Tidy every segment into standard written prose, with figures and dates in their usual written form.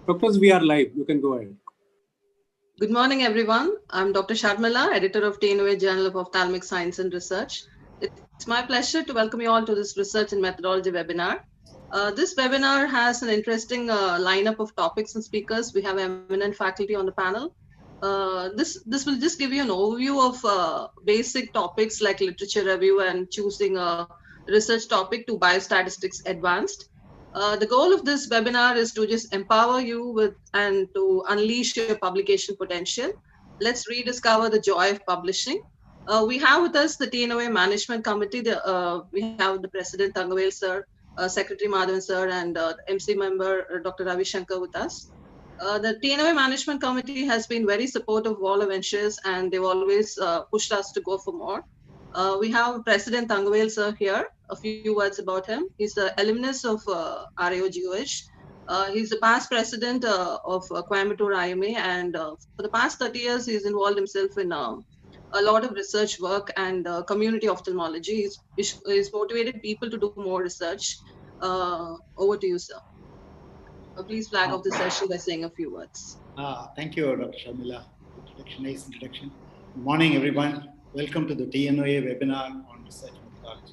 Doctors, we are live. You can go ahead. Good morning, everyone. I'm Dr. Sharmila, editor of TNOA Journal of Ophthalmic Science and Research. It's my pleasure to welcome you all to this Research and Methodology webinar. This webinar has an interesting lineup of topics and speakers. We have eminent faculty on the panel. This will just give you an overview of basic topics like literature review and choosing a research topic to biostatistics advanced. The goal of this webinar is to just empower you with and to unleash your publication potential. Let's rediscover the joy of publishing. We have with us the TNOA Management Committee. We have the President Tangavell sir, Secretary Madhavan sir, and MC member Dr. Ravi Shankar with us. The TNOA Management Committee has been very supportive of all our ventures, and they've always pushed us to go for more. We have President Tangavell sir here. A few words about him. He's the alumnus of RAOGOH. He's the past president of Coimbatore IMA, and for the past 30 years, he's involved himself in a lot of research work and community ophthalmology. He's motivated people to do more research. Over to you, sir. Please flag off the session by saying a few words. Thank you, Dr. Sharmila. Nice introduction. Good morning, everyone. Welcome to the TNOA webinar on research methodology.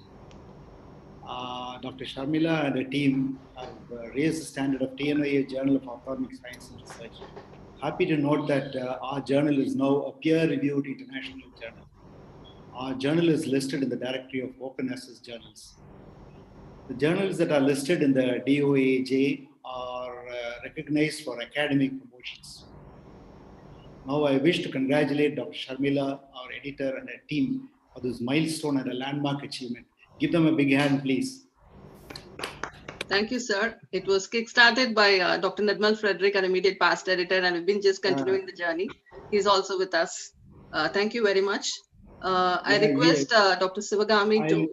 Dr. Sharmila and the team have raised the standard of TNOA Journal of Ophthalmic Science and Research. Happy to note that our journal is now a peer-reviewed international journal. Our journal is listed in the directory of open access journals. The journals that are listed in the DOAJ are recognized for academic promotions. Now I wish to congratulate Dr. Sharmila, our editor, and her team for this milestone and a landmark achievement. Give them a big hand, please. Thank you, sir. It was kickstarted by Dr. Nirmal Frederick, an immediate past editor, and we've been just continuing the journey. He's also with us. Thank you very much. I request Dr. Sivagami to...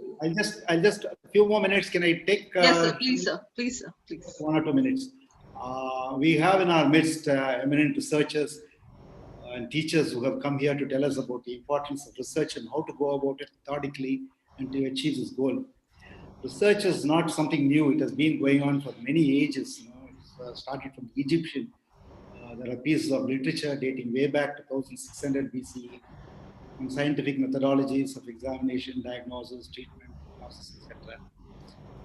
I'll just a few more minutes. Can I take... yes, sir. Please, sir. Please, sir. Please. 1 or 2 minutes. We have in our midst eminent researchers and teachers who have come here to tell us about the importance of research and how to go about it methodically and to achieve this goal. Research is not something new. It has been going on for many ages. It started from the Egyptian. There are pieces of literature dating way back to 1600 BCE on scientific methodologies of examination, diagnosis, treatment, process, etc.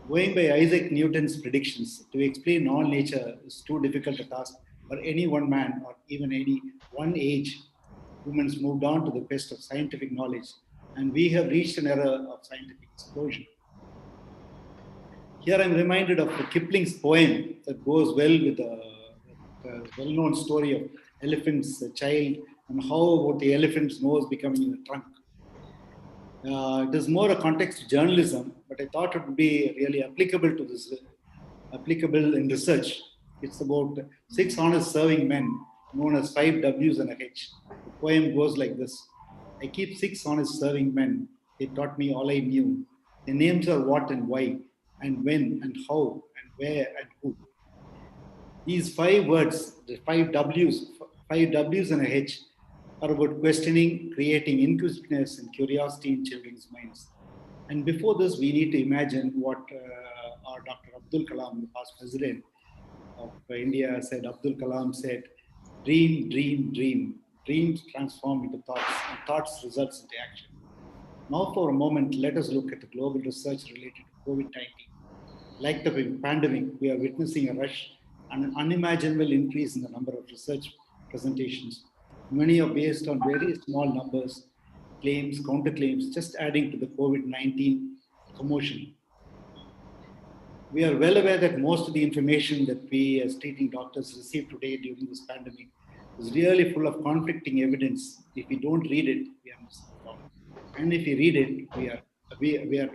Going by Isaac Newton's predictions, to explain all nature is too difficult a task for any one man or even any one age. Humans moved on to the quest of scientific knowledge, and we have reached an era of scientific explosion. Here I'm reminded of Kipling's poem that goes well with the well-known story of elephant's child and how about the elephant's nose becoming in the trunk. It is more a context to journalism, but I thought it would be really applicable to this, applicable in research. It's about 6 honest serving men known as 5 W's and a H. The poem goes like this. I keep 6 honest serving men. They taught me all I knew. Their names are what and why, and when and how, and where and who. These 5 words, the 5 W's and a H, are about questioning, creating inquisitiveness and curiosity in children's minds. And before this, we need to imagine what our Dr. Abdul Kalam, the past president of India, said. Abdul Kalam said, dream, dream, dream. Dreams transform into thoughts, and thoughts results into action. Now for a moment, let us look at the global research related to COVID-19. Like the pandemic, we are witnessing a rush and an unimaginable increase in the number of research presentations. Many are based on very small numbers, claims, counterclaims, just adding to the COVID-19 commotion. We are well aware that most of the information that we as treating doctors receive today during this pandemic is really full of conflicting evidence. If we don't read it, we are misinformed. And if we read it, we are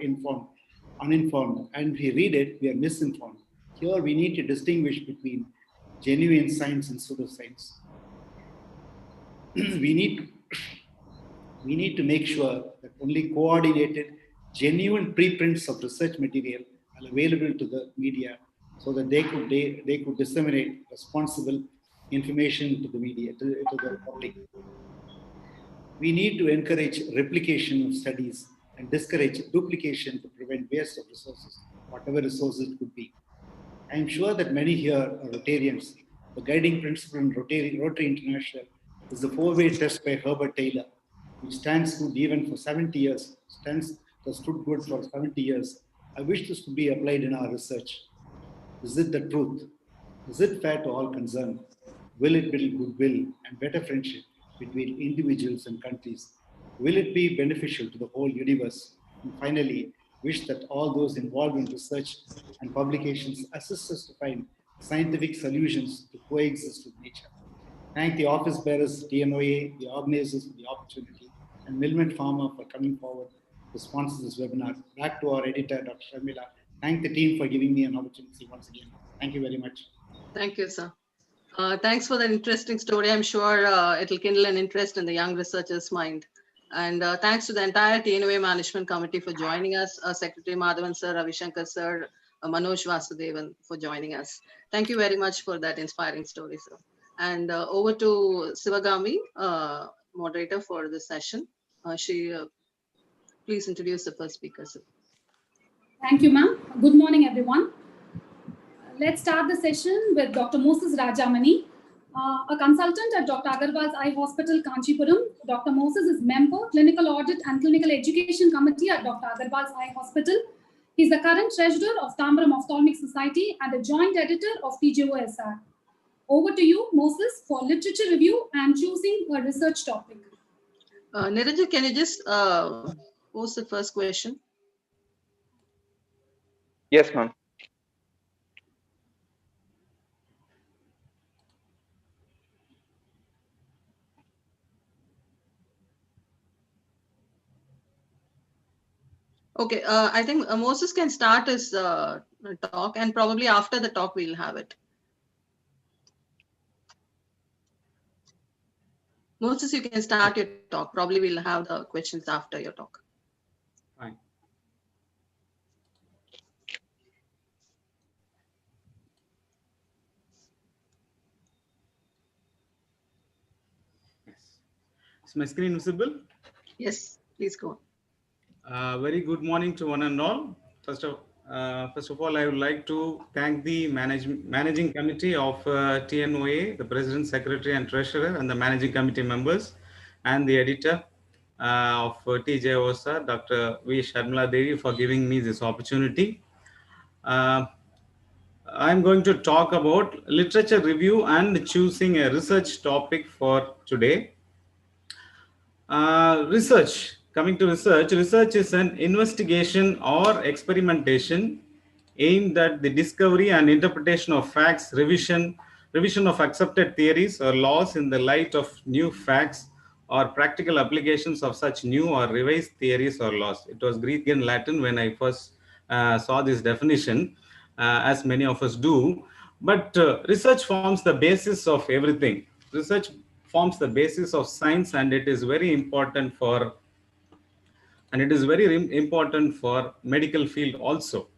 uninformed. And if we read it, we are misinformed. Here we need to distinguish between genuine science and pseudoscience. we need to make sure that only coordinated, genuine preprints of research material are available to the media so that they could disseminate responsible information to the media, to the public. We need to encourage replication of studies and discourage duplication to prevent waste of resources, whatever resources it could be. I am sure that many here are Rotarians. The guiding principle in Rotary International is the four-way test by Herbert Taylor, which stands good even for 70 years, has stood good for 70 years. I wish this could be applied in our research. Is it the truth? Is it fair to all concerned? Will it build goodwill and better friendship between individuals and countries? Will it be beneficial to the whole universe? And finally, wish that all those involved in research and publications assist us to find scientific solutions to coexist with nature. Thank the office bearers, TNOA, the organizers for the opportunity, and Milment Pharma for coming forward to sponsor this webinar. Back to our editor, Dr. Sharmila. Thank the team for giving me an opportunity once again. Thank you very much. Thank you, sir. Thanks for that interesting story. I'm sure it'll kindle an interest in the young researcher's mind. And thanks to the entire TNOA Management Committee for joining us, Secretary Madhavan sir, Ravi Shankar sir, Manoj Vasudevan for joining us. Thank you very much for that inspiring story, sir. And over to Sivagami, moderator for this session. Please introduce the first speaker, sir. Thank you, ma'am. Good morning, everyone. Let's start the session with Dr. Moses Rajamani, a consultant at Dr. Agarwal's Eye Hospital, Kanchipuram. Dr. Moses is member, Clinical Audit and Clinical Education Committee at Dr. Agarwal's Eye Hospital. He's the current treasurer of Tambaram Ophthalmic Society and a joint editor of TJOSR. Over to you, Moses, for literature review and choosing a research topic. Niranjan, can you just post the first question? Yes, ma'am. Okay, I think Moses can start his talk, and probably after the talk we'll have it. Moses, you can start your talk. Probably we'll have the questions after your talk. Fine. Yes. Is my screen visible? Yes, please go on. Very good morning to one and all. First of all, I would like to thank the managing committee of TNOA, the president, secretary, and treasurer, and the managing committee members, and the editor of TJOSA, Dr. V. Sharmila Devi, for giving me this opportunity. I'm going to talk about literature review and choosing a research topic for today. Coming to research is an investigation or experimentation aimed at the discovery and interpretation of facts, revision of accepted theories or laws in the light of new facts, or practical applications of such new or revised theories or laws. It was Greek and Latin when I first saw this definition, as many of us do. But research forms the basis of everything. Research forms the basis of science, and it is very important for medical field also.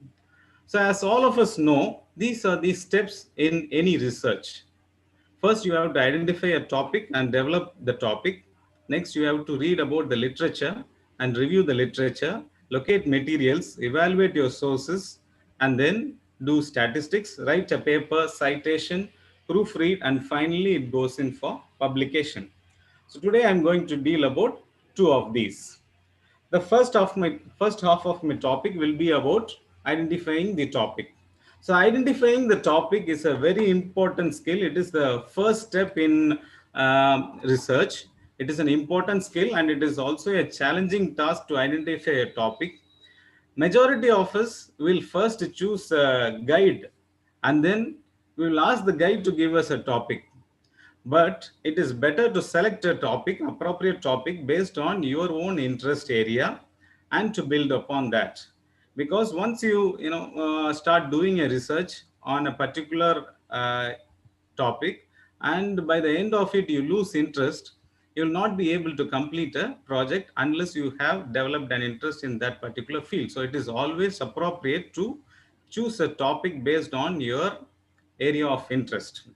So as all of us know, these are the steps in any research. First, you have to identify a topic and develop the topic. Next, you have to read about the literature and review the literature, locate materials, evaluate your sources, and then do statistics, write a paper, citation, proofread, and finally it goes in for publication. So today I'm going to deal about two of these. The first half of my topic will be about identifying the topic. So identifying the topic is a very important skill. It is the first step in research. It is an important skill, and it is also a challenging task to identify a topic. Majority of us will first choose a guide, and then we will ask the guide to give us a topic. But it is better to select a topic, appropriate topic, based on your own interest area, and to build upon that. Because once you start doing a research on a particular topic, and by the end of it you lose interest, you will not be able to complete a project unless you have developed an interest in that particular field. So it is always appropriate to choose a topic based on your area of interest.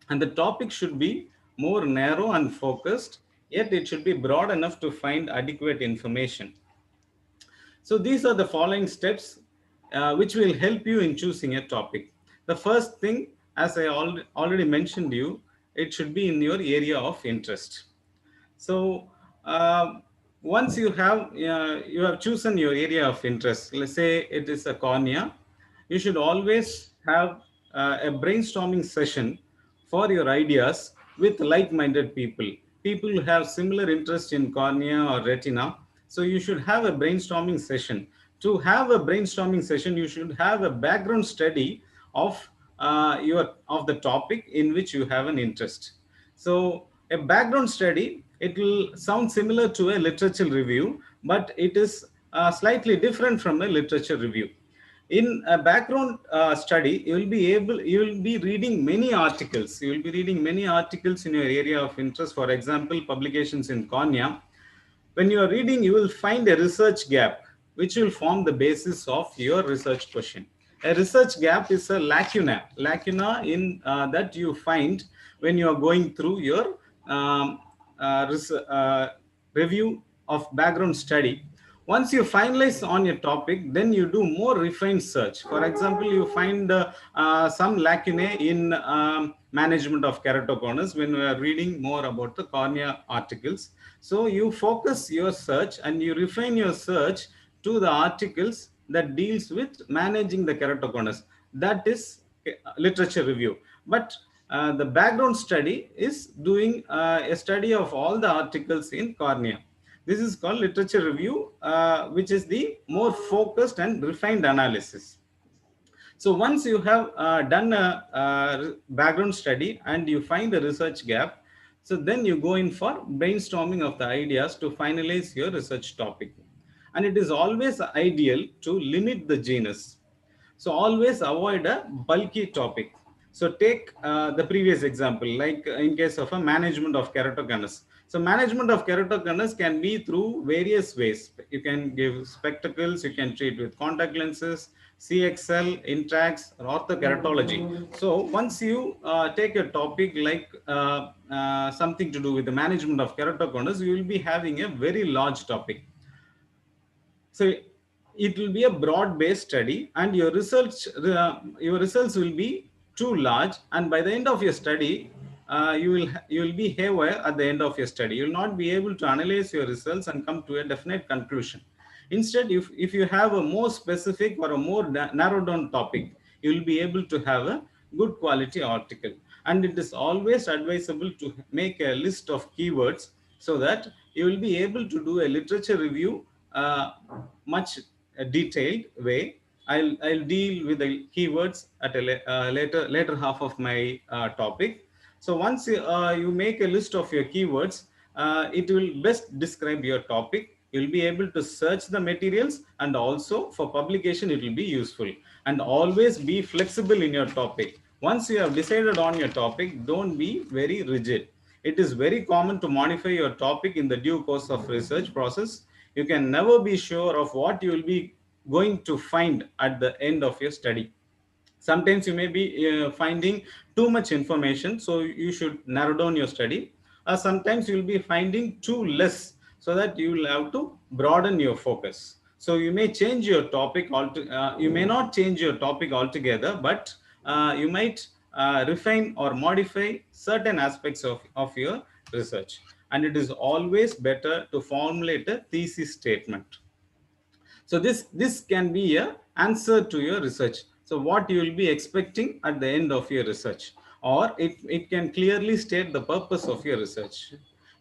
And the topic should be more narrow and focused, yet it should be broad enough to find adequate information. So these are the following steps which will help you in choosing a topic. The first thing, as I already mentioned you, it should be in your area of interest. So once you have chosen your area of interest, let's say it is a cornea, you should always have a brainstorming session for your ideas with like-minded people, people who have similar interest in cornea or retina. So you should have a brainstorming session. To have a brainstorming session, you should have a background study of of the topic in which you have an interest. So a background study, it will sound similar to a literature review, but it is slightly different from a literature review. In a background study, you will be reading many articles. You will be reading many articles in your area of interest. For example, publications in cornea. When you are reading, you will find a research gap, which will form the basis of your research question. A research gap is a lacuna in that you find when you are going through your um, review of background study. Once you finalize on your topic, then you do more refined search. For example, you find some lacunae in management of keratoconus when we are reading more about the cornea articles. So you focus your search and you refine your search to the articles that deals with managing the keratoconus. That is literature review. But the background study is doing a study of all the articles in cornea. This is called literature review, which is the more focused and refined analysis. So once you have done a background study and you find a research gap, so then you go in for brainstorming of the ideas to finalize your research topic. And it is always ideal to limit the genus. So always avoid a bulky topic. So take the previous example, like in case of a management of keratoconus. So management of keratoconus can be through various ways. You can give spectacles, you can treat with contact lenses, CXL, Intrax, or orthokeratology. So once you take a topic like something to do with the management of keratoconus, you will be having a very large topic. So it will be a broad-based study, and your results will be too large. And by the end of your study, you will be haywire at the end of your study. You will not be able to analyze your results and come to a definite conclusion. Instead, if you have a more specific or a more narrowed down topic, you will be able to have a good quality article. And it is always advisable to make a list of keywords so that you will be able to do a literature review much detailed way. I'll deal with the keywords at a later half of my topic. So once you make a list of your keywords, it will best describe your topic. You'll be able to search the materials, and also for publication it will be useful. And always be flexible in your topic. Once you have decided on your topic, don't be very rigid. It is very common to modify your topic in the due course of research process. You can never be sure of what you will be going to find at the end of your study. Sometimes you may be finding too much information, so you should narrow down your study. Sometimes you will be finding too less, so that you will have to broaden your focus. So you may change your topic you may not change your topic altogether, but you might refine or modify certain aspects of your research. And it is always better to formulate a thesis statement. So this can be a answer to your research. So what you will be expecting at the end of your research, or it can clearly state the purpose of your research.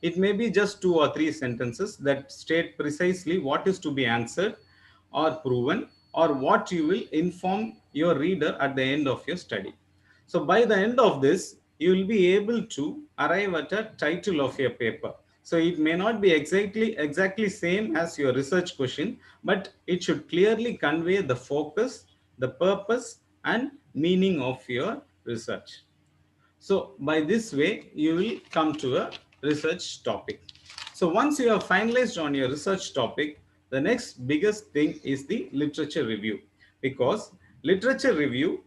It may be just 2 or 3 sentences that state precisely what is to be answered or proven, or what you will inform your reader at the end of your study. So by the end of this, you will be able to arrive at a title of your paper. So it may not be exactly same as your research question, but it should clearly convey the focus, the purpose, and meaning of your research. So by this way, you will come to a research topic. So once you have finalized on your research topic, the next biggest thing is the literature review, because literature review,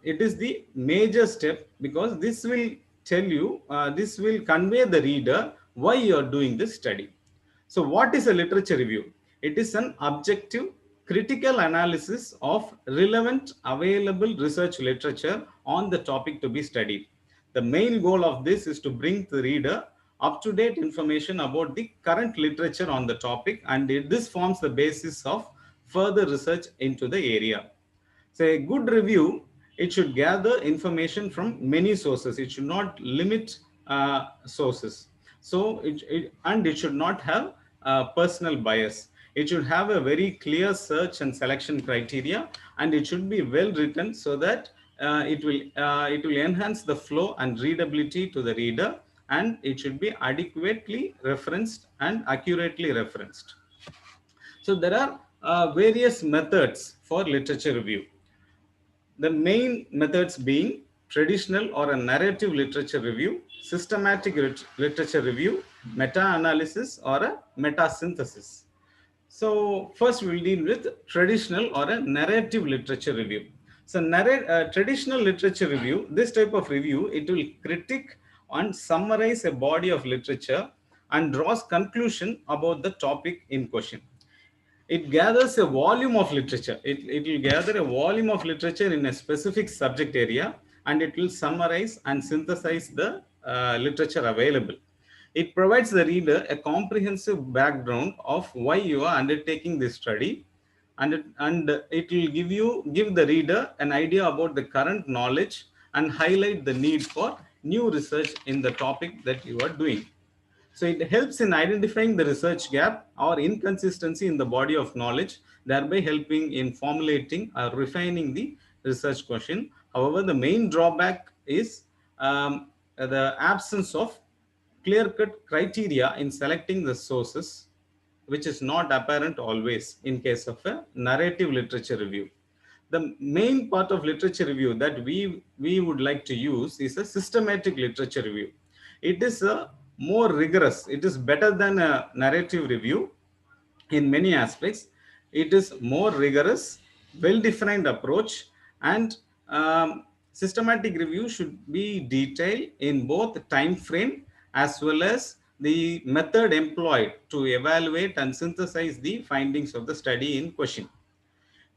it is the major step, because this will tell you, this will convey the reader why you are doing this study. So what is a literature review? It is an objective, critical analysis of relevant available research literature on the topic to be studied. The main goal of this is to bring the reader up-to-date information about the current literature on the topic, and this forms the basis of further research into the area. So a good review, it should gather information from many sources. It should not limit sources. So and it should not have personal bias. It should have a very clear search and selection criteria, and it should be well written so that it will enhance the flow and readability to the reader, and it should be adequately referenced and accurately referenced. So there are various methods for literature review. The main methods being traditional or a narrative literature review, systematic literature review, meta-analysis, or a meta-synthesis. So first we'll deal with traditional or a narrative literature review. So traditional literature review, this type of review, it will critique and summarize a body of literature and draws conclusion about the topic in question. It gathers a volume of literature. It will gather a volume of literature in a specific subject area, and it will summarize and synthesize the literature available. It provides the reader a comprehensive background of why you are undertaking this study, and it will give the reader an idea about the current knowledge and highlight the need for new research in the topic that you are doing. So it helps in identifying the research gap or inconsistency in the body of knowledge, thereby helping in formulating or refining the research question. However, the main drawback is the absence of clear-cut criteria in selecting the sources, which is not apparent always in case of a narrative literature review. The main part of literature review that we would like to use is a systematic literature review. It is a more rigorous, it is better than a narrative review in many aspects. It is more rigorous, well-defined approach, and systematic review should be detailed in both time frame as well as the method employed to evaluate and synthesize the findings of the study in question.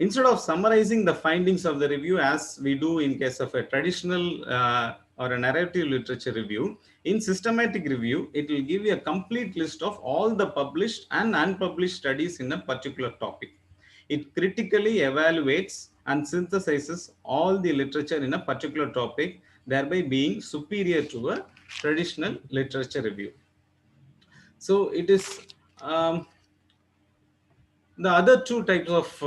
Instead of summarizing the findings of the review as we do in case of a traditional or a narrative literature review, in systematic review, it will give you a complete list of all the published and unpublished studies in a particular topic. It critically evaluates and synthesizes all the literature in a particular topic, thereby being superior to a traditional literature review. So it is the other two types of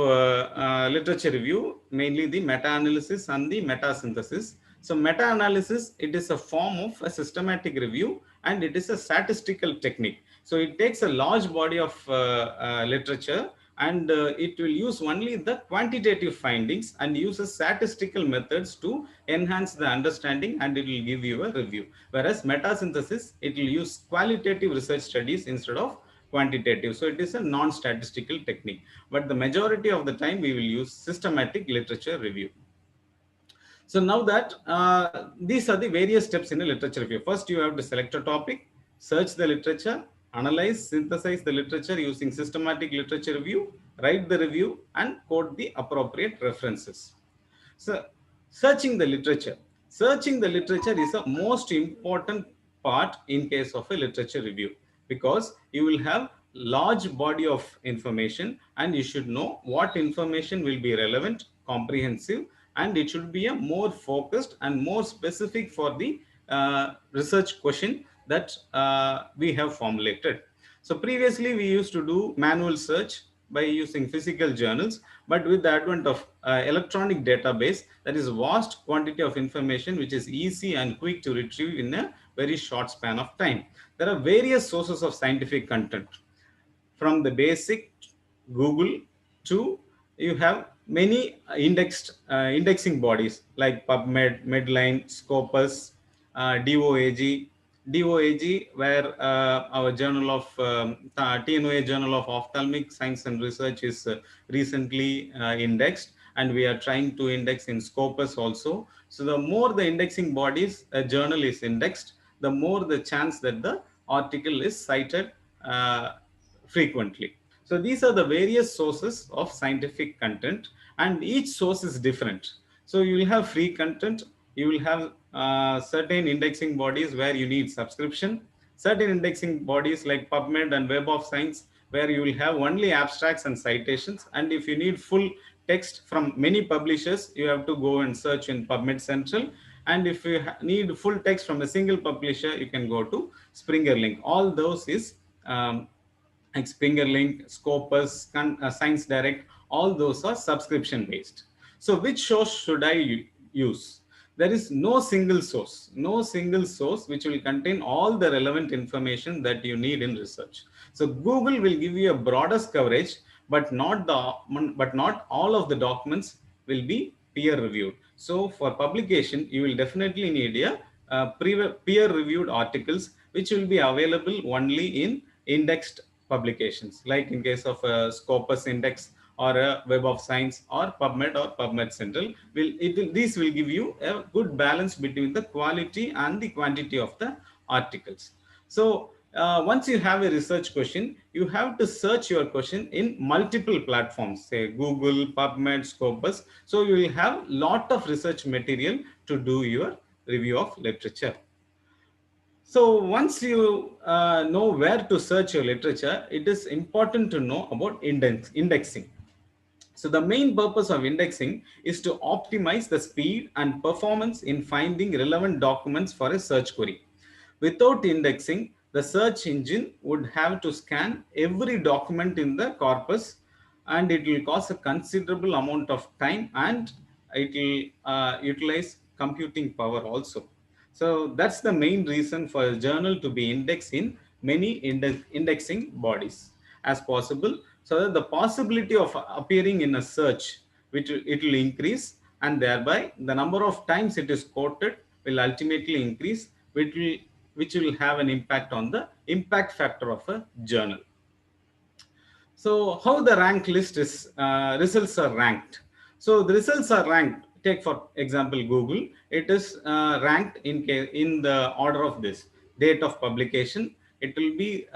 literature review, mainly the meta-analysis and the meta-synthesis. So meta-analysis, it is a form of a systematic review, and it is a statistical technique. So it takes a large body of literature, and it will use only the quantitative findings and uses statistical methods to enhance the understanding, and it will give you a review. Whereas meta-synthesis, it will use qualitative research studies instead of quantitative. So it is a non-statistical technique, but the majority of the time we will use systematic literature review. So now that these are the various steps in a literature review. First, you have to select a topic, search the literature, analyze, synthesize the literature using systematic literature review, write the review, and quote the appropriate references. So searching the literature. Searching the literature is a most important part in case of a literature review, because you will have large body of information and you should know what information will be relevant, comprehensive, and it should be a more focused and more specific for the research question that we have formulated. So previously we used to do manual search by using physical journals, but with the advent of electronic database, that is vast quantity of information which is easy and quick to retrieve in a very short span of time. There are various sources of scientific content, from the basic Google to you have many indexing bodies like PubMed, Medline, Scopus, DOAG. DOAG, where our journal of TNOA Journal of Ophthalmic Science and Research is recently indexed, and we are trying to index in Scopus also. So the more the indexing bodies a journal is indexed, the more the chance that the article is cited frequently. So these are the various sources of scientific content, and each source is different. So you will have free content, you will have certain indexing bodies where you need subscription, certain indexing bodies like PubMed and Web of Science, where you will have only abstracts and citations. And if you need full text from many publishers, you have to go and search in PubMed Central. And if you need full text from a single publisher, you can go to Springer Link. All those is like Springer Link, Scopus, Science Direct, all those are subscription based. So which source should I use? There is no single source which will contain all the relevant information that you need in research. So Google will give you a broadest coverage, but not all of the documents will be peer reviewed. So for publication, you will definitely need a peer reviewed articles, which will be available only in indexed publications, like in case of a Scopus index or a Web of Science or PubMed or PubMed Central. These will give you a good balance between the quality and the quantity of the articles. So once you have a research question, you have to search your question in multiple platforms, say Google, PubMed, Scopus. So you will have lot of research material to do your review of literature. So once you know where to search your literature, it is important to know about indexing. So the main purpose of indexing is to optimize the speed and performance in finding relevant documents for a search query. Without indexing, the search engine would have to scan every document in the corpus, and it will cost a considerable amount of time, and it will utilize computing power also. So that's the main reason for a journal to be indexed in many indexing bodies as possible, so that the possibility of appearing in a search, it will increase, and thereby the number of times it is quoted will ultimately increase, which will have an impact on the impact factor of a journal. So how the rank list is, results are ranked. So the results are ranked. Take for example Google. It is ranked in the order of this: date of publication. It will be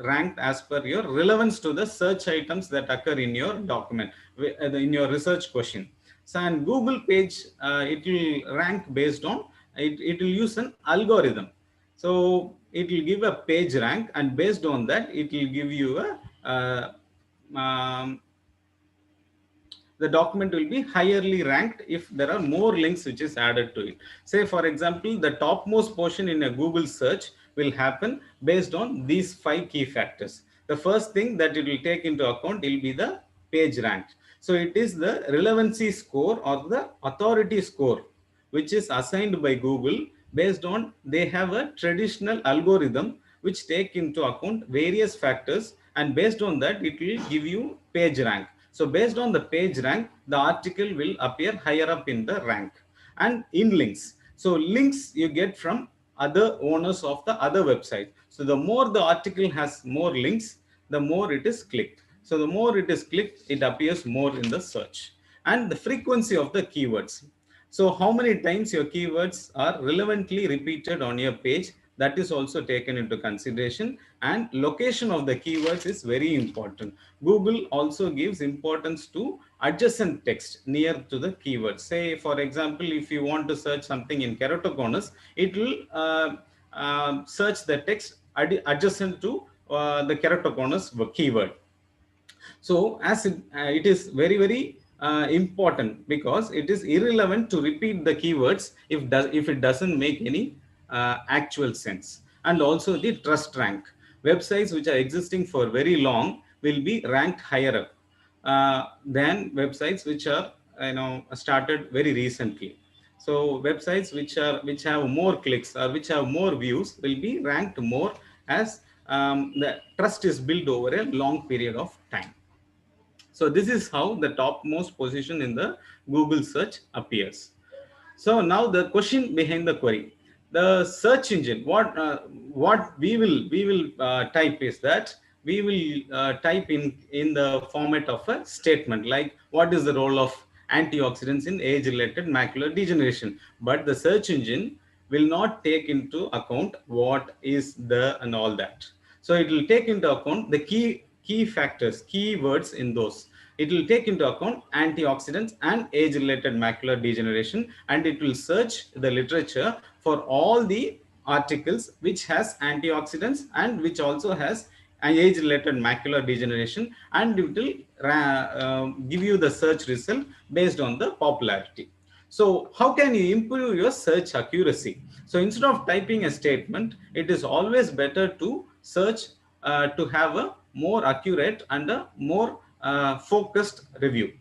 ranked as per your relevance to the search items that occur in your document, in your research question. So and Google page, it will rank based on, it will use an algorithm. So it will give a page rank, and based on that, it will give you a the document will be higherly ranked if there are more links which is added to it. Say for example, the topmost portion in a Google search will happen based on these 5 key factors. The first thing that it will take into account will be the page rank. So it is the relevancy score or the authority score, which is assigned by Google based on, they have a traditional algorithm which take into account various factors, and based on that it will give you page rank. So based on the page rank, the article will appear higher up in the rank. And in links, so links you get from other owners of the other website. So the more the article has more links, the more it is clicked. So the more it is clicked, it appears more in the search. And the frequency of the keywords. So how many times your keywords are relevantly repeated on your page, that is also taken into consideration. And location of the keywords is very important. Google also gives importance to adjacent text near to the keywords. Say for example, if you want to search something in keratoconus, it will search the text adjacent to the keratoconus keyword. So as it is very important, because it is irrelevant to repeat the keywords if it doesn't make any actual sense. And also the trust rank. Websites which are existing for very long will be ranked higher up than websites which are started very recently. So websites which have more clicks or which have more views will be ranked more, as the trust is built over a long period of time. So this is how the topmost position in the Google search appears. So now the question behind the query, the search engine, what we will type is that we will type in the format of a statement, like what is the role of antioxidants in age-related macular degeneration. But the search engine will not take into account what is the and all that. So it will take into account the key factors, key words in those. It will take into account antioxidants and age-related macular degeneration, and it will search the literature for all the articles which has antioxidants and which also has age-related macular degeneration, and it will give you the search result based on the popularity. So how can you improve your search accuracy? So instead of typing a statement, it is always better to search to have a more accurate and a more focused review.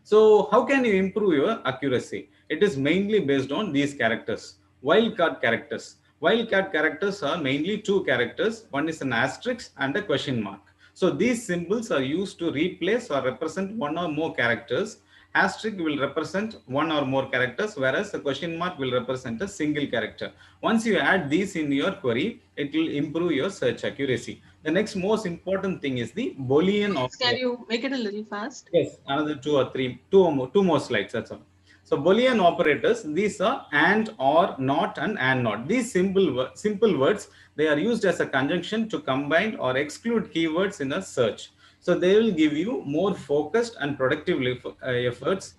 So how can you improve your accuracy? It is mainly based on these characters, wildcard characters. Wildcard characters are mainly two characters. One is an asterisk and a question mark. So these symbols are used to replace or represent one or more characters. Asterisk will represent one or more characters, whereas the question mark will represent a single character. Once you add these in your query, it will improve your search accuracy. The next most important thing is the Boolean operator. Can you make it a little fast? Yes, another two more slides. That's all. So Boolean operators, these are and, or, not, and not. These simple words, they are used as a conjunction to combine or exclude keywords in a search. So they will give you more focused and productive results,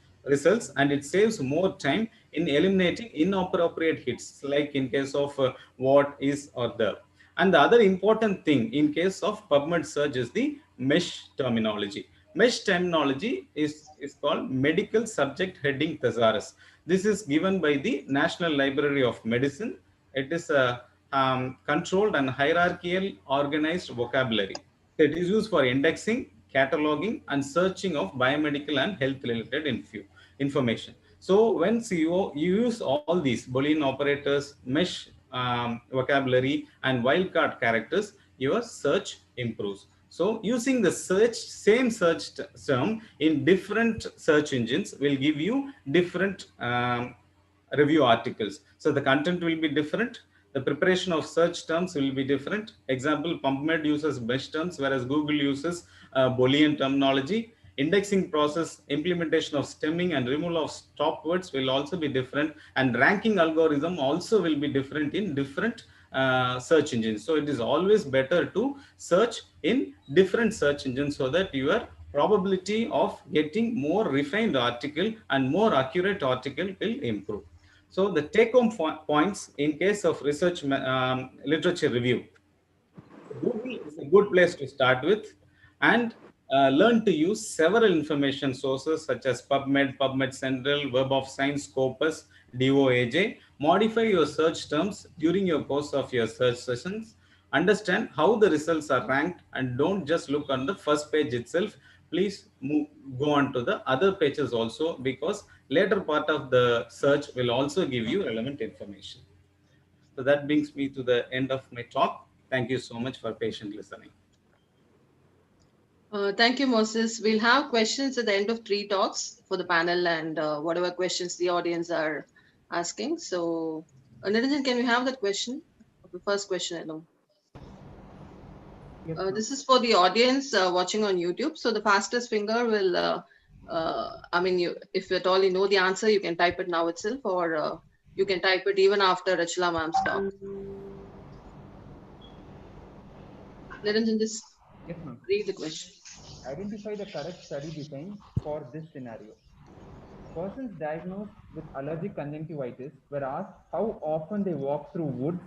and it saves more time in eliminating inappropriate hits, like in case of what, is, or the. And the other important thing in case of PubMed search is the mesh terminology. Mesh terminology is called medical subject heading thesaurus. This is given by the National Library of Medicine. It is a controlled and hierarchical organized vocabulary. It is used for indexing, cataloging, and searching of biomedical and health related information. So once you use all these Boolean operators, mesh vocabulary, and wildcard characters, your search improves. So using the same search term in different search engines will give you different review articles. So the content will be different. The preparation of search terms will be different. Example, PubMed uses mesh terms, whereas Google uses Boolean terminology. Indexing process, implementation of stemming and removal of stop words will also be different, and ranking algorithm also will be different in different search engines. So it is always better to search in different search engines so that your probability of getting more refined article and more accurate article will improve. So the take-home points in case of research literature review. Google is a good place to start with, and learn to use several information sources such as PubMed, PubMed Central, Web of Science, Scopus, DOAJ. Modify your search terms during your course of your search sessions. Understand how the results are ranked, and don't just look on the first page itself. Please go on to the other pages also, because later part of the search will also give you relevant information. So that brings me to the end of my talk. Thank you so much for patient listening. Thank you, Moses. We'll have questions at the end of 3 talks for the panel, and whatever questions the audience are asking. So, Niranjan, can we have that question? The first question alone. Yes, this is for the audience watching on YouTube. So the fastest finger will, I mean, if at all you know the answer, you can type it now itself, or you can type it even after Rachula ma'am's talk. Niranjan, just read the question. Identify the correct study design for this scenario. Persons diagnosed with allergic conjunctivitis were asked how often they walk through woods,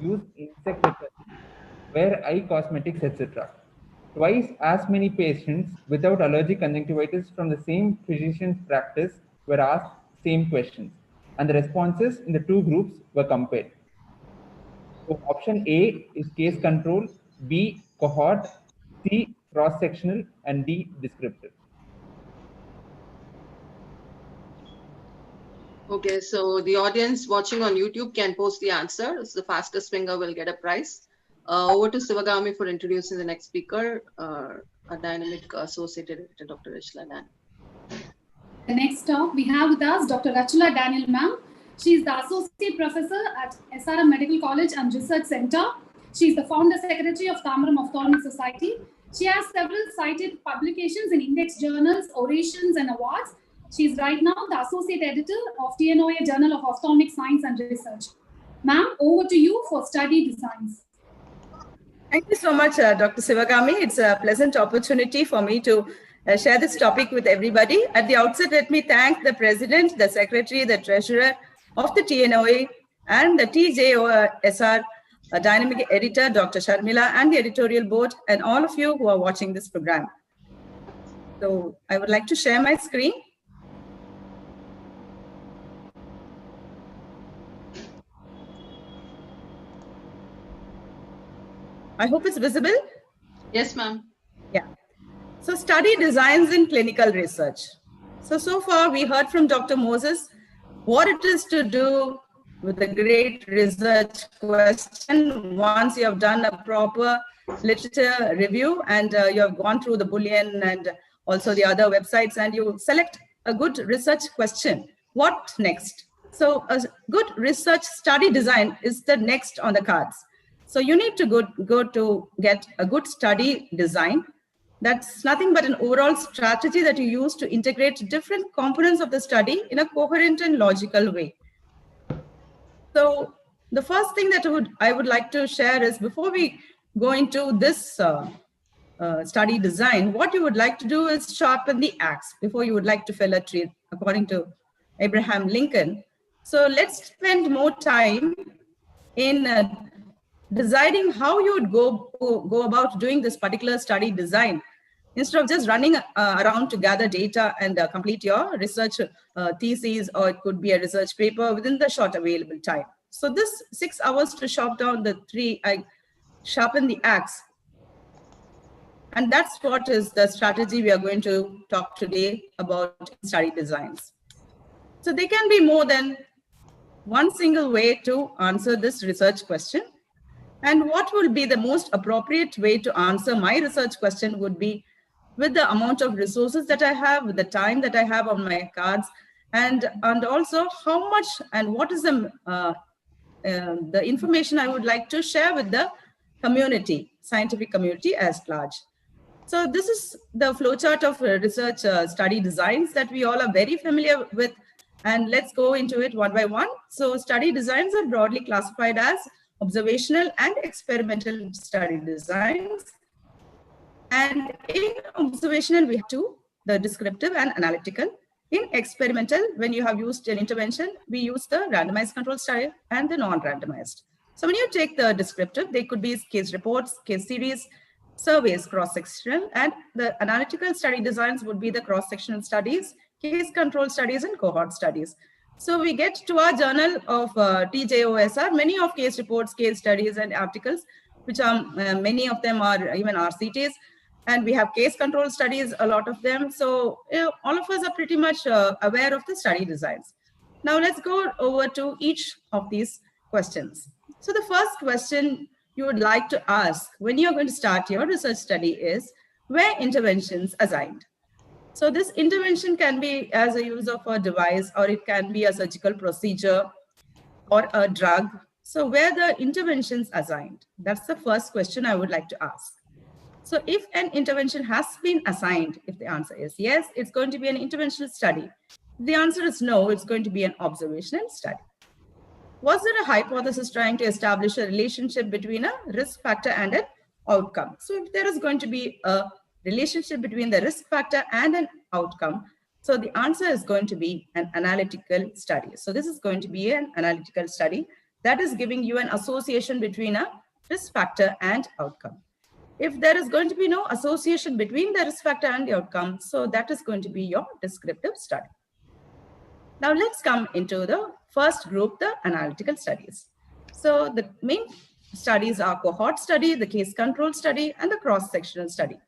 use insect repellent, wear eye cosmetics, etc. Twice as many patients without allergic conjunctivitis from the same physician's practice were asked same questions, and the responses in the 2 groups were compared. So option A is case control, B cohort, C cross-sectional, and D descriptive. Okay, so the audience watching on YouTube can post the answer. So the fastest finger will get a prize. Over to Sivagami for introducing the next speaker, a dynamic associate editor, Dr. Rachula Dan. The next talk we have with us Dr. Rachula Daniel ma'am. She is the associate professor at SRM Medical College and Research Center. She is the founder secretary of Tamaram Ophthalmic Society. She has several cited publications in index journals, orations, and awards. She is right now the associate editor of TNOA Journal of Ophthalmic Science and Research. Ma'am, over to you for study designs. Thank you so much, Dr. Sivagami. It's a pleasant opportunity for me to share this topic with everybody. At the outset, let me thank the President, the Secretary, the Treasurer of the TNOA and the TJOSR Dynamic Editor, Dr. Sharmila, and the editorial board, and all of you who are watching this program. So I would like to share my screen. I hope it's visible. Yes, ma'am. Yeah. So study designs in clinical research. So far we heard from Dr. Moses what it is to do with a great research question once you have done a proper literature review and you have gone through the Boolean and also the other websites and you select a good research question. What next? So a good research study design is the next on the cards. So you need to go to get a good study design. That's nothing but an overall strategy that you use to integrate different components of the study in a coherent and logical way. So the first thing that I would like to share is before we go into this study design, what you would like to do is sharpen the axe before you would like to fell a tree, according to Abraham Lincoln. So let's spend more time in deciding how you would go about doing this particular study design instead of just running around to gather data and complete your research thesis, or it could be a research paper within the short available time. So this 6 hours to chop down the tree, I sharpen the axe. And that's what is the strategy we are going to talk today about study designs. So there can be more than one single way to answer this research question. And what will be the most appropriate way to answer my research question would be with the amount of resources that I have, with the time that I have on my cards, and also how much and what is the information I would like to share with the community, scientific community as large. So this is the flowchart of research study designs that we all are very familiar with. And let's go into it one by one. So study designs are broadly classified as observational and experimental study designs. And in observational, we have two, the descriptive and analytical. In experimental, when you have used an intervention, we use the randomized control study and the non-randomized. So when you take the descriptive, they could be case reports, case series, surveys, cross-sectional, and the analytical study designs would be the cross-sectional studies, case control studies, and cohort studies. So we get to our journal of TJOSR, many of case reports, case studies, and articles, which are many of them are even RCTs. And we have case control studies, a lot of them. So all of us are pretty much aware of the study designs. Now let's go over to each of these questions. So the first question you would like to ask when you're going to start your research study is, where interventions assigned? So this intervention can be as a use of a device, or it can be a surgical procedure or a drug. So where the interventions assigned? That's the first question I would like to ask. So if an intervention has been assigned, if the answer is yes, it's going to be an interventional study. If the answer is no, it's going to be an observational study. Was there a hypothesis trying to establish a relationship between a risk factor and an outcome? So if there is going to be a relationship between the risk factor and an outcome, so the answer is going to be an analytical study. So this is going to be an analytical study that is giving you an association between a risk factor and outcome. If there is going to be no association between the risk factor and the outcome, so that is going to be your descriptive study. Now let's come into the first group, the analytical studies. So the main studies are cohort study, the case control study, and the cross-sectional study.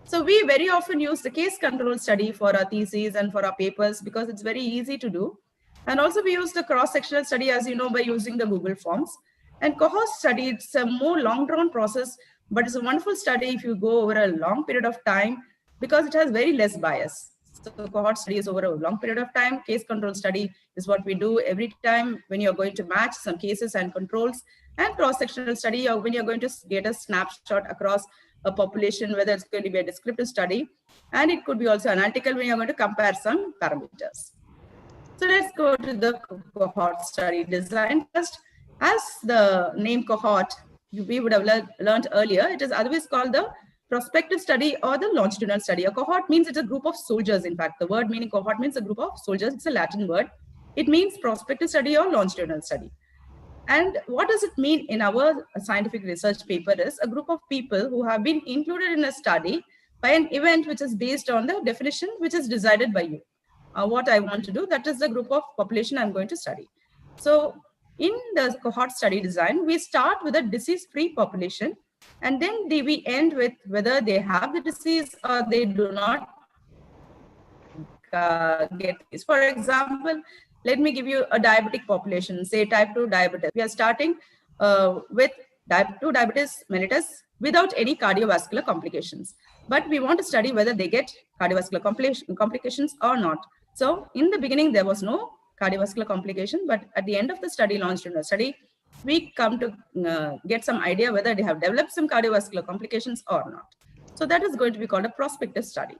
So we very often use the case control study for our theses and for our papers because it's very easy to do. And also we use the cross-sectional study, as you know, by using the Google Forms. And cohort study, it's a more long-drawn process, but it's a wonderful study if you go over a long period of time because it has very less bias. So cohort study is over a long period of time. Case control study is what we do every time when you're going to match some cases and controls. And cross-sectional study, or when you're going to get a snapshot across a population, whether it's going to be a descriptive study, and it could be also analytical when you're going to compare some parameters. So let's go to the cohort study design first. As the name cohort, we would have learned earlier, it is otherwise called the prospective study or the longitudinal study. A cohort means it's a group of soldiers. In fact, the word meaning cohort means a group of soldiers. It's a Latin word. It means prospective study or longitudinal study. And what does it mean in our scientific research paper is a group of people who have been included in a study by an event which is based on the definition which is decided by you. What I want to do, that is the group of population I'm going to study. So in the cohort study design, we start with a disease-free population, and then we end with whether they have the disease or they do not get this. For example, let me give you a diabetic population, say type 2 diabetes. We are starting with type 2 diabetes mellitus without any cardiovascular complications. But we want to study whether they get cardiovascular complications or not. So in the beginning, there was no cardiovascular complication, but at the end of the study, longitudinal study, we come to get some idea whether they have developed some cardiovascular complications or not. So that is going to be called a prospective study.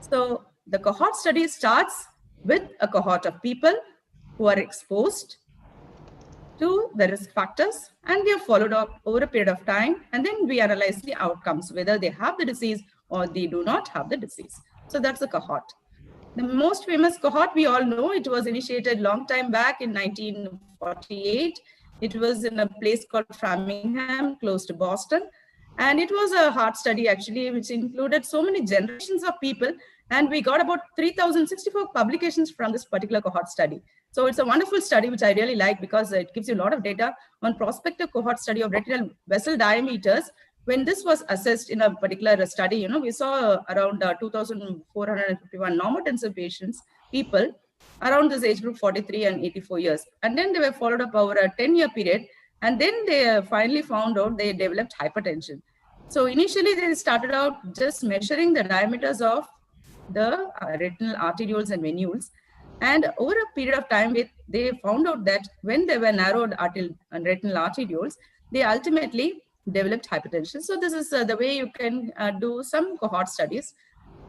So the cohort study starts with a cohort of people who are exposed to the risk factors, and they are followed up over a period of time, and then we analyze the outcomes, whether they have the disease or they do not have the disease. So that's a cohort. The most famous cohort, we all know, it was initiated long time back in 1948. It was in a place called Framingham, close to Boston. And it was a heart study, actually, which included so many generations of people. And we got about 3,064 publications from this particular cohort study. So it's a wonderful study, which I really like because it gives you a lot of data on prospective cohort study of retinal vessel diameters. When this was assessed in a particular study, you know, we saw around 2,451 normotensive patients, people around this age group, 43 and 84 years. And then they were followed up over a 10-year period. And then they finally found out they developed hypertension. So initially they started out just measuring the diameters of the retinal arterioles and venules. And over a period of time, they found out that when they were narrowed retinal arterioles, they ultimately developed hypertension. So this is the way you can do some cohort studies.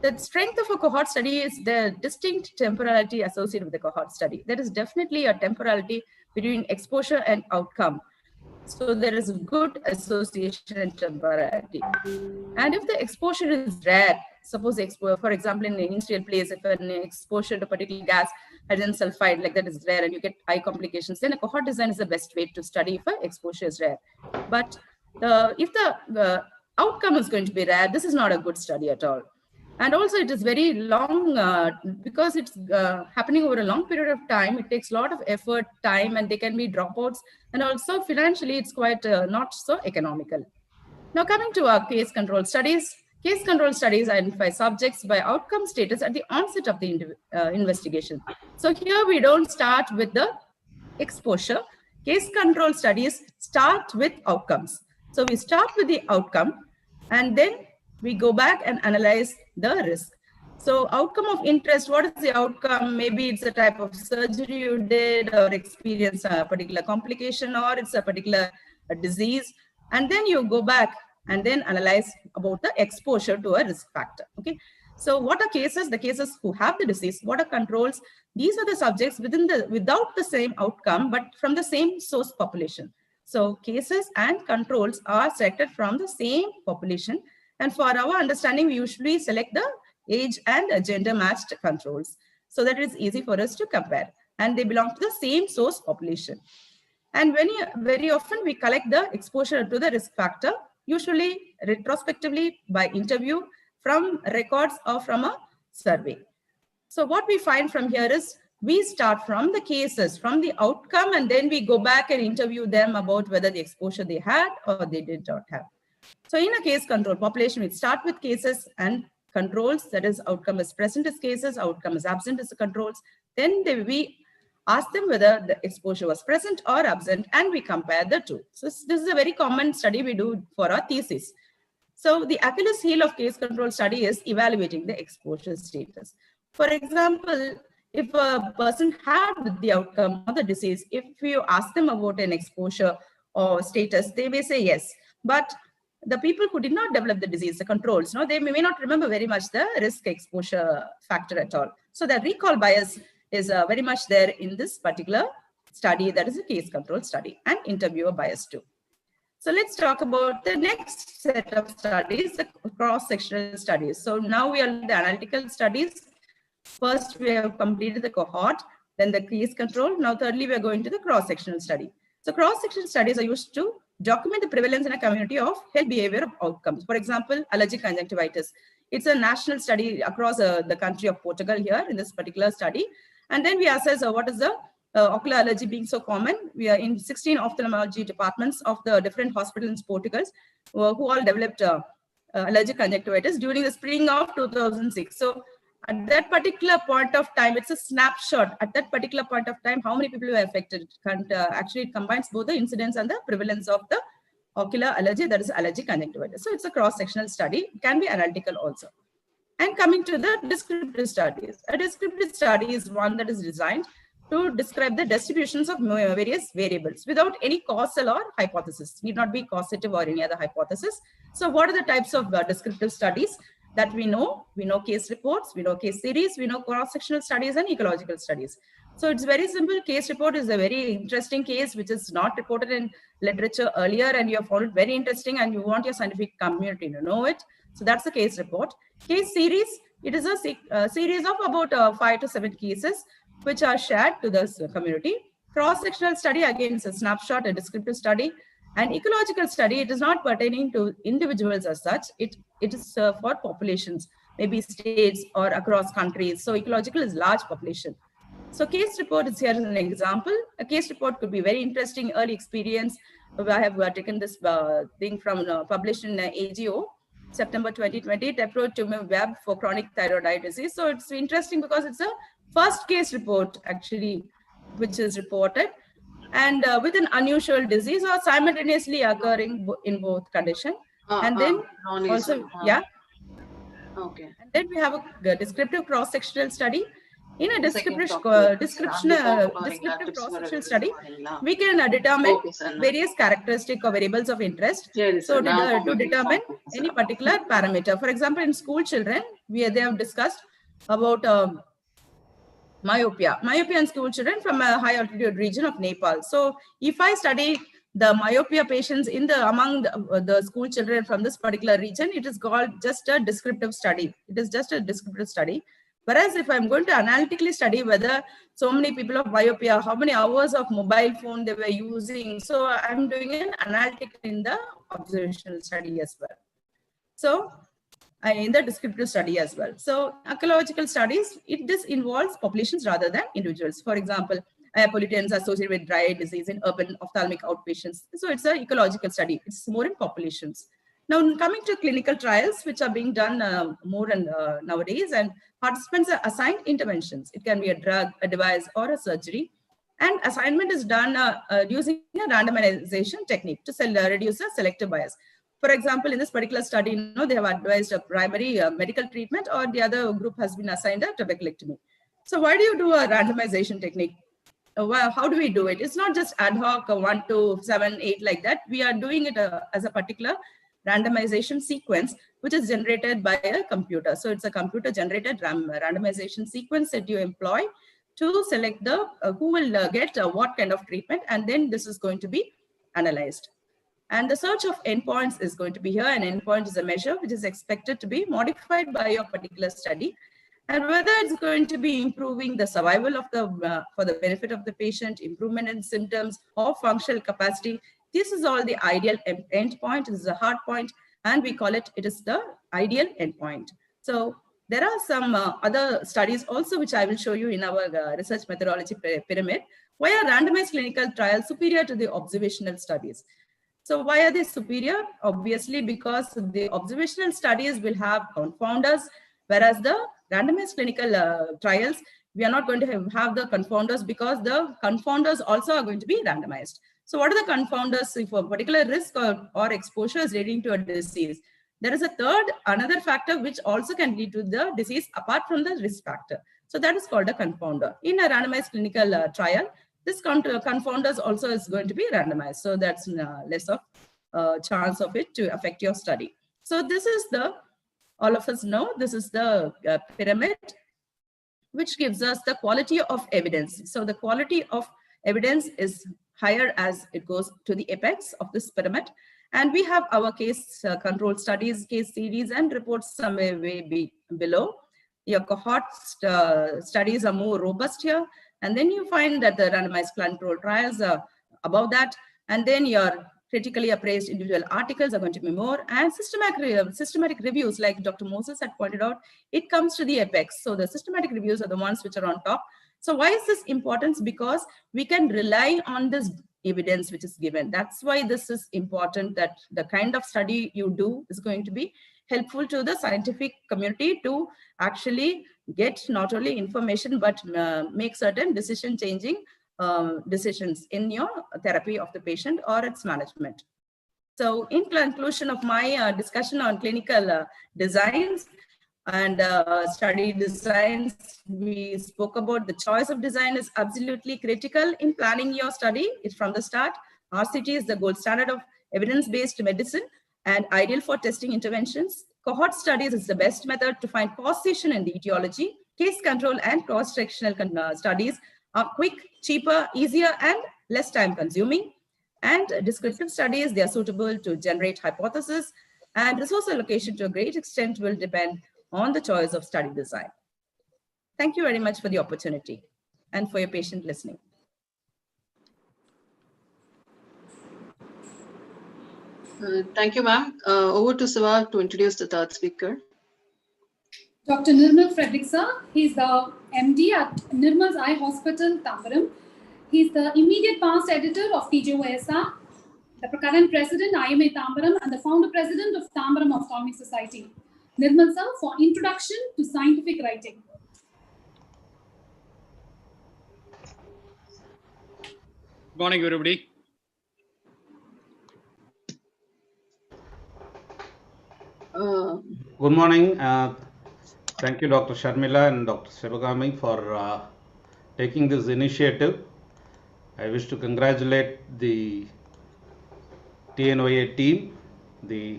The strength of a cohort study is the distinct temporality associated with the cohort study. There is definitely a temporality between exposure and outcome. So there is a good association and temporality. And if the exposure is rare, suppose for example, in an industrial place, if an exposure to a particular gas, hydrogen sulfide, like that is rare and you get eye complications, then a cohort design is the best way to study if an exposure is rare. But if the outcome is going to be rare, this is not a good study at all. And also it is very long because it's happening over a long period of time. It takes a lot of effort, time, and there can be dropouts. And also financially, it's quite not so economical. Now coming to our case control studies. Case control studies identify subjects by outcome status at the onset of the investigation. So here we don't start with the exposure. Case control studies start with outcomes. So we start with the outcome and then we go back and analyze the risk. So outcome of interest, what is the outcome? Maybe it's a type of surgery you did or experience a particular complication or it's a particular disease. And then you go back and then analyze about the exposure to a risk factor. Okay. So what are cases? The cases who have the disease. What are controls? These are the subjects without the same outcome, but from the same source population. So cases and controls are selected from the same population. And for our understanding, we usually select the age and gender matched controls so that it's easy for us to compare. And they belong to the same source population. And very often we collect the exposure to the risk factor, usually retrospectively by interview, from records or from a survey. So what we find from here is we start from the cases, from the outcome, and then we go back and interview them about whether the exposure they had or they did not have. So in a case control population, we start with cases and controls, that is outcome is present as cases, outcome is absent as the controls. Then we ask them whether the exposure was present or absent, and we compare the two. So this is a very common study we do for our thesis. So the Achilles heel of case control study is evaluating the exposure status. For example, if a person had the outcome of the disease, if you ask them about an exposure or status, they may say yes. But the people who did not develop the disease, the controls, they may not remember very much the risk exposure factor at all. So the recall bias is very much there in this particular study, that is a case control study, and interviewer bias too. So let's talk about the next set of studies, the cross-sectional studies. So now we are in the analytical studies. First, we have completed the cohort, then the case control. Now, thirdly, we are going to the cross-sectional study. So cross-sectional studies are used to document the prevalence in a community of health behavior outcomes. For example, allergic conjunctivitis. It's a national study across the country of Portugal here in this particular study. And then we assess what is the ocular allergy being so common. We are in 16 ophthalmology departments of the different hospitals in Portugal who all developed allergic conjunctivitis during the spring of 2006. So at that particular point of time, it's a snapshot. At that particular point of time, how many people were affected? Actually, it combines both the incidence and the prevalence of the ocular allergy, that is allergic conjunctivitis. So it's a cross-sectional study. It can be analytical also. And coming to the descriptive studies. A descriptive study is one that is designed to describe the distributions of various variables without any causal or hypothesis. Need not be causative or any other hypothesis. So what are the types of descriptive studies that we know? We know case reports, we know case series, we know cross-sectional studies and ecological studies. So it's very simple. Case report is a very interesting case which is not reported in literature earlier, and you have found it very interesting and you want your scientific community to know it. So that's the case report. Case series, it is a series of about 5 to 7 cases which are shared to the community. Cross-sectional study, again, is a snapshot, a descriptive study. And ecological study, it is not pertaining to individuals as such. It is for populations, maybe states or across countries. So ecological is large population. So case report is here as an example. A case report could be very interesting, early experience. I have taken this thing from published in AGO, September 2020, teprotumumab for chronic thyroid eye disease. So it's interesting because it's a first case report actually, which is reported, and with an unusual disease or simultaneously occurring in both condition. And then also, yeah. Okay. And then we have a descriptive cross-sectional study. In a descriptive cross-sectional study, we can determine various characteristic or variables of interest. So to determine any particular parameter. For example, in school children, they have discussed about myopia in school children from a high altitude region of Nepal. So if I study the myopia patients among the school children from this particular region, it is called just a descriptive study. It is just a descriptive study. Whereas if I'm going to analytically study whether so many people of myopia, how many hours of mobile phone they were using, so I'm doing an analytic in the observational study as well. So in the descriptive study as well. So ecological studies, this involves populations rather than individuals. For example, air pollutants associated with dry eye disease in urban ophthalmic outpatients. So it's an ecological study. It's more in populations. Now coming to clinical trials, which are being done more nowadays, and participants are assigned interventions. It can be a drug, a device, or a surgery. And assignment is done using a randomization technique to reduce the selective bias. For example, in this particular study, they have advised a primary medical treatment, or the other group has been assigned a trabeculectomy. So why do you do a randomization technique? How do we do it? It's not just ad hoc 1 to 7, 8 like that. We are doing it as a particular randomization sequence, which is generated by a computer. So it's a computer generated randomization sequence that you employ to select the who will get what kind of treatment, and then this is going to be analyzed. And the search of endpoints is going to be here. An endpoint is a measure which is expected to be modified by your particular study, and whether it's going to be improving the survival of for the benefit of the patient, improvement in symptoms or functional capacity. This is all the ideal endpoint. This is a hard point, and we call it is the ideal endpoint. So there are some other studies also, which I will show you in our research methodology pyramid. Why are randomized clinical trials superior to the observational studies? So why are they superior? Obviously, because the observational studies will have confounders, whereas the randomized clinical trials, we are not going to have the confounders, because the confounders also are going to be randomized. So what are the confounders? If a particular risk or exposure is leading to a disease, there is another factor which also can lead to the disease apart from the risk factor. So that is called a confounder. In a randomized clinical trial, this confounders also is going to be randomized. So that's less of chance of it to affect your study. So this is all of us know, this is the pyramid, which gives us the quality of evidence. So the quality of evidence is higher as it goes to the apex of this pyramid. And we have our case control studies, case series, and reports somewhere way below. Your cohort studies are more robust here. And then you find that the randomized control trials are above that. And then your critically appraised individual articles are going to be more. And systematic reviews, like Dr. Moses had pointed out, it comes to the apex. So the systematic reviews are the ones which are on top. So why is this important? Because we can rely on this evidence which is given. That's why this is important, that the kind of study you do is going to be helpful to the scientific community to actually get not only information, but make certain decision-changing decisions in your therapy of the patient or its management. So in conclusion of my discussion on clinical designs and study designs, we spoke about the choice of design is absolutely critical in planning your study. It's from the start. RCT is the gold standard of evidence-based medicine and ideal for testing interventions. Cohort studies is the best method to find causation in the etiology. Case control and cross-sectional studies are quick, cheaper, easier, and less time consuming. And descriptive studies, they are suitable to generate hypotheses, and resource allocation to a great extent will depend on the choice of study design. Thank you very much for the opportunity and for your patient listening. Thank you, ma'am. Over to Siva to introduce the third speaker. Dr. Nirmal Fredrickson, he's the MD at Nirmal's Eye Hospital, Tambaram. He's the immediate past editor of TNOA, the current president, IMA Tambaram, and the founder president of Tambaram Ophthalmic Society. Nirmal sir, for introduction to scientific writing. Good morning, everybody. Good morning. Thank you, Dr. Sharmila and Dr. Shivagami, for taking this initiative. I wish to congratulate the TNOA team, the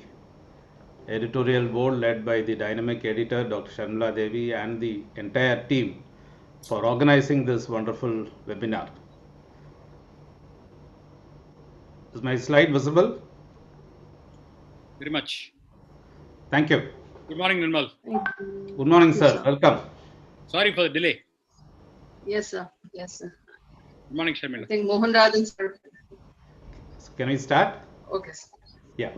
editorial board led by the dynamic editor, Dr. Sharmila Devi, and the entire team for organizing this wonderful webinar. Is my slide visible? Very much. Thank you. Good morning, Nirmal. Good morning, sir. Welcome. Sorry for the delay. Yes, sir. Yes, sir. Good morning, Sharmila. I think Mohan Rajan, sir. Can we start? Okay, sir. Yeah.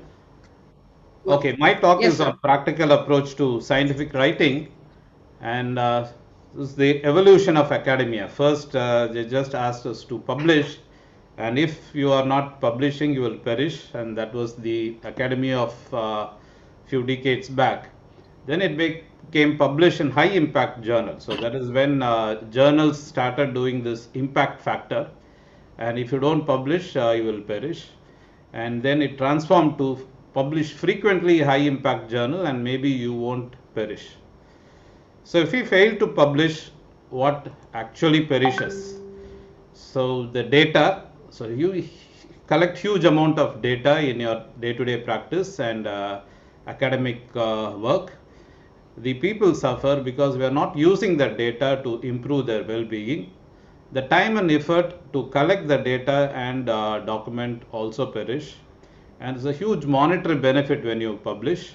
Okay, my talk Yes, is sir. on practical approach to scientific writing, and this is the evolution of academia. First, they just asked us to publish, and if you are not publishing, you will perish, and that was the academia of few decades back. Then it became published in high impact journals. So that is when journals started doing this impact factor, and if you don't publish, you will perish. And then it transformed to publish frequently high impact journal, and maybe you won't perish. So if you fail to publish, what actually perishes? So the data, so you collect huge amount of data in your day-to-day practice and academic work. The people suffer because we are not using that data to improve their well-being. The time and effort to collect the data and document also perish. And there's a huge monetary benefit when you publish.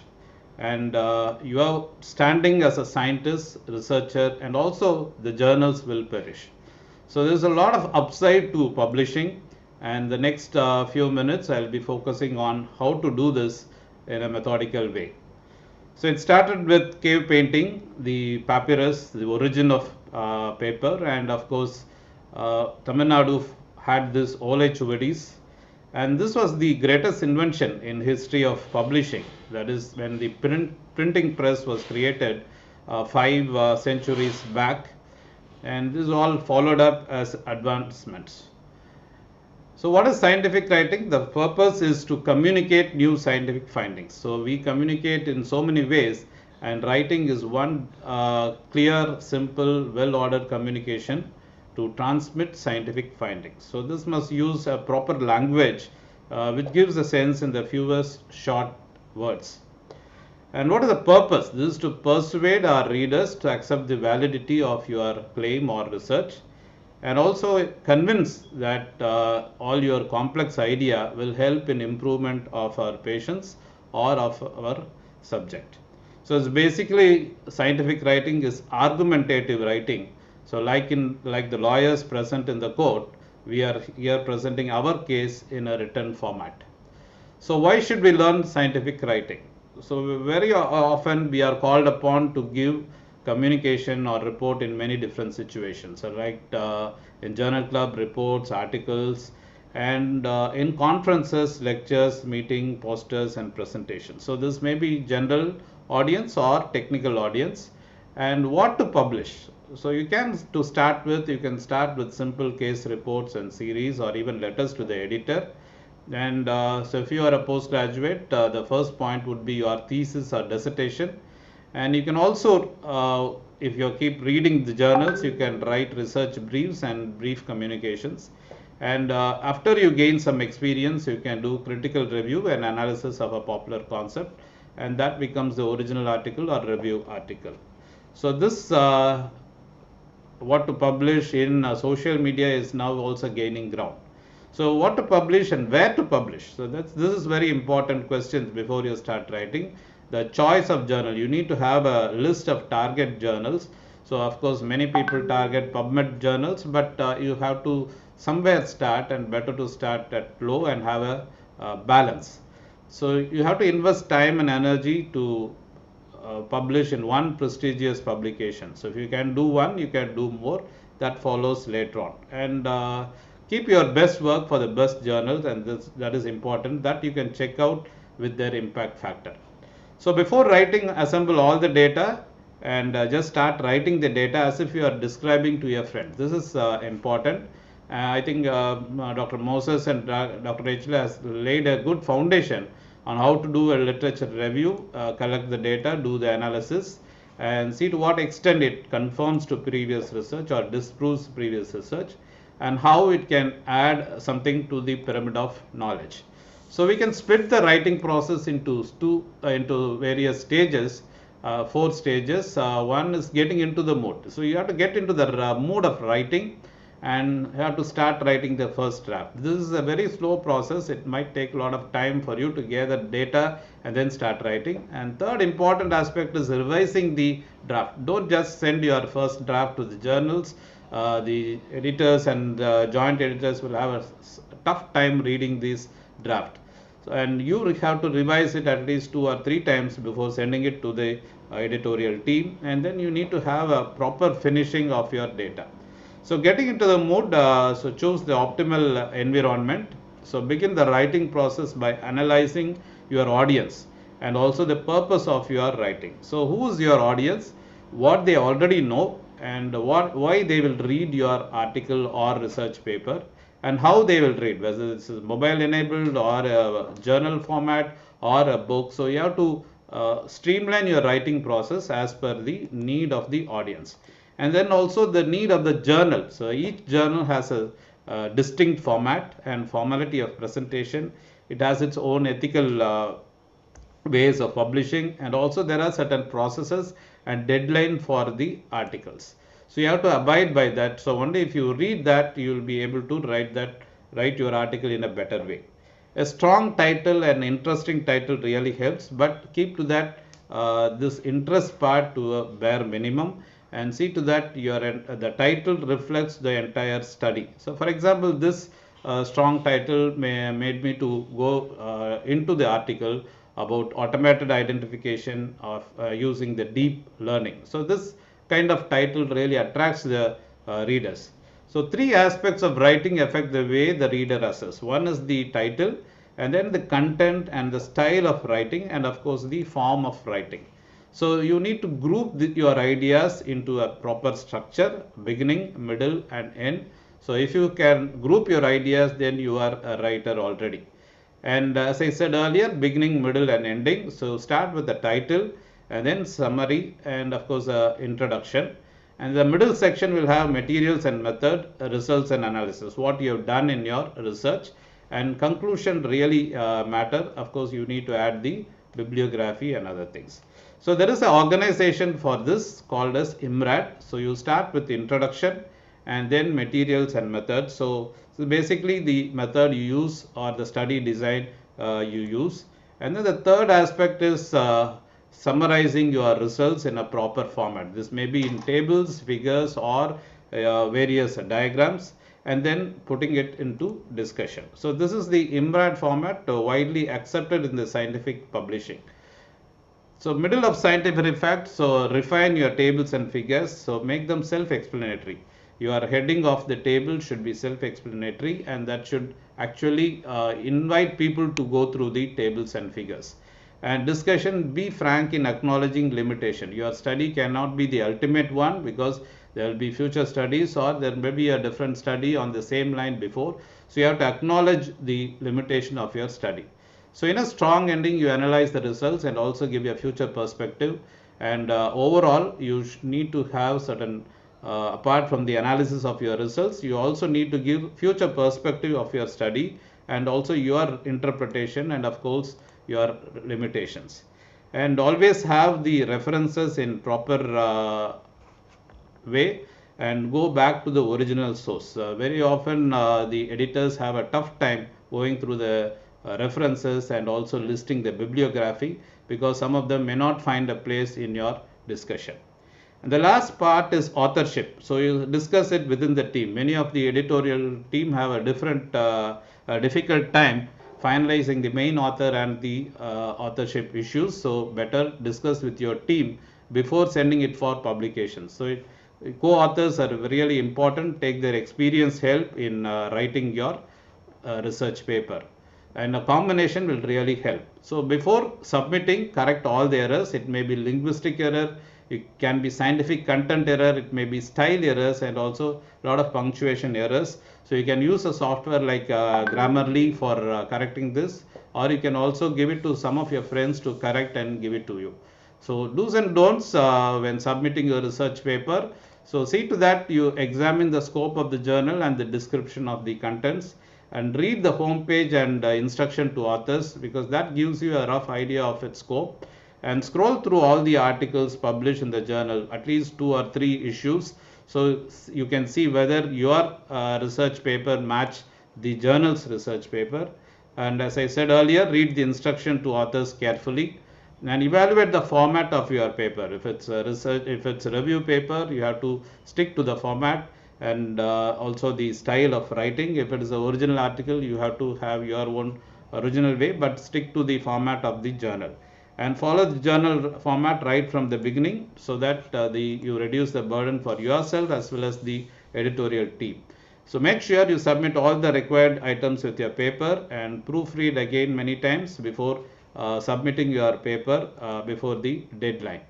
And you are standing as a scientist, researcher, and also the journals will perish. So there's a lot of upside to publishing. And the next few minutes, I'll be focusing on how to do this in a methodical way. So it started with cave painting, the papyrus, the origin of paper, and of course, Tamil Nadu had this Ole Chuvadis, and this was the greatest invention in history of publishing. That is when the printing press was created 5 centuries back, and this all followed up as advancements. So what is scientific writing? The purpose is to communicate new scientific findings. So we communicate in so many ways, and writing is one clear, simple, well-ordered communication to transmit scientific findings. So this must use a proper language which gives a sense in the fewest short words. And what is the purpose? This is to persuade our readers to accept the validity of your claim or research, and also convince that all your complex idea will help in improvement of our patients or of our subject. So it's basically scientific writing is argumentative writing. So like the lawyers present in the court, we are here presenting our case in a written format. So why should we learn scientific writing? So very often we are called upon to give communication or report in many different situations. So like in journal club reports, articles, and in conferences, lectures, meeting, posters, and presentations. So this may be general audience or technical audience. And what to publish? So you can start with simple case reports and series or even letters to the editor. And so if you are a postgraduate, the first point would be your thesis or dissertation. And you can also, if you keep reading the journals, you can write research briefs and brief communications. And after you gain some experience, you can do critical review and analysis of a popular concept, and that becomes the original article or review article. So this what to publish in social media is now also gaining ground. So what to publish and where to publish? So this is very important questions before you start writing. The choice of journal, you need to have a list of target journals. So of course many people target PubMed journals, but you have to somewhere start, and better to start at low and have a balance. So you have to invest time and energy to publish in one prestigious publication. So if you can do one, you can do more. That follows later on. And keep your best work for the best journals, and that is important, that you can check out with their impact factor. So before writing, assemble all the data and just start writing the data as if you are describing to your friend. This is important. I think Dr. Moses and Dr. Rachel has laid a good foundation on how to do a literature review, collect the data, do the analysis, and see to what extent it conforms to previous research or disproves previous research, and how it can add something to the pyramid of knowledge. So we can split the writing process into various stages, 4 stages. One is getting into the mood. So you have to get into the mood of writing, and you have to start writing the first draft. This is a very slow process. It might take a lot of time for you to gather data and then start writing. And third important aspect is revising the draft. Don't just send your first draft to the journals. The editors and joint editors will have a tough time reading this draft. So, and you have to revise it at least 2 or 3 times before sending it to the editorial team. And then you need to have a proper finishing of your data. So getting into the mood, so choose the optimal environment. So begin the writing process by analyzing your audience and also the purpose of your writing. So who is your audience, what they already know, and why they will read your article or research paper, and how they will read, whether it's mobile enabled or a journal format or a book. So you have to streamline your writing process as per the need of the audience. And then also the need of the journal. So each journal has a distinct format and formality of presentation. It has its own ethical ways of publishing, and also there are certain processes and deadline for the articles. So you have to abide by that. So only if you read that, you will be able to write your article in a better way. A strong title and interesting title really helps, but keep to that this interest part to a bare minimum, and see to that the title reflects the entire study. So for example, this strong title made me to go into the article about automated identification of using the deep learning. So this kind of title really attracts the readers. So 3 aspects of writing affect the way the reader assesses. One is the title, and then the content and the style of writing, and of course the form of writing. So you need to group your ideas into a proper structure, beginning, middle, and end. So if you can group your ideas, then you are a writer already. And as I said earlier, beginning, middle, and ending. So start with the title, and then summary, and of course introduction. And the middle section will have materials and method, results and analysis, what you have done in your research. And conclusion really matter. Of course, you need to add the bibliography and other things. So there is an organization for this called as IMRAD. So you start with the introduction, and then materials and methods. So basically the method you use or the study design you use. And then the third aspect is summarizing your results in a proper format. This may be in tables, figures, or various diagrams, and then putting it into discussion. So this is the IMRAD format widely accepted in the scientific publishing. So middle of scientific fact, so refine your tables and figures, so make them self-explanatory. Your heading of the table should be self-explanatory, and that should actually invite people to go through the tables and figures. And discussion, be frank in acknowledging limitation. Your study cannot be the ultimate one, because there will be future studies, or there may be a different study on the same line before. So you have to acknowledge the limitation of your study. So in a strong ending, you analyze the results and also give a future perspective. And overall, you need to have certain, apart from the analysis of your results, you also need to give future perspective of your study, and also your interpretation, and of course your limitations. And always have the references in proper way, and go back to the original source. Very often the editors have a tough time going through the references and also listing the bibliography, because some of them may not find a place in your discussion. And the last part is authorship. So you discuss it within the team. Many of the editorial team have a difficult time finalizing the main author and the authorship issues. So better discuss with your team before sending it for publication. So co-authors are really important. Take their experience help in writing your research paper, and a combination will really help. So before submitting, correct all the errors. It may be linguistic error, it can be scientific content error, it may be style errors, and also a lot of punctuation errors. So you can use a software like Grammarly for correcting this, or you can also give it to some of your friends to correct and give it to you. So do's and don'ts when submitting your research paper. So see to that you examine the scope of the journal and the description of the contents, and read the home page and instruction to authors, because that gives you a rough idea of its scope. And scroll through all the articles published in the journal, at least 2 or 3 issues, so you can see whether your research paper match the journal's research paper. And as I said earlier, read the instruction to authors carefully, and evaluate the format of your paper. If it's a research, if it's a review paper, you have to stick to the format, and also the style of writing. If it is an original article, you have to have your own original way, but stick to the format of the journal, and follow the journal format right from the beginning, so that you reduce the burden for yourself as well as the editorial team. So make sure you submit all the required items with your paper, and proofread again many times before submitting your paper before the deadline.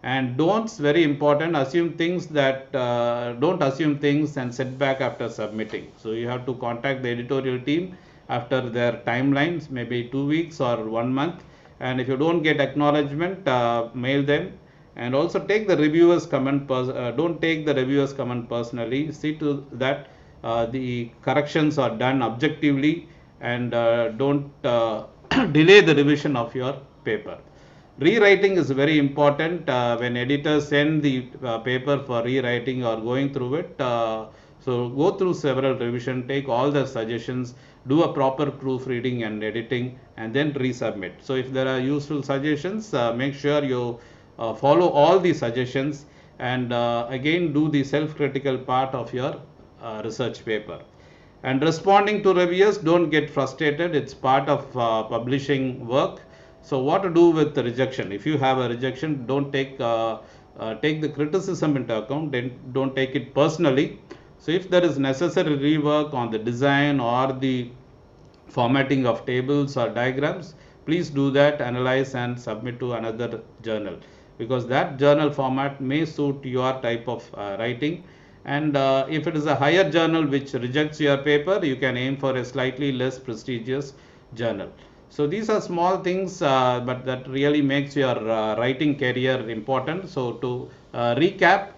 And don'ts, very important. Assume things that don't assume things and set back after submitting. So you have to contact the editorial team after their timelines, maybe 2 weeks or 1 month. And if you don't get acknowledgement, mail them. And also take the reviewers comment. Don't take the reviewers comment personally. See to that the corrections are done objectively, and don't delay the revision of your paper. Rewriting is very important when editors send the paper for rewriting or going through it. So go through several revision, take all the suggestions, do a proper proofreading and editing, and then resubmit. So if there are useful suggestions, make sure you follow all the suggestions, and again do the self-critical part of your research paper. And responding to reviewers, don't get frustrated. It's part of publishing work. So what to do with the rejection? If you have a rejection, don't take the criticism into account. Then don't take it personally. So if there is necessary rework on the design or the formatting of tables or diagrams, please do that, analyze and submit to another journal, because that journal format may suit your type of writing. And if it is a higher journal which rejects your paper, you can aim for a slightly less prestigious journal. So these are small things, but that really makes your writing career important. So to recap,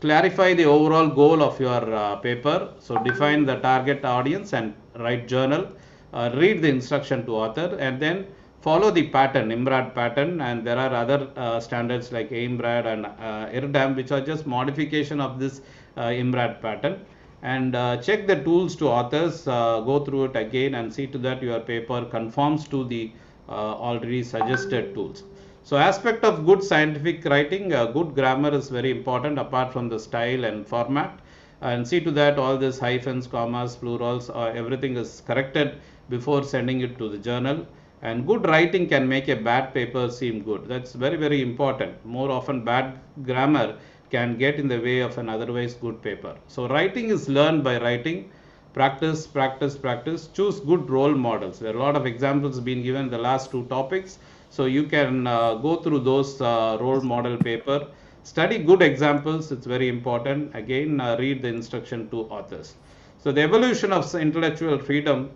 clarify the overall goal of your paper. So define the target audience and write journal. Read the instruction to author, and then follow the pattern, IMRAD pattern. And there are other standards like IMRAD and IRDAM, which are just modification of this IMRAD pattern. and check the tools to authors, go through it again and see to that your paper conforms to the already suggested tools. So aspect of good scientific writing, good grammar is very important apart from the style and format, and see to that all this hyphens, commas, plurals, everything is corrected before sending it to the journal. And good writing can make a bad paper seem good. That's very, very important. More often bad grammar can get in the way of an otherwise good paper. So writing is learned by writing. Practice, practice, practice. Choose good role models. There are a lot of examples being given in the last two topics. So you can go through those role model paper. Study good examples. It's very important. Again, read the instruction to authors. So the evolution of intellectual freedom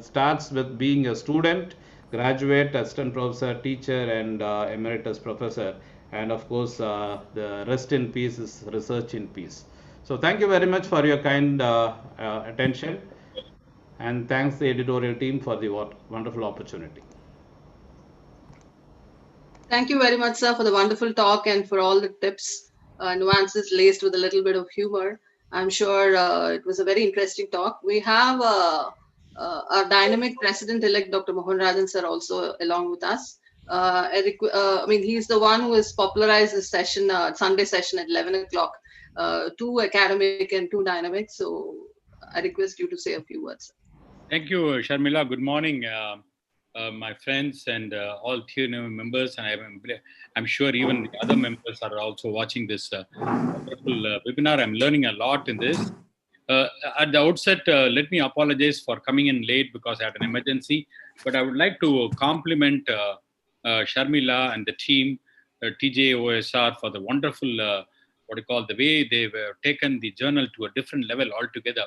starts with being a student, graduate, assistant professor, teacher, and emeritus professor. And of course, the rest in peace is research in peace. So thank you very much for your kind attention. And thanks the editorial team for the wonderful opportunity. Thank you very much, sir, for the wonderful talk and for all the tips, nuances laced with a little bit of humor. I'm sure it was a very interesting talk. We have our dynamic president-elect, Dr. Mohan Rajan, sir, also along with us. I mean, he's the one who has popularized this session, Sunday session at 11 o'clock, two academic and two dynamic. So I request you to say a few words. Thank you, Sharmila. Good morning, my friends and all TNOA members. And I'm sure even the other members are also watching this wonderful webinar. I'm learning a lot in this. At the outset, let me apologize for coming in late because I had an emergency. But I would like to compliment Sharmila and the team, TJOSR, for the wonderful the way they've taken the journal to a different level altogether.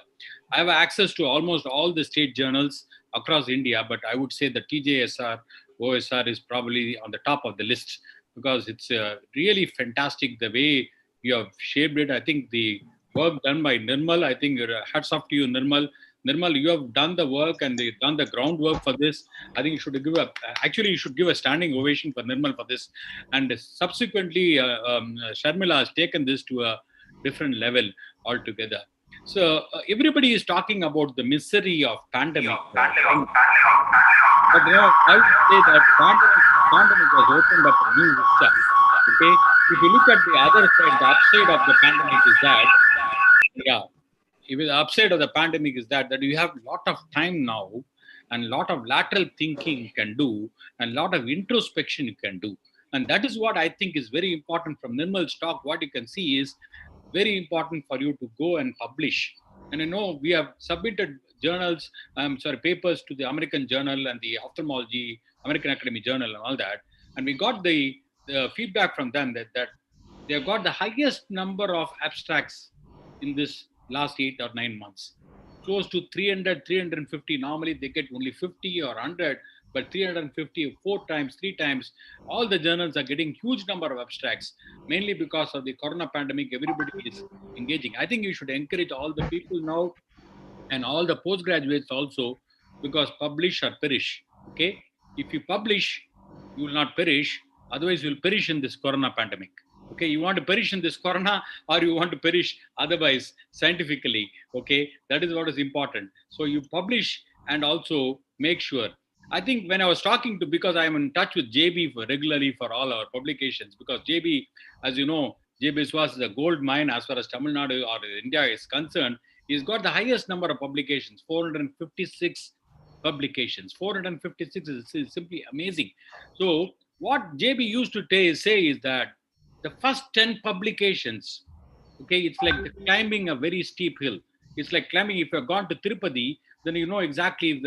I have access to almost all the state journals across India, but I would say the TJSR OSR is probably on the top of the list because it's really fantastic the way you have shaped it. I think the work done by Nirmal, I think hats off to you, Nirmal. Nirmal, you have done the work and they've done the groundwork for this. I think you should give a standing ovation for Nirmal for this. And subsequently, Sharmila has taken this to a different level altogether. So everybody is talking about the misery of pandemic. But I would say that pandemic has opened up a new vista. Okay, if you look at the other side, the upside of the pandemic is that, the upside of the pandemic is that you have a lot of time now and a lot of lateral thinking you can do and a lot of introspection you can do. And that is what I think is very important from Nirmal's talk. What you can see is very important for you to go and publish. And I know we have submitted papers to the American Journal and the Ophthalmology, American Academy Journal and all that. And we got the feedback from them that they have got the highest number of abstracts in this last 8 or 9 months. Close to 300, 350. Normally they get only 50 or 100, but 350, 3 times. All the journals are getting huge number of abstracts, mainly because of the corona pandemic. Everybody is engaging. I think you should encourage all the people now and all the postgraduates also, because publish or perish. Okay, if you publish, you will not perish. Otherwise, you will perish in this corona pandemic. Okay, you want to perish in this corona or you want to perish otherwise scientifically. Okay, that is what is important. So you publish and also make sure. I think when I was talking to, because I am in touch with JB regularly for all our publications, because JB, as you know, JB Swas is a gold mine as far as Tamil Nadu or India is concerned. He's got the highest number of publications, 456 publications. 456 is simply amazing. So what JB used to say is that the first 10 publications, okay, it's like climbing a very steep hill. It's like climbing, if you've gone to Tirupati, then you know exactly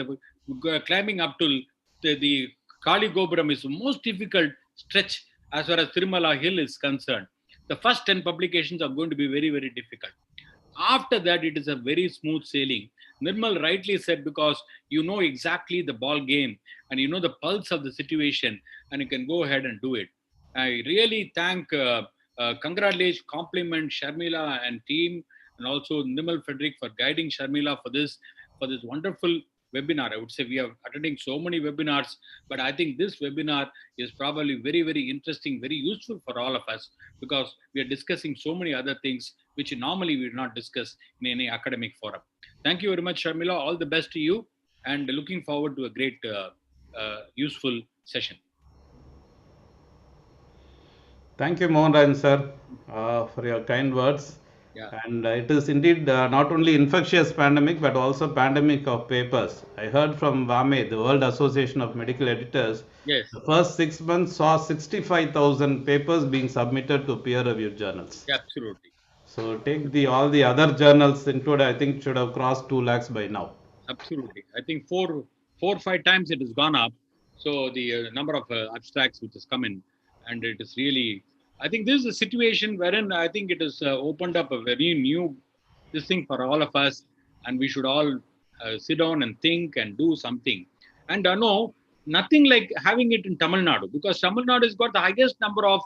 climbing up to the Kali Gopuram is the most difficult stretch as far as Tirumala hill is concerned. The first 10 publications are going to be very, very difficult. After that, it is a very smooth sailing. Nirmal rightly said, because you know exactly the ball game and you know the pulse of the situation and you can go ahead and do it. I really congratulate, compliment Sharmila and team, and also Nirmal Frederick for guiding Sharmila for this wonderful webinar. I would say we are attending so many webinars, but I think this webinar is probably very, very interesting, very useful for all of us, because we are discussing so many other things which normally we would not discuss in any academic forum. Thank you very much, Sharmila. All the best to you, and looking forward to a great, useful session. Thank you, Mohan sir, for your kind words. Yeah. And it is indeed not only infectious pandemic, but also pandemic of papers. I heard from WAME, the World Association of Medical Editors, Yes. the first 6 months saw 65,000 papers being submitted to peer-reviewed journals. Absolutely. So take all the other journals included, I think should have crossed 2 lakhs by now. Absolutely. I think four or five times it has gone up. So the number of abstracts which has come in, and it is really, I think this is a situation wherein I think it has opened up a very new this thing for all of us, and we should all sit down and think and do something. And no, nothing like having it in Tamil Nadu, because Tamil Nadu has got the highest number of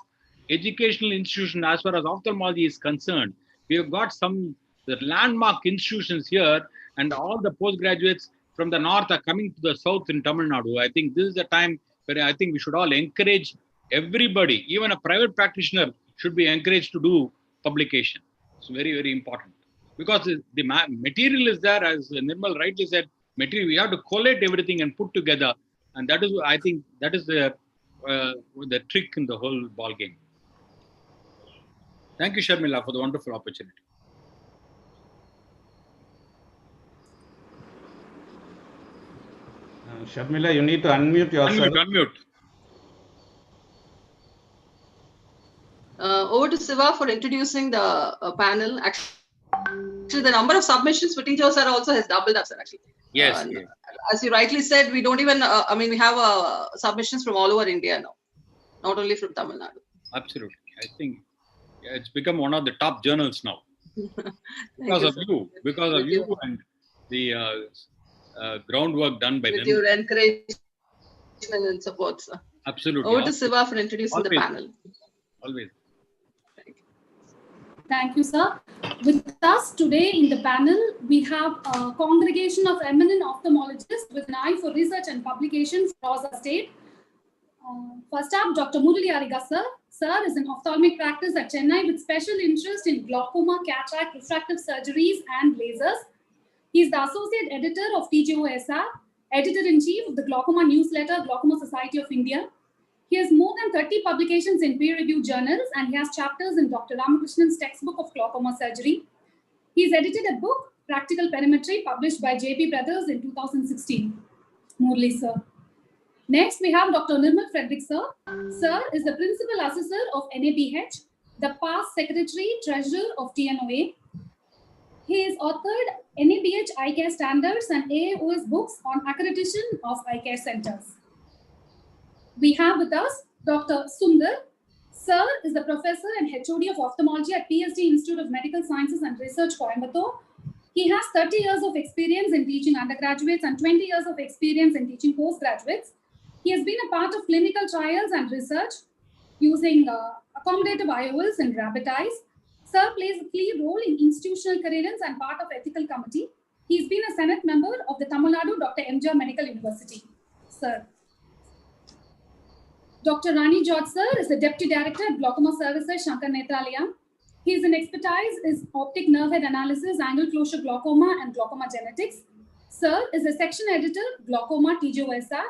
educational institutions as far as ophthalmology is concerned. We have got the landmark institutions here, and all the postgraduates from the north are coming to the south in Tamil Nadu. I think this is a time where I think we should all encourage everybody, even a private practitioner should be encouraged to do publication. It's very, very important, because the material is there, as Nirmal rightly said, material, we have to collate everything and put together. And that is, I think, that is the trick in the whole ball game. Thank you, Sharmila, for the wonderful opportunity. Sharmila, you need to unmute yourself. Unmute. Over to Siva for introducing the panel. Actually, the number of submissions for teachers sir also has doubled up, sir, actually. Yes. As you rightly said, we don't even, we have submissions from all over India now, not only from Tamil Nadu. Absolutely. I think it's become one of the top journals now. because of you and the groundwork done by them. With your encouragement and support, sir. Absolutely. Over to Siva for introducing the panel. Always. Thank you, sir. With us today in the panel, we have a congregation of eminent ophthalmologists with an eye for research and publication across the state. First up, Dr. Murali Ariga, sir. Sir is an ophthalmic practice at Chennai with special interest in glaucoma, cataract, refractive surgeries, and lasers. He is the associate editor of TNOA, editor-in-chief of the glaucoma newsletter, Glaucoma Society of India. He has more than 30 publications in peer-reviewed journals, and he has chapters in Dr. Ramakrishnan's textbook of glaucoma surgery. He's edited a book, Practical Perimetry, published by JP Brothers in 2016. Murli, sir. Next, we have Dr. Nirmal Frederick, sir. Sir is the principal assessor of NABH, the past secretary treasurer of TNOA. He has authored NABH eye care standards and AAOS books on accreditation of eye care centers. We have with us Dr. Sundar. Sir is the professor and HOD of ophthalmology at PSD Institute of Medical Sciences and Research, Coimbatore. He has 30 years of experience in teaching undergraduates and 20 years of experience in teaching postgraduates. He has been a part of clinical trials and research using accommodative IOLs and rabbit eyes. Sir plays a key role in institutional coherence and part of ethical committee. He's been a Senate member of the Tamil Nadu Dr. MGR Medical University. Sir. Dr. Rani George, sir, is the Deputy Director at Glaucoma Services, Shankar Netralaya. His expertise is optic nerve head analysis, angle closure glaucoma, and glaucoma genetics. Sir is a section editor, Glaucoma TJOSR.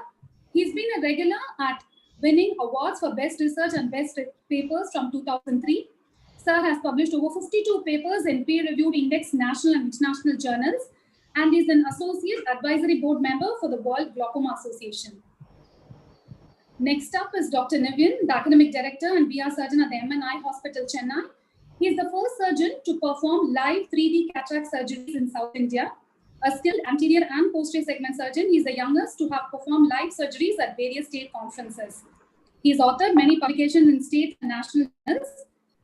He's been a regular at winning awards for best research and best papers from 2003. Sir has published over 52 papers in peer-reviewed indexed national and international journals, and is an associate advisory board member for the World Glaucoma Association. Next up is Dr. Nivyan, the academic director and VR surgeon at the MNI Hospital, Chennai. He is the first surgeon to perform live 3D cataract surgeries in South India. A skilled anterior and posterior segment surgeon, he is the youngest to have performed live surgeries at various state conferences. He has authored many publications in state and national journals,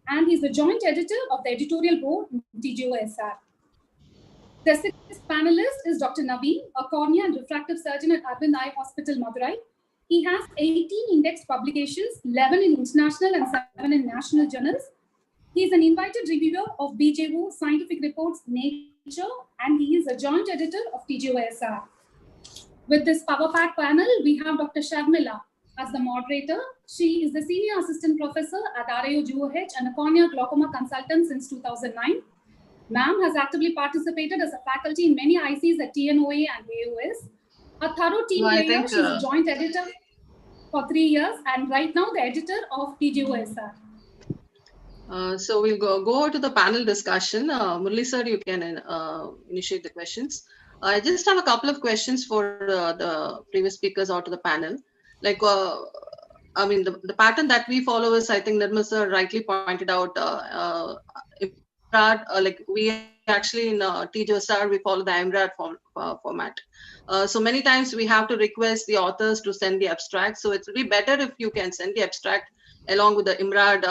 and he is the joint editor of the editorial board in TJOSR. The sixth panelist is Dr. Naveen, a cornea and refractive surgeon at Arvind Eye Hospital, Madurai. He has 18 indexed publications, 11 in international and 7 in national journals. He is an invited reviewer of BJO Scientific Reports Nature, and he is a joint editor of TJOSR. With this power pack panel, we have Dr. Sharmila. as the moderator. She is the Senior Assistant Professor at RAU GOH and a cornea glaucoma consultant since 2009. Ma'am has actively participated as a faculty in many ICs at TNOA and AOS. A thorough team player, she's a joint editor for 3 years and right now the editor of TGOSR. So we'll go to the panel discussion. Murli sir, you can initiate the questions. I just have a couple of questions for the previous speakers out to the panel. Like, I mean, the pattern that we follow is, I think Nirmal sir rightly pointed out, like we actually in TGOSR, we follow the IMRAD format. So many times we have to request the authors to send the abstract. So it's really better if you can send the abstract along with the IMRAD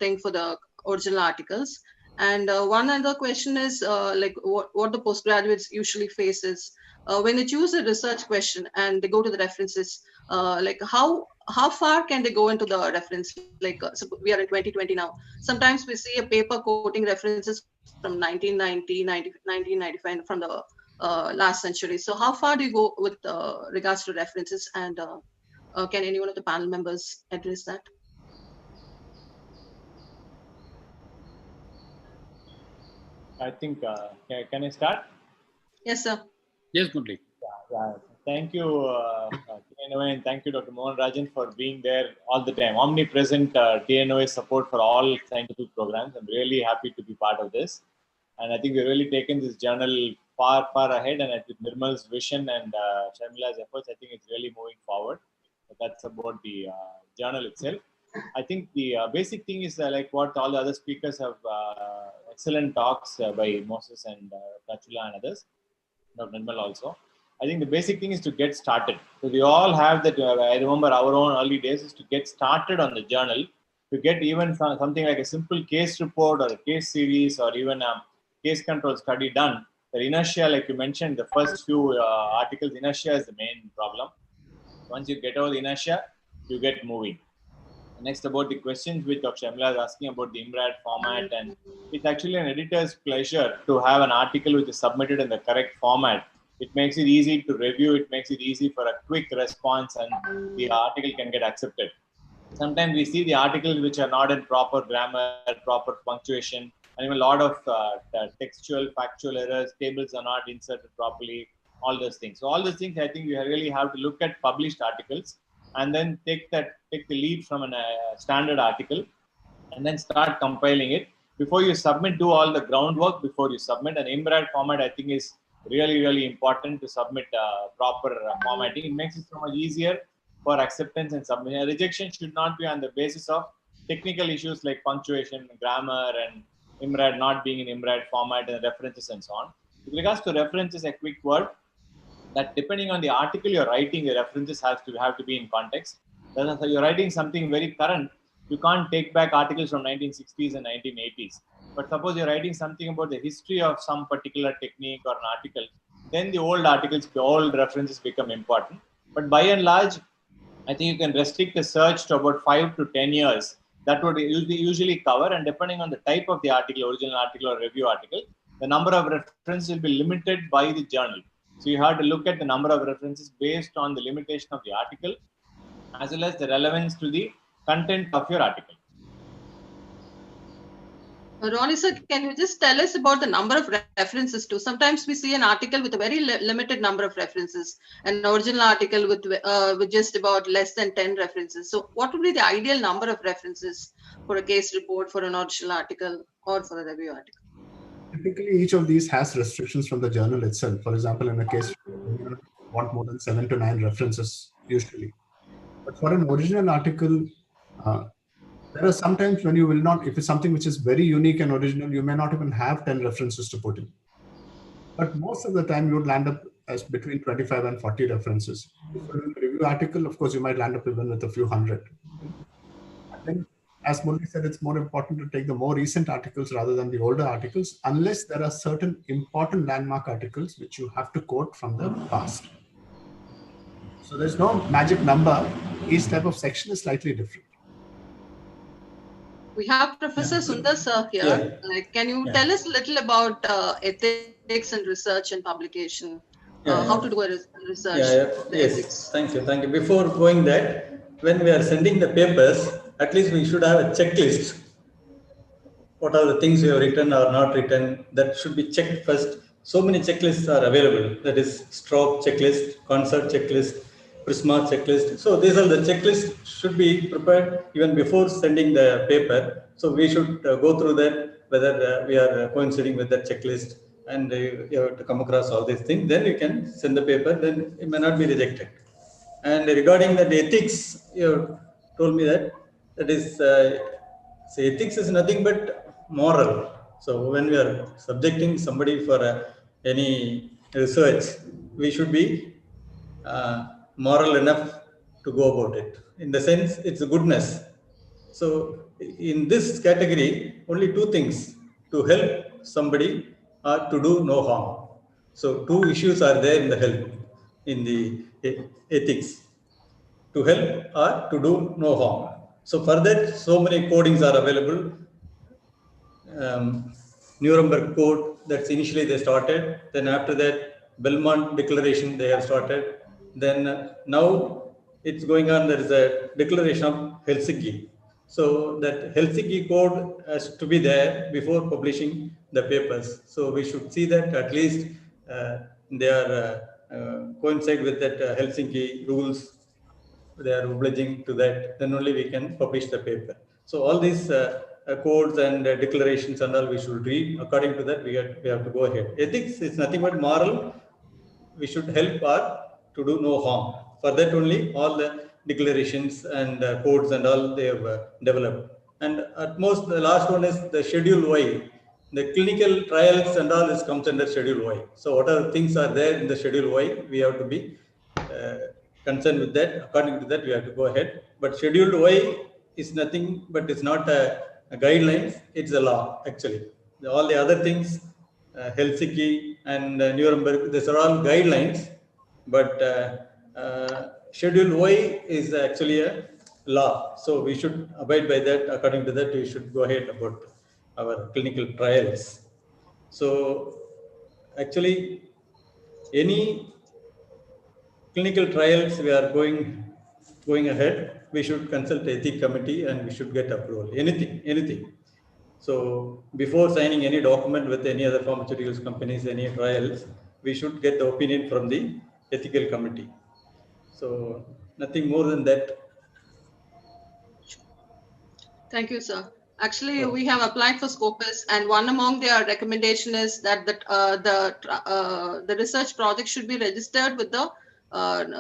thing for the original articles. And one other question is like what the postgraduates usually face is when they choose a research question and they go to the references, like how far can they go into the reference? Like so we are in 2020 now. Sometimes we see a paper quoting references from 1990, 1995 from the last century. So how far do you go with regards to references? And can any one of the panel members address that? I think, can I start? Yes, sir. Yes, Murli. Yeah. Thank you, TNOA, and thank you, Dr. Mohan Rajan, for being there all the time. Omnipresent TNOA support for all scientific programs. I'm really happy to be part of this. And I think we've really taken this journal far, far ahead. And with Nirmal's vision and Sharmila's efforts, I think it's really moving forward. But that's about the journal itself. I think the basic thing is like what all the other speakers have excellent talks by Moses and Tachula and others, Dr. Nirmal also. I think the basic thing is to get started. So we all have that. I remember our own early days is to get started on the journal, to get even something like a simple case report or a case series or even a case control study done. The inertia, like you mentioned, the first few articles, inertia is the main problem. Once you get over the inertia, you get moving. Next, about the questions which Dr. Shamila is asking about the IMRAD format, and it's actually an editor's pleasure to have an article which is submitted in the correct format. It makes it easy to review, it makes it easy for a quick response, and the article can get accepted. Sometimes we see the articles which are not in proper grammar, proper punctuation, and even a lot of textual, factual errors, tables are not inserted properly, all those things. So all those things, I think we really have to look at published articles and then take the lead from a standard article and then start compiling it. Before you submit, do all the groundwork before you submit. An IMRAD format, I think, is really, really important to submit proper formatting. It makes it so much easier for acceptance and submission. Rejection should not be on the basis of technical issues like punctuation, grammar, and IMRAD not being in IMRAD format and references and so on. With regards to references, a quick word that depending on the article you're writing, the references have to be in context. So you're writing something very current, you can't take back articles from 1960s and 1980s. But suppose you're writing something about the history of some particular technique or an article, then the old articles, the old references become important. But by and large, I think you can restrict the search to about 5 to 10 years. That would usually cover, and depending on the type of the article, original article or review article, the number of references will be limited by the journal. So you have to look at the number of references based on the limitation of the article, as well as the relevance to the content of your article. Ronnie sir, can you just tell us about the number of references too? Sometimes we see an article with a very limited number of references, an original article with just about less than 10 references. So what would be the ideal number of references for a case report, for an original article, or for a review article? Typically, each of these has restrictions from the journal itself. For example, in a case, you want more than 7 to 9 references usually. But for an original article, there are sometimes when you will not, if it's something which is very unique and original, you may not even have 10 references to put in. But most of the time, you would land up as between 25 and 40 references. For a review article, of course, you might land up even with a few hundred. I think, as Murli said, it's more important to take the more recent articles rather than the older articles, unless there are certain important landmark articles which you have to quote from the past. So there's no magic number. Each type of section is slightly different. We have Professor Sundar sir here. Can you tell us a little about ethics and research and publication? How to do a research? Yes, thank you. Before going that, when we are sending the papers, at least we should have a checklist. What are the things we have written or not written, that should be checked first. So many checklists are available. That is stroke checklist, concert checklist, Prisma checklist. So these are the checklists should be prepared even before sending the paper. So we should go through that, whether we are coinciding with that checklist, and you have to come across all these things. Then you can send the paper, then it may not be rejected. And regarding the ethics, you told me that is, ethics is nothing but moral. So when we are subjecting somebody for any research, we should be moral enough to go about it. In the sense, it's a goodness. So in this category, only two things: to help somebody or to do no harm. So two issues are there in the help, in the ethics: to help or to do no harm. So for that, so many codings are available. Nuremberg Code, that's initially they started. Then after that, Belmont Declaration they have started. Then now it's going on. There is a Declaration of Helsinki. So that Helsinki Code has to be there before publishing the papers. So we should see that at least they are coincide with that Helsinki rules. They are obliging to that, then only we can publish the paper. So all these codes and declarations and all we should read. According to that, we have to go ahead. Ethics is nothing but moral. We should help or to do no harm. For that only, all the declarations and codes and all they have developed. And at most, the last one is the Schedule Y. The clinical trials and all this comes under Schedule Y. So what are the things are there in the Schedule Y? We have to be concerned with that. According to that, we have to go ahead. But Schedule Y is nothing but it's not a guidelines, it's a law actually. All the other things, Helsinki and Nuremberg, these are all guidelines, but Schedule Y is actually a law. So we should abide by that. According to that, we should go ahead about our clinical trials. So actually, any clinical trials we are going ahead, we should consult ethics committee and we should get approval. Anything. So before signing any document with any other pharmaceuticals companies, any trials, we should get the opinion from the ethical committee. So nothing more than that. Thank you, sir. Actually, we have applied for Scopus, and one among their recommendation is that the research project should be registered with the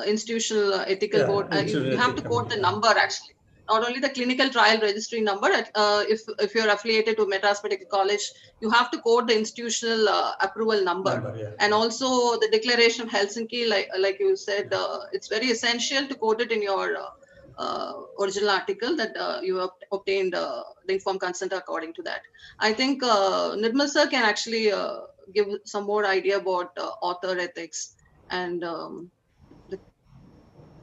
institutional ethical board. You have to quote the number actually. Not only the clinical trial registry number. If you're affiliated to Madras Medical College, you have to quote the institutional approval number. And also the Declaration of Helsinki, like you said, it's very essential to quote it in your original article that you have obtained the informed consent according to that. I think Nirmal sir can actually give some more idea about author ethics and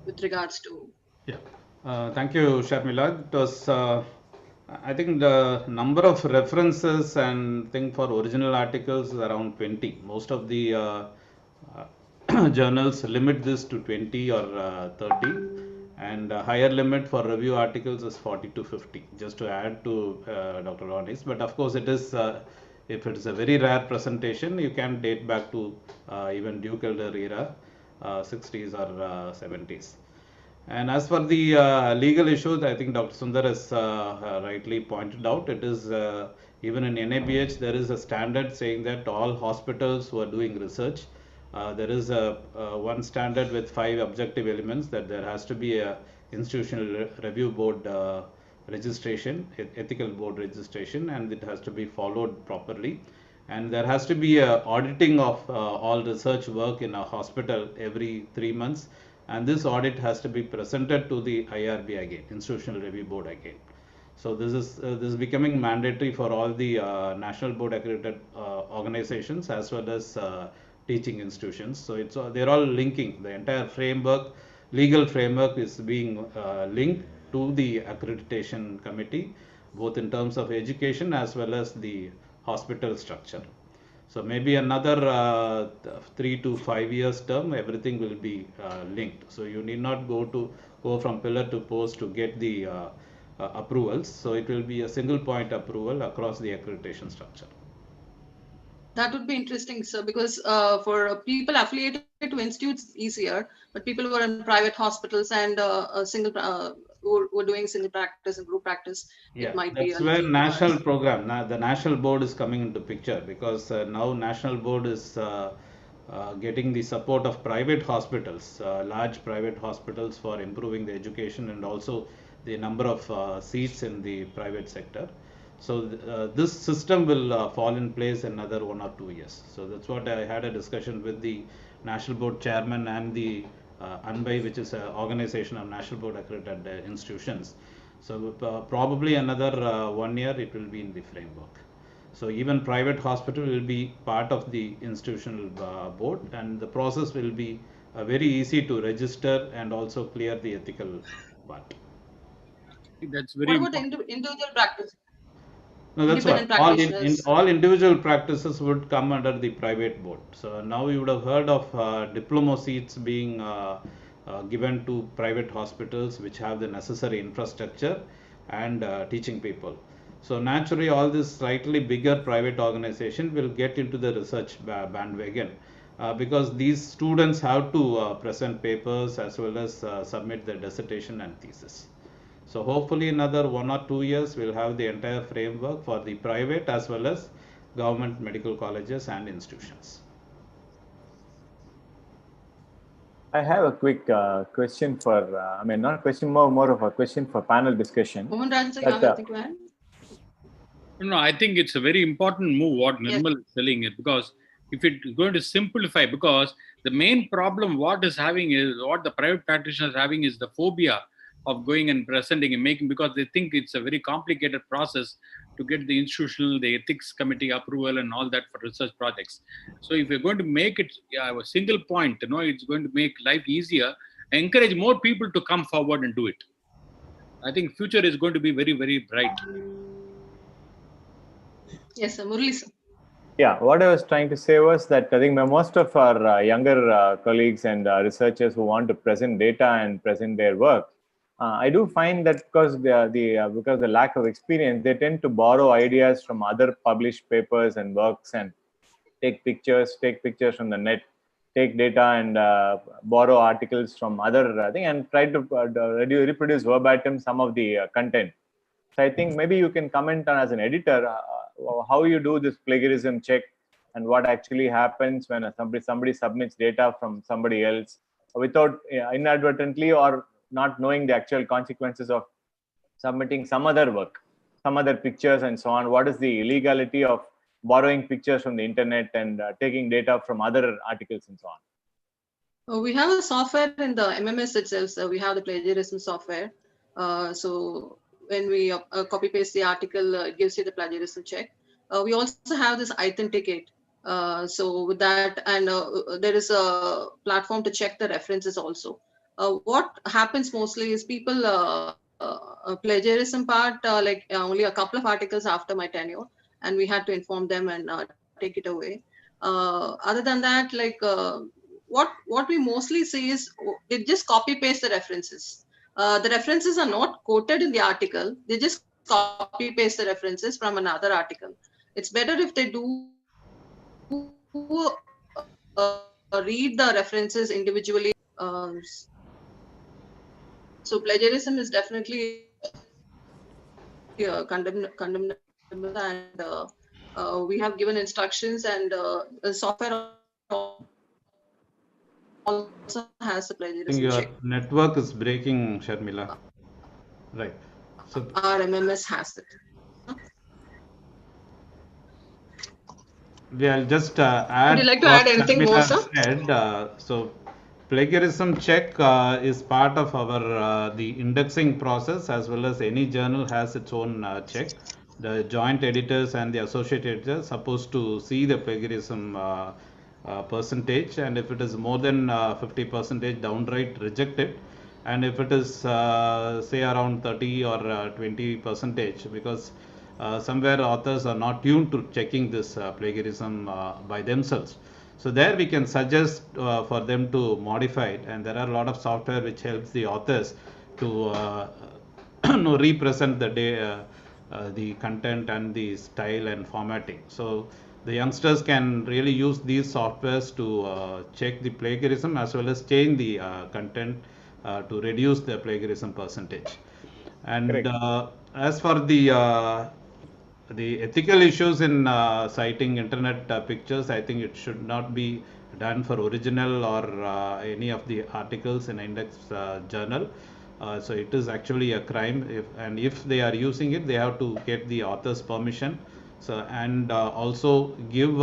with regards to. Yeah, thank you, Sharmila. It was, I think the number of references and thing for original articles is around 20. Most of the journals limit this to 20 or 30. And higher limit for review articles is 40 to 50, just to add to Dr. Ronnie's. But of course, it is, if it is a very rare presentation, you can date back to even Duke Elder era, 60s or 70s. And as for the legal issues, I think Dr. Sundar has rightly pointed out, it is even in NABH, there is a standard saying that all hospitals who are doing research, there is a one standard with 5 objective elements, that there has to be a institutional review board registration, ethical board registration, and it has to be followed properly. And there has to be a auditing of all research work in a hospital every 3 months. And this audit has to be presented to the IRB again, Institutional Review Board again. So this is becoming mandatory for all the national board accredited organizations as well as teaching institutions. So it's they're all linking the entire framework, legal framework is being linked to the accreditation committee, both in terms of education as well as the hospital structure. So maybe another 3 to 5 years term, everything will be linked. So you need not go to go from pillar to post to get the approvals. So it will be a single point approval across the accreditation structure. That would be interesting, sir, because for people affiliated to institutes, it's easier, but people who are in private hospitals and who are doing single practice and group practice, it might be a That's where little national hard. program, the national board is coming into picture, because now national board is getting the support of private hospitals, large private hospitals, for improving the education and also the number of seats in the private sector. So this system will fall in place in another 1 or 2 years. So that's what I had a discussion with the national board chairman and the ANBI, which is an organization of national board accredited institutions. So probably another 1 year it will be in the framework. So even private hospital will be part of the institutional board, and the process will be very easy to register and also clear the ethical part. That's What very about the important. individual practice? No, that's Independent what in practitioners. all individual practices would come under the private board. So now you would have heard of diploma seats being given to private hospitals which have the necessary infrastructure and teaching people. So naturally, all this slightly bigger private organization will get into the research bandwagon, because these students have to present papers as well as submit their dissertation and thesis. So hopefully another 1 or 2 years we'll have the entire framework for the private as well as government medical colleges and institutions. I have a quick question for, not question, more of a question for panel discussion. Mohan Rajan, sir, you have anything to add? No, I think it's a very important move what Yes. Nirmal is telling it, because if it's going to simplify, because the main problem what is having is what the private practitioners having is the phobia of going and presenting and making, because they think it's a very complicated process to get the institutional, the ethics committee approval and all that for research projects. So if you're going to make it a single point, it's going to make life easier, encourage more people to come forward and do it. I think future is going to be very, very bright. Yes, sir. Murli, sir. Yeah, what I was trying to say was that I think most of our younger colleagues and researchers who want to present data and present their work, I do find that because because the lack of experience, they tend to borrow ideas from other published papers and works and take pictures from the net, take data and borrow articles from other thing and try to reproduce verbatim some of the content. So I think maybe you can comment on, as an editor, how you do this plagiarism check and what actually happens when somebody submits data from somebody else without inadvertently or not knowing the actual consequences of submitting some other work, some other pictures and so on. What is the legality of borrowing pictures from the internet and taking data from other articles and so on? We have a software in the MMS itself. So we have the plagiarism software. So when we copy paste the article, it gives you the plagiarism check. We also have this authenticate. So with that, and there is a platform to check the references also. What happens mostly is people plagiarism part, only a couple of articles after my tenure, and we had to inform them and take it away. Other than that, what we mostly see is they just copy paste the references. The references are not quoted in the article. They just copy paste the references from another article. It's better if they do read the references individually. So plagiarism is definitely condemnable, and we have given instructions, and the software also has a I think plagiarism your check. network is breaking, Sharmila. Right. So Our MMS has it. I'll just Would add you like to what add anything more, Sharmila sir? said. So plagiarism check is part of our the indexing process, as well as any journal has its own check. The joint editors and the associate editors are supposed to see the plagiarism percentage, and if it is more than 50%, downright reject it. And if it is say around 30 or 20%, because somewhere authors are not tuned to checking this plagiarism by themselves. So there we can suggest for them to modify it, and there are a lot of software which helps the authors to represent the content and the style and formatting. So the youngsters can really use these softwares to check the plagiarism as well as change the content to reduce the plagiarism percentage. And as for the ethical issues in citing internet pictures, I think it should not be done for original or any of the articles in index journal. So it is actually a crime, and if they are using it, they have to get the author's permission. So and also give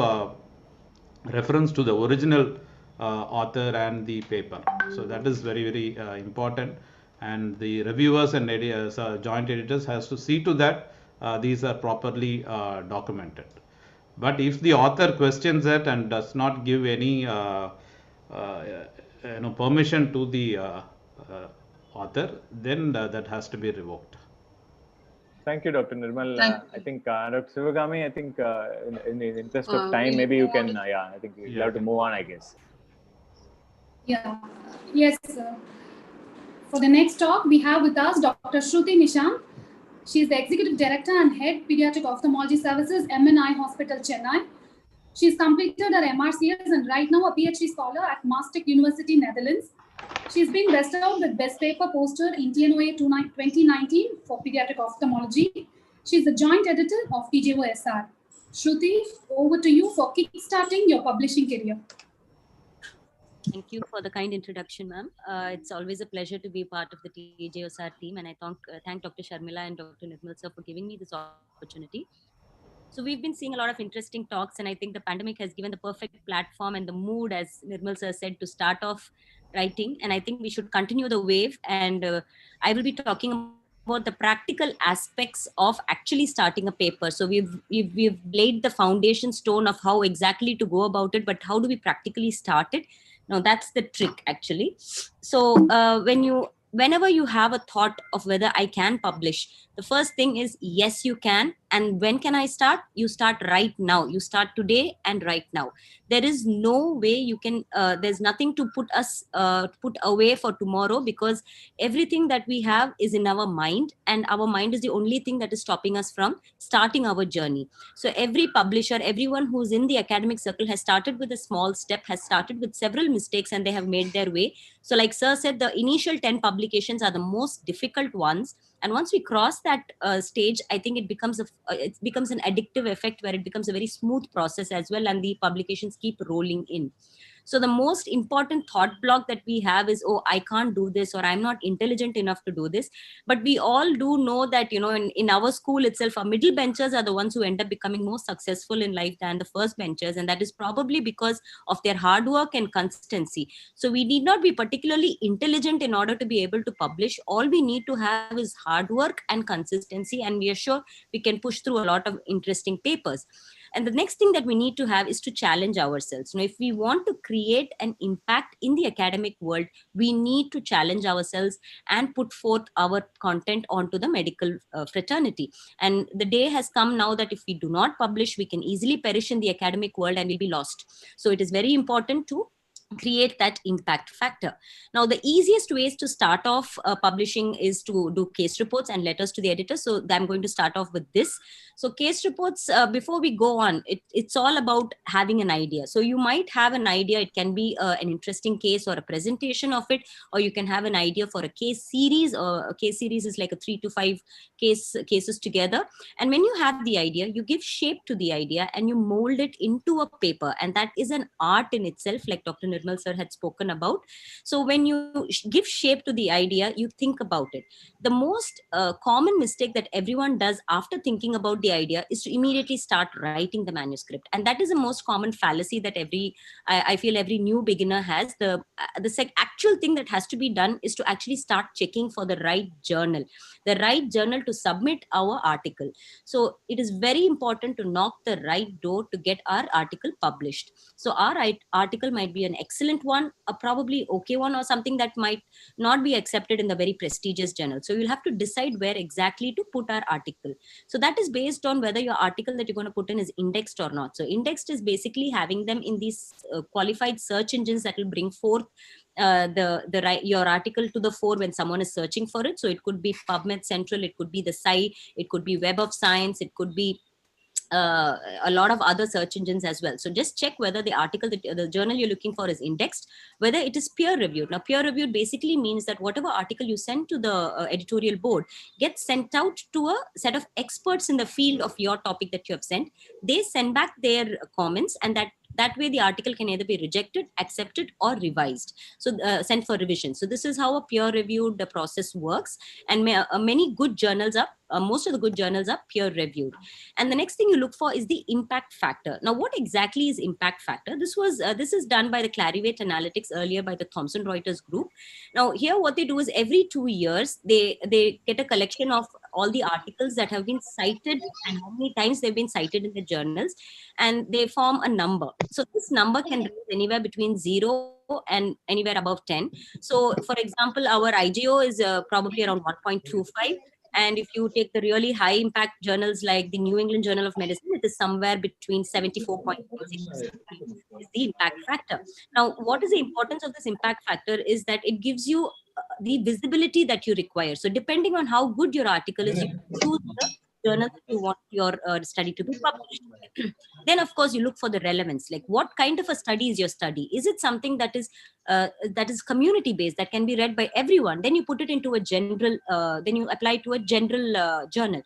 reference to the original author and the paper. So that is very important, and the reviewers and joint editors has to see to that these are properly documented. But if the author questions it and does not give any permission to the author, then that has to be revoked. Thank you, Dr. Nirmal. I think Dr. Sivagami, I think in the interest of time, we'll maybe you move can, on. I think you'll have to move on, I guess. Yeah. Yes, sir. For the next talk, we have with us Dr. Shruti Nishant. She is the Executive Director and Head Pediatric Ophthalmology Services, MNI Hospital, Chennai. She's completed her MRCS and right now a PhD scholar at Maastricht University, Netherlands. She's been bestowed with Best Paper Poster in TNOA 2019 for Pediatric Ophthalmology. She's the Joint Editor of TJOSR. Shruti, over to you for kickstarting your publishing career. Thank you for the kind introduction, ma'am. It's always a pleasure to be part of the TJOSR team, and I thank Dr. Sharmila and Dr. Nirmal sir for giving me this opportunity. So we've been seeing a lot of interesting talks, and I think the pandemic has given the perfect platform and the mood, as Nirmal sir said, to start off writing. And I think we should continue the wave. And I will be talking about the practical aspects of actually starting a paper. So we've laid the foundation stone of how exactly to go about it, but how do we practically start it? No, that's the trick actually. So whenever you have a thought of whether I can publish, the first thing is, yes, you can. And when can I start? You start right now. You start today and right now. There is no way you can, there's nothing to put away for tomorrow, because everything that we have is in our mind, and our mind is the only thing that is stopping us from starting our journey. So every publisher, everyone who's in the academic circle has started with a small step, has started with several mistakes, and they have made their way. So like sir said, the initial 10 publications are the most difficult ones. And once we cross that stage, I think it becomes an addictive effect, where it becomes a very smooth process as well, and the publications keep rolling in. So the most important thought block that we have is, oh, I can't do this, or I'm not intelligent enough to do this. But we all do know that, in our school itself, our middle benchers are the ones who end up becoming more successful in life than the first benchers. And that is probably because of their hard work and consistency. So we need not be particularly intelligent in order to be able to publish. All we need to have is hard work and consistency. And we are sure we can push through a lot of interesting papers. And the next thing that we need to have is to challenge ourselves. If we want to create an impact in the academic world, we need to challenge ourselves and put forth our content onto the medical fraternity. And the day has come now that if we do not publish, we can easily perish in the academic world and we'll be lost. So it is very important to create that impact factor. Now, the easiest ways to start off publishing is to do case reports and letters to the editor. So I'm going to start off with this. So case reports, before we go on, it's all about having an idea. So you might have an idea. It can be an interesting case or a presentation of it, or you can have an idea for a case series, or a case series is like a 3 to 5 cases together. And when you have the idea, you give shape to the idea and you mold it into a paper. And that is an art in itself, like Dr. Nirmal sir had spoken about. So when you give shape to the idea, you think about it. The most common mistake that everyone does after thinking about the idea is to immediately start writing the manuscript. And that is the most common fallacy that I feel every new beginner has. The actual thing that has to be done is to actually start checking for the right journal to submit our article. So it is very important to knock the right door to get our article published. So our article might be an excellent one, a probably okay one, or something that might not be accepted in the very prestigious journal. So you'll have to decide where exactly to put our article. So that is based on whether your article that you're going to put in is indexed or not. So indexed is basically having them in these qualified search engines that will bring forth your article to the fore when someone is searching for it. So it could be PubMed Central, it could be the SCI, it could be Web of Science, it could be a lot of other search engines as well. So just check whether the article that the journal you're looking for is indexed, whether it is peer reviewed. Now, peer reviewed basically means that whatever article you send to the editorial board gets sent out to a set of experts in the field of your topic that you have sent. They send back their comments, and that way the article can either be rejected, accepted, or revised. So sent for revision. So this is how a peer reviewed process works. And many good journals are, most of the good journals are peer reviewed. And the next thing you look for is the impact factor. Now, what exactly is impact factor? This is done by the Clarivate Analytics earlier by the Thomson Reuters group. Now, here what they do is every 2 years, they get a collection of all the articles that have been cited and how many times they've been cited in the journals, and they form a number. So this number can range anywhere between 0 and anywhere above 10. So for example, our IGO is probably around 1.25. And if you take the really high impact journals like the New England Journal of Medicine, it is somewhere between 74.6 is the impact factor. Now, what is the importance of this impact factor is that it gives you the visibility that you require. So depending on how good your article is, you choose the journal that you want your study to be published. Then, of course, you look for the relevance. Like, what kind of a study is your study? Is it something that is community based, that can be read by everyone? Then you put it into a general. Then you apply to a general journal.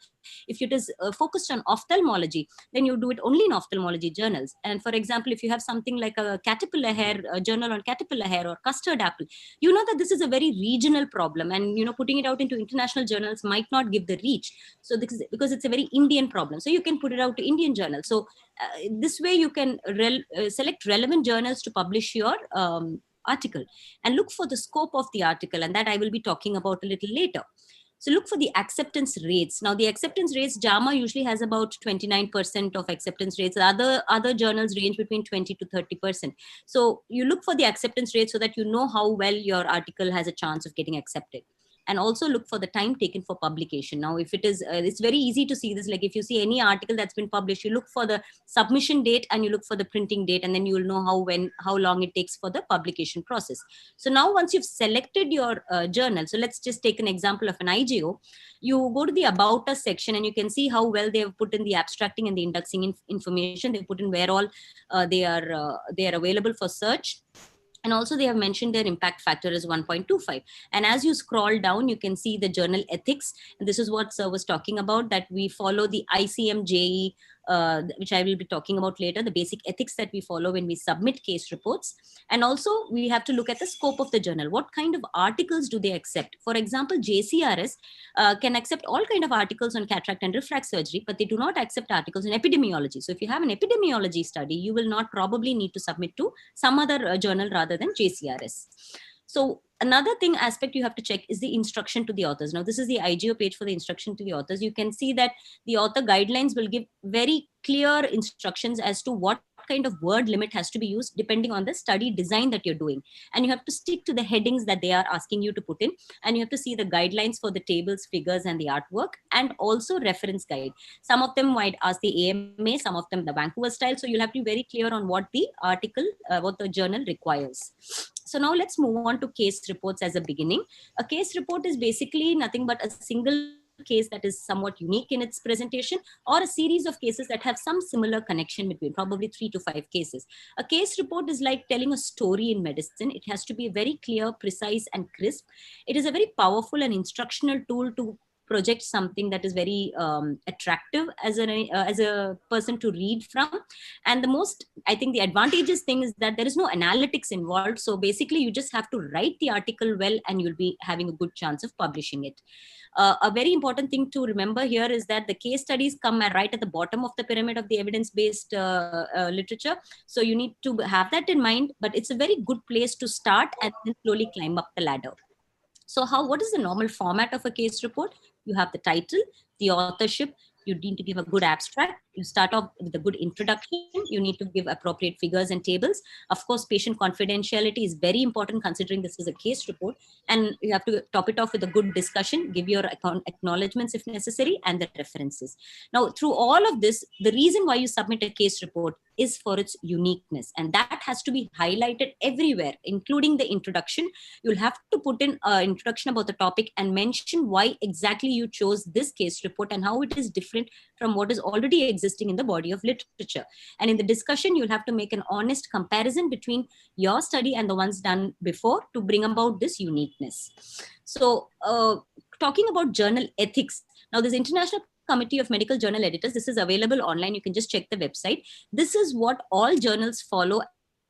If it is focused on ophthalmology, then you do it only in ophthalmology journals. And for example, if you have something like a caterpillar hair, a journal on caterpillar hair or custard apple, you know that this is a very regional problem, and putting it out into international journals might not give the reach. So because it's a very Indian problem, so you can put it out to Indian journals. So this way you can select relevant journals to publish your article, and look for the scope of the article, and that I will be talking about a little later. So look for the acceptance rates. Now, the acceptance rates, JAMA usually has about 29% of acceptance rates. Other journals range between 20 to 30%. So you look for the acceptance rate so that you know how well your article has a chance of getting accepted. And also look for the time taken for publication. Now, if it is, it's very easy to see this. Like if you see any article that's been published, you look for the submission date and you look for the printing date, and then you will know how long it takes for the publication process. So now once you've selected your journal, so let's just take an example of an IGO. You go to the About Us section and you can see how well they have put in the abstracting and the indexing information. They've put in where all they are available for search. And also they have mentioned their impact factor is 1.25. And as you scroll down, you can see the journal ethics. And this is what Sir was talking about, that we follow the ICMJE, which I will be talking about later, the basic ethics that we follow when we submit case reports. And also we have to look at the scope of the journal. What kind of articles do they accept? For example, JCRS can accept all kind of articles on cataract and refract surgery, but they do not accept articles in epidemiology. So if you have an epidemiology study, you will not probably need to submit to some other journal rather than JCRS. So another aspect you have to check is the instruction to the authors. Now, this is the IGO page for the instruction to the authors. You can see that the author guidelines will give very clear instructions as to what kind of word limit has to be used depending on the study design that you're doing. And you have to stick to the headings that they are asking you to put in. And you have to see the guidelines for the tables, figures, and the artwork, and also reference guide. Some of them might ask the AMA, some of them the Vancouver style. So you'll have to be very clear on what the article, what the journal requires. So now let's move on to case reports as a beginning. A case report is basically nothing but a single case that is somewhat unique in its presentation, or a series of cases that have some similar connection between, probably 3 to 5 cases. A case report is like telling a story in medicine. It has to be very clear, precise, and crisp. It is a very powerful and instructional tool to project something that is very attractive as a person to read from. And the most, I think the advantageous thing is that there is no analytics involved. So basically you just have to write the article well and you'll be having a good chance of publishing it. A very important thing to remember here is that the case studies come right at the bottom of the pyramid of the evidence-based literature. So you need to have that in mind, but it's a very good place to start and then slowly climb up the ladder. So what is the normal format of a case report? You have the title, the authorship, You need to give a good abstract. You start off with a good introduction. You need to give appropriate figures and tables. Of course, patient confidentiality is very important considering this is a case report. And you have to top it off with a good discussion, give your acknowledgements if necessary, and the references. Now, through all of this, the reason why you submit a case report is for its uniqueness. And that has to be highlighted everywhere, including the introduction. You'll have to put in an introduction about the topic and mention why exactly you chose this case report and how it is different from what is already existing in the body of literature. And in the discussion, you'll have to make an honest comparison between your study and the ones done before to bring about this uniqueness. So talking about journal ethics, now this International Committee of Medical Journal Editors, this is available online. You can just check the website. This is what all journals follow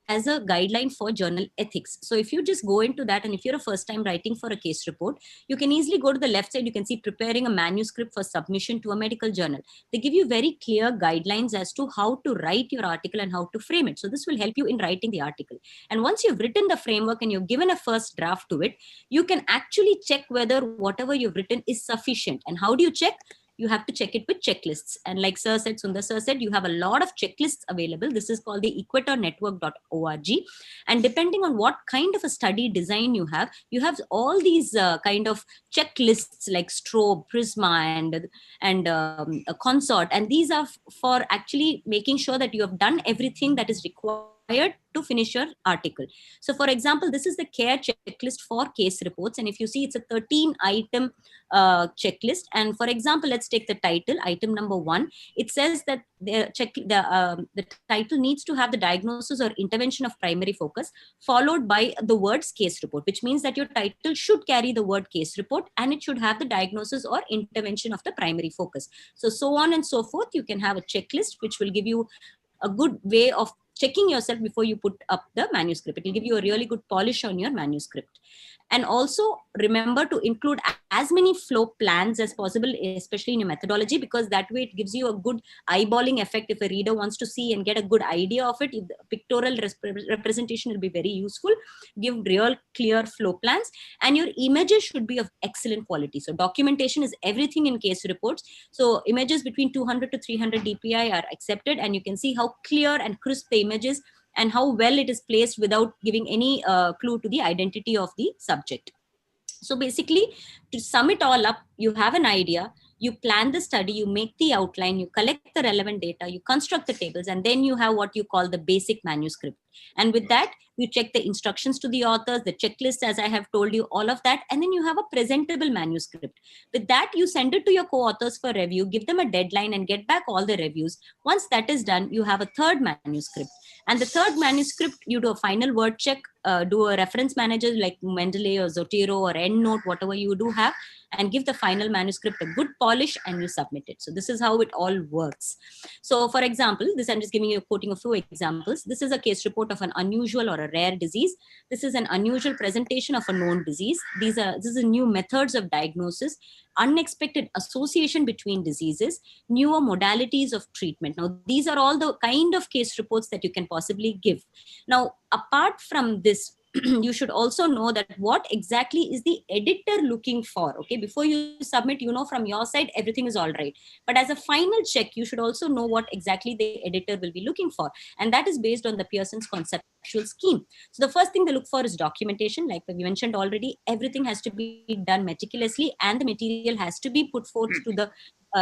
as a guideline for journal ethics. So if you just go into that, and if you're a first time writing for a case report, you can easily go to the left side. You can see preparing a manuscript for submission to a medical journal. They give you very clear guidelines as to how to write your article and how to frame it. So this will help you in writing the article. And once you've written the framework and you've given a first draft to it, you can actually check whether whatever you've written is sufficient. And how do you check? You have to check it with checklists. And like Sir said, Sundar Sir said, you have a lot of checklists available. This is called the equatornetwork.org. And depending on what kind of a study design you have all these kind of checklists like Strobe, Prisma, and a Consort. And these are for actually making sure that you have done everything that is required to finish your article. So for example, this is the CARE checklist for case reports. And if you see, it's a 13-item checklist. And for example, let's take the title, item number 1. It says that the title needs to have the diagnosis or intervention of primary focus, followed by the words case report, which means that your title should carry the word case report and it should have the diagnosis or intervention of the primary focus. So on and so forth. You can have a checklist, which will give you a good way of checking yourself before you put up the manuscript. It will give you a really good polish on your manuscript. And also remember to include as many flow plans as possible, especially in your methodology, because that way it gives you a good eyeballing effect. If a reader wants to see and get a good idea of it, the pictorial representation will be very useful. Give real clear flow plans, and your images should be of excellent quality. So documentation is everything in case reports. So images between 200 to 300 dpi are accepted, and you can see how clear and crisp the image is and how well it is placed without giving any clue to the identity of the subject. So basically, to sum it all up, you have an idea, you plan the study, you make the outline, you collect the relevant data, you construct the tables, and then you have what you call the basic manuscript. And with that, you check the instructions to the authors, the checklist, as I have told you, all of that, and then you have a presentable manuscript. With that, you send it to your co-authors for review, give them a deadline, and get back all the reviews. Once that is done, you have a third manuscript. And the third manuscript, you do a final word check, do a reference manager like Mendeley or Zotero or EndNote, whatever you do have, and give the final manuscript a good polish, and you submit it. So this is how it all works. So for example, this I'm just giving you, quoting a few examples. This is a case report of an unusual or a rare disease. This is an unusual presentation of a known disease. This is new methods of diagnosis, unexpected association between diseases, newer modalities of treatment. Now, these are all the kind of case reports that you can possibly give. Now, apart from this, you should also know that what exactly is the editor looking for. Okay, before you submit, you know from your side everything is all right, but as a final check, you should also know what exactly the editor will be looking for, and that is based on the Pearson's conceptual scheme. So the first thing they look for is documentation. Like we mentioned already, everything has to be done meticulously, and the material has to be put forth to the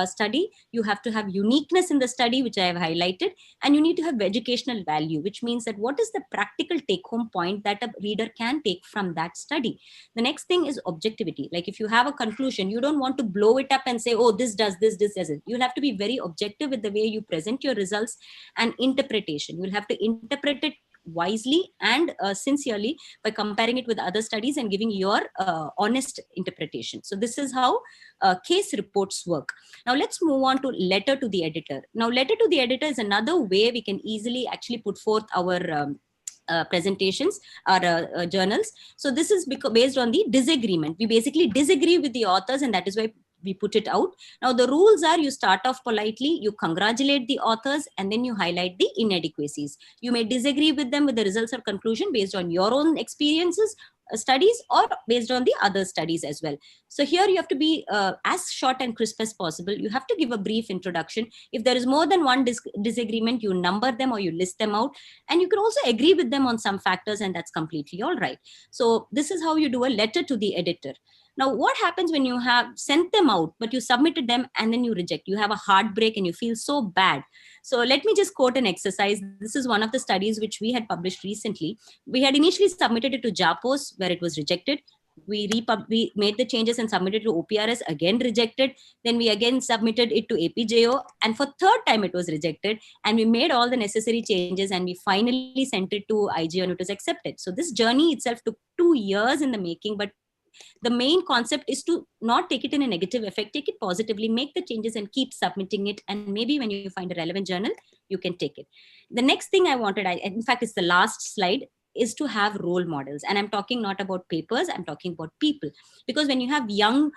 study. You have to have uniqueness in the study, which I have highlighted, and you need to have educational value, which means that what is the practical take-home point that a reader can take from that study. The next thing is objectivity. Like if you have a conclusion, you don't want to blow it up and say, oh, this does this, this doesn't. You'll have to be very objective with the way you present your results, and interpretation. You'll have to interpret it wisely and sincerely by comparing it with other studies and giving your honest interpretation. So this is how case reports work. Now let's move on to letter to the editor. Now letter to the editor is another way we can easily actually put forth our presentations or journals. So this is based on the disagreement. We basically disagree with the authors, and that is why we put it out. Now the rules are, you start off politely, you congratulate the authors, and then you highlight the inadequacies. You may disagree with them with the results or conclusion based on your own experiences, studies or based on the other studies as well. So here you have to be as short and crisp as possible. You have to give a brief introduction. If there is more than one disagreement, you number them or you list them out, and you can also agree with them on some factors, and that's completely all right. So this is how you do a letter to the editor. Now, what happens when you have sent them out, but you submitted them and then you reject? You have a heartbreak and you feel so bad. So let me just quote an exercise. This is one of the studies which we had published recently. We had initially submitted it to JAPOS, where it was rejected. We made the changes and submitted to OPRS, again rejected. Then we again submitted it to APJO, and for third time it was rejected. And we made all the necessary changes, and we finally sent it to IGO, and it was accepted. So this journey itself took 2 years in the making, but the main concept is to not take it in a negative effect, take it positively, make the changes and keep submitting it. And maybe when you find a relevant journal, you can take it. The next thing I wanted, in fact, it's the last slide, is to have role models. And I'm talking not about papers, I'm talking about people. Because when you have young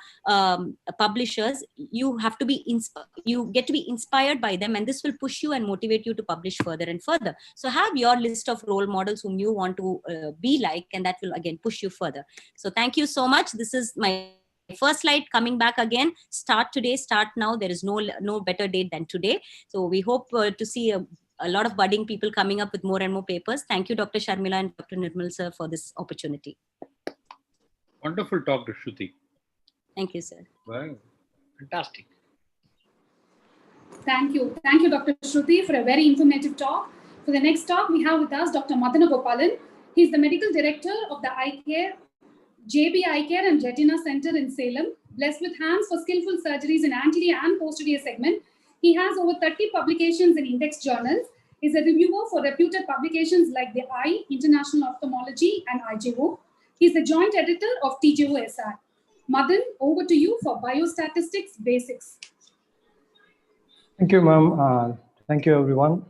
publishers, you have to be, you get to be inspired by them, and this will push you and motivate you to publish further and further. So have your list of role models whom you want to be like, and that will again push you further. So thank you so much. This is my first slide coming back again. Start today, start now. There is no better date than today. So we hope to see a lot of budding people coming up with more and more papers. Thank you, Dr. Sharmila and Dr. Nirmal sir, for this opportunity. Wonderful talk to Shruti. Thank you, sir. Wow, fantastic. Thank you. Thank you, Dr. Shruti, for a very informative talk. For the next talk, we have with us Dr. Madana Gopalan. He is the Medical Director of the Eye Care, JB Eye Care and Retina Center in Salem. Blessed with hands for skillful surgeries in anterior and posterior segment, he has over 30 publications in index journals. He is a reviewer for reputed publications like The Eye, International Ophthalmology, and IJO. He is the joint editor of TJO SR. Madan, over to you for biostatistics basics. Thank you, ma'am. Thank you, everyone.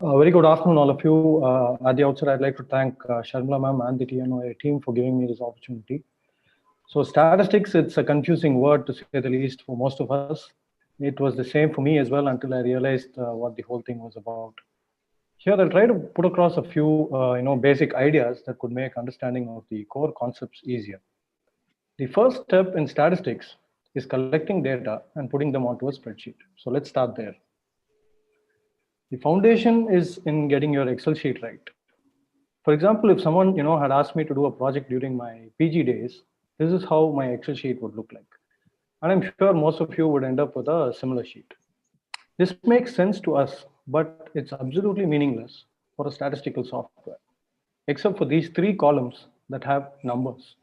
Very good afternoon, all of you. At the outset, I'd like to thank Sharmila ma'am and the TNOA team for giving me this opportunity. So statistics, it's a confusing word to say the least for most of us. It was the same for me as well until I realized what the whole thing was about. Here, I'll try to put across a few basic ideas that could make understanding of the core concepts easier. The first step in statistics is collecting data and putting them onto a spreadsheet. So let's start there. The foundation is in getting your Excel sheet right. For example, if someone had asked me to do a project during my PG days, this is how my Excel sheet would look like. And I'm sure most of you would end up with a similar sheet. This makes sense to us, but it's absolutely meaningless for a statistical software, except for these 3 columns that have numbers.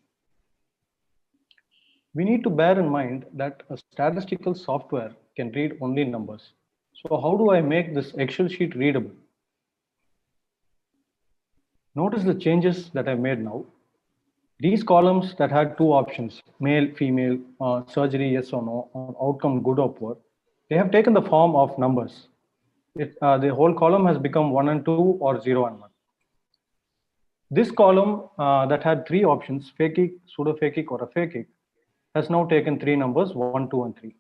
We need to bear in mind that a statistical software can read only numbers. So how do I make this Excel sheet readable? Notice the changes that I made now. These columns that had 2 options, male, female, surgery, yes or no, or outcome good or poor, they have taken the form of numbers. The whole column has become 1 and 2 or 0 and 1. This column that had 3 options, phakic, pseudophakic, or aphakic, has now taken 3 numbers, 1, 2, and 3.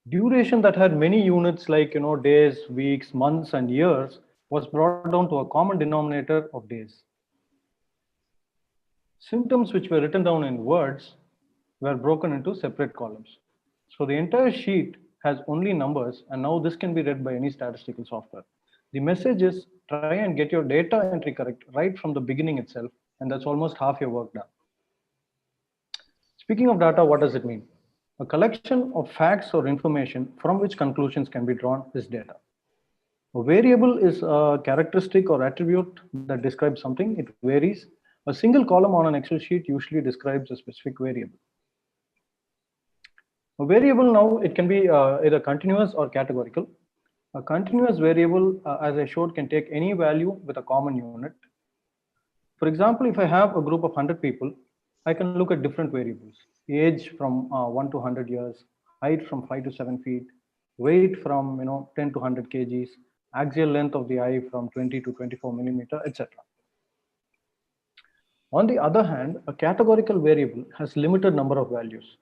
Duration that had many units like days, weeks, months, and years was brought down to a common denominator of days. Symptoms which were written down in words were broken into separate columns. So the entire sheet has only numbers, and now this can be read by any statistical software. The message is try and get your data entry correct right from the beginning itself, and that's almost half your work done. Speaking of data, what does it mean? A collection of facts or information from which conclusions can be drawn is data. A variable is a characteristic or attribute that describes something. It varies. A single column on an Excel sheet usually describes a specific variable. A variable now, it can be either continuous or categorical. A continuous variable, as I showed, can take any value with a common unit. For example, if I have a group of 100 people, I can look at different variables. Age from 1 to 100 years, height from 5 to 7 feet, weight from 10 to 100 kgs, axial length of the eye from 20 to 24 millimeter, etc. On the other hand, a categorical variable has limited number of values.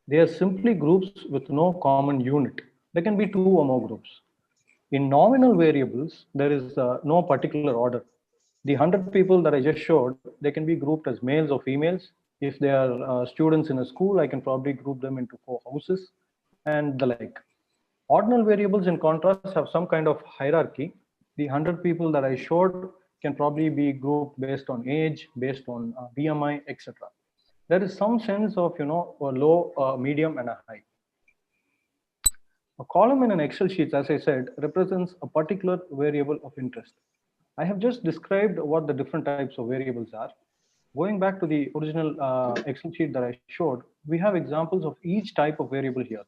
They are simply groups with no common unit. There can be 2 or more groups. In nominal variables, there is no particular order. The 100 people that I just showed, they can be grouped as males or females. If they are students in a school, I can probably group them into 4 houses and the like. Ordinal variables, in contrast, have some kind of hierarchy. The 100 people that I showed can probably be grouped based on age, based on BMI, etc. There is some sense of, a low, medium, and a high. A column in an Excel sheet, as I said, represents a particular variable of interest. I have just described what the different types of variables are. Going back to the original Excel sheet that I showed, we have examples of each type of variable here.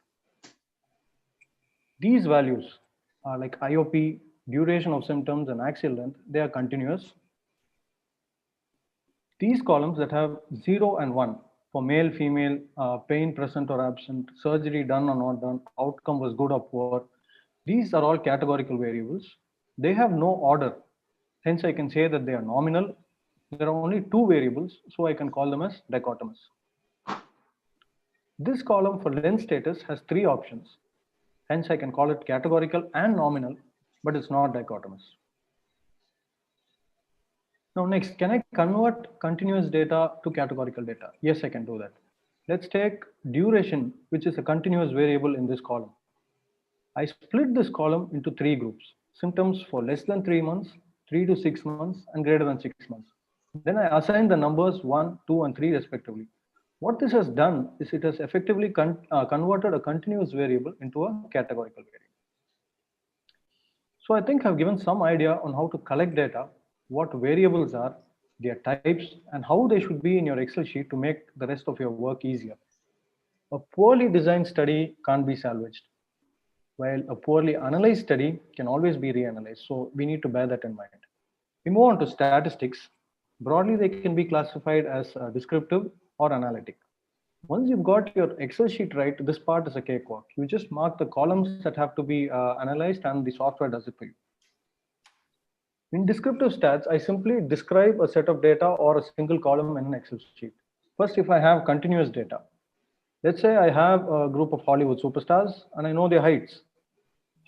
These values are like IOP, duration of symptoms, and axial length. They are continuous. These columns that have 0 and 1 for male, female, pain present or absent, surgery done or not done, outcome was good or poor, these are all categorical variables. They have no order. Hence, I can say that they are nominal. There are only 2 variables, so I can call them as dichotomous. This column for length status has 3 options. Hence, I can call it categorical and nominal, but it's not dichotomous. Now, next, can I convert continuous data to categorical data? Yes, I can do that. Let's take duration, which is a continuous variable in this column. I split this column into 3 groups: symptoms for less than 3 months, 3 to 6 months, and greater than 6 months. Then I assign the numbers 1, 2, and 3 respectively. What this has done is it has effectively converted a continuous variable into a categorical variable. So I think I've given some idea on how to collect data, what variables are, their types, and how they should be in your Excel sheet to make the rest of your work easier. A poorly designed study can't be salvaged, while a poorly analyzed study can always be reanalyzed. So we need to bear that in mind. We move on to statistics. Broadly, they can be classified as descriptive or analytic. Once you've got your Excel sheet right, this part is a cakewalk. You just mark the columns that have to be analyzed and the software does it for you. In descriptive stats, I simply describe a set of data or a single column in an Excel sheet. First, if I have continuous data, let's say I have a group of Hollywood superstars and I know their heights.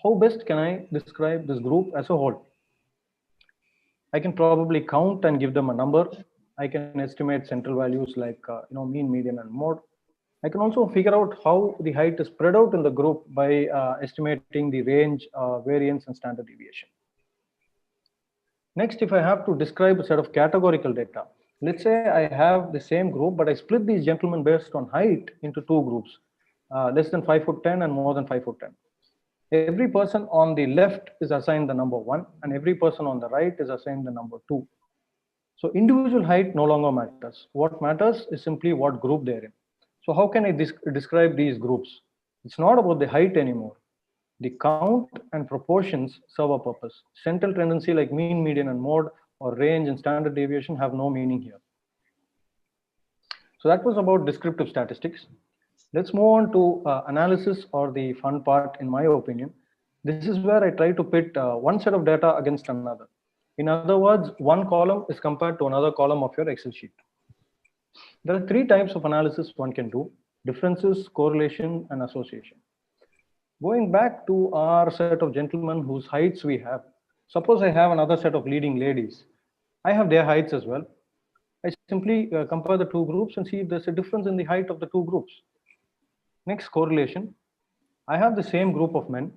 How best can I describe this group as a whole? I can probably count and give them a number. I can estimate central values like mean, median, and mode. I can also figure out how the height is spread out in the group by estimating the range, variance, and standard deviation. Next, if I have to describe a set of categorical data, let's say I have the same group, but I split these gentlemen based on height into 2 groups, less than 5'10" and more than 5'10". Every person on the left is assigned the number 1, and every person on the right is assigned the number 2. So individual height no longer matters. What matters is simply what group they're in. So how can I describe these groups? It's not about the height anymore. The count and proportions serve a purpose. Central tendency like mean, median, and mode, or range and standard deviation have no meaning here. So that was about descriptive statistics. Let's move on to analysis, or the fun part, in my opinion. This is where I try to pit one set of data against another. In other words, one column is compared to another column of your Excel sheet. There are 3 types of analysis one can do: differences, correlation, and association. Going back to our set of gentlemen whose heights we have, suppose I have another set of leading ladies. I have their heights as well. I simply compare the 2 groups and see if there's a difference in the height of the 2 groups. Next, correlation. I have the same group of men.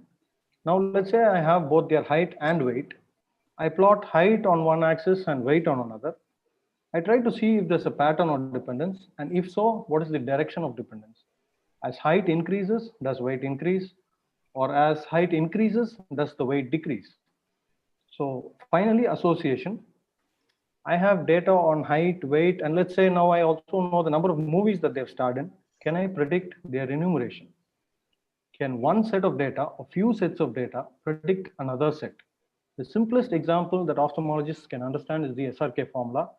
Now let's say I have both their height and weight. I plot height on one axis and weight on another. I try to see if there's a pattern or dependence, and if so, what is the direction of dependence? As height increases, does weight increase? Or as height increases, does the weight decrease? So finally, association. I have data on height, weight, and let's say now I also know the number of movies that they've starred in. Can I predict their remuneration? Can one set of data, a few sets of data, predict another set? The simplest example that ophthalmologists can understand is the SRK formula,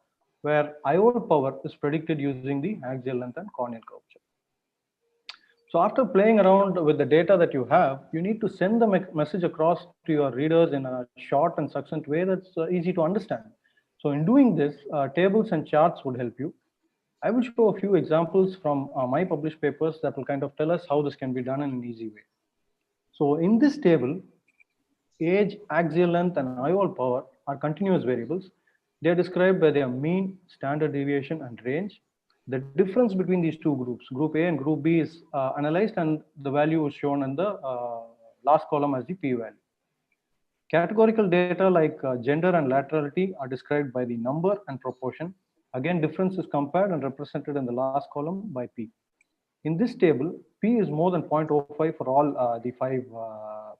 where IOL power is predicted using the axial length and corneal curvature. So after playing around with the data that you have, you need to send the message across to your readers in a short and succinct way that's easy to understand. So in doing this, tables and charts would help you. I will show a few examples from my published papers that will kind of tell us how this can be done in an easy way. So in this table, age, axial length, and IOL power are continuous variables. They are described by their mean, standard deviation, and range. The difference between these two groups, group A and group B, is analyzed, and the value is shown in the last column as the p-value. Categorical data like gender and laterality are described by the number and proportion. Again, difference is compared and represented in the last column by p. In this table, p is more than 0.05 for all the 5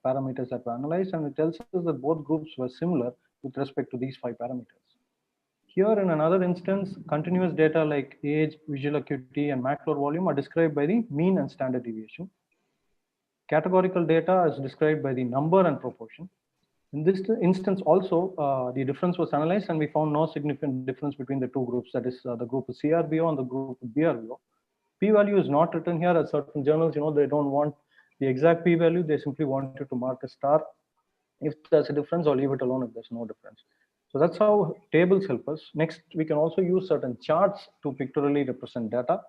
parameters that were analyzed, and it tells us that both groups were similar with respect to these 5 parameters. Here, in another instance, continuous data like age, visual acuity, and macular volume are described by the mean and standard deviation. Categorical data is described by the number and proportion. In this instance also, the difference was analyzed, and we found no significant difference between the two groups, that is the group with CRBO and the group with BRBO. P-value is not written here, as certain journals, they don't want the exact p-value, they simply want you to mark a star if there's a difference, or leave it alone if there's no difference. So that's how tables help us. Next, we can also use certain charts to pictorially represent data.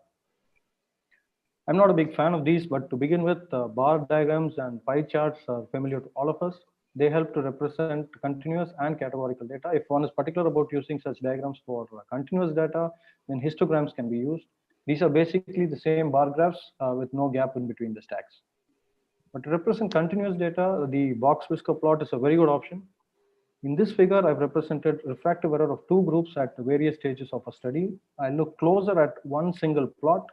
I'm not a big fan of these, but to begin with, bar diagrams and pie charts are familiar to all of us. They help to represent continuous and categorical data. If one is particular about using such diagrams for continuous data, then histograms can be used. These are basically the same bar graphs with no gap in between the stacks. But to represent continuous data, the box whisker plot is a very good option. In this figure, I've represented refractive error of two groups at various stages of a study. I look closer at one single plot.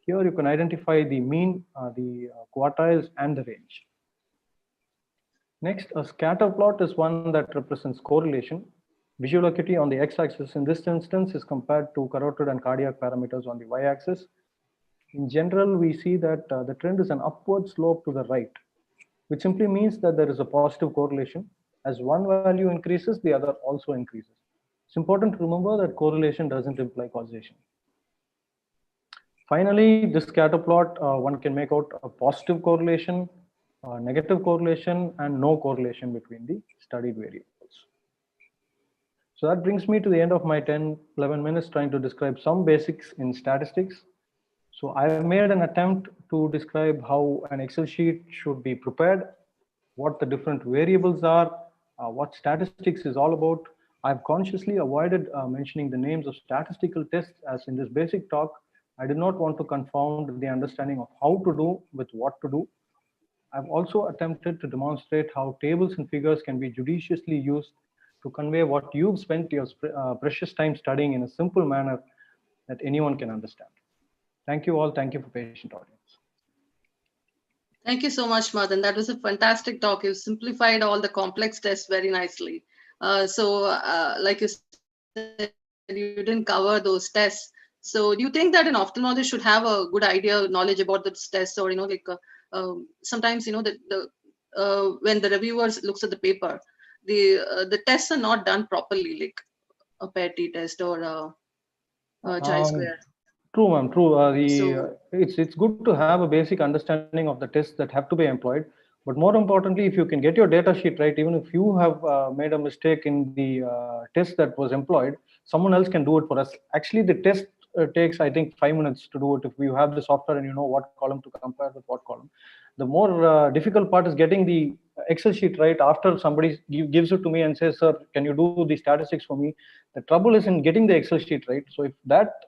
Here you can identify the mean, the quartiles, and the range. Next, a scatter plot is one that represents correlation. Visual acuity on the x-axis in this instance is compared to carotid and cardiac parameters on the y-axis. In general, we see that the trend is an upward slope to the right, which simply means that there is a positive correlation. As one value increases, the other also increases. It's important to remember that correlation doesn't imply causation. Finally, this scatter plot, one can make out a positive correlation, negative correlation, and no correlation between the studied variables. So that brings me to the end of my 10-11 minutes trying to describe some basics in statistics. So I made an attempt to describe how an Excel sheet should be prepared, what the different variables are, what statistics is all about. I've consciously avoided mentioning the names of statistical tests, as in this basic talk, I did not want to confound the understanding of how to do with what to do. I've also attempted to demonstrate how tables and figures can be judiciously used to convey what you've spent your precious time studying in a simple manner that anyone can understand. Thank you all. Thank you for patient audience. Thank you so much, Madan. That was a fantastic talk. You simplified all the complex tests very nicely. Like you said, you didn't cover those tests. So do you think that an ophthalmologist should have a good idea, knowledge about those tests, or sometimes that when the reviewers looks at the paper, the tests are not done properly, like a PET test or a chi-square. True, ma'am. True. It's good to have a basic understanding of the tests that have to be employed. But more importantly, if you can get your data sheet right, even if you have made a mistake in the test that was employed, someone else can do it for us. Actually, the test takes, I think, 5 minutes to do it if you have the software and you know what column to compare with what column. The more difficult part is getting the Excel sheet right after somebody gives it to me and says, sir, can you do the statistics for me? The trouble is in getting the Excel sheet right. So if that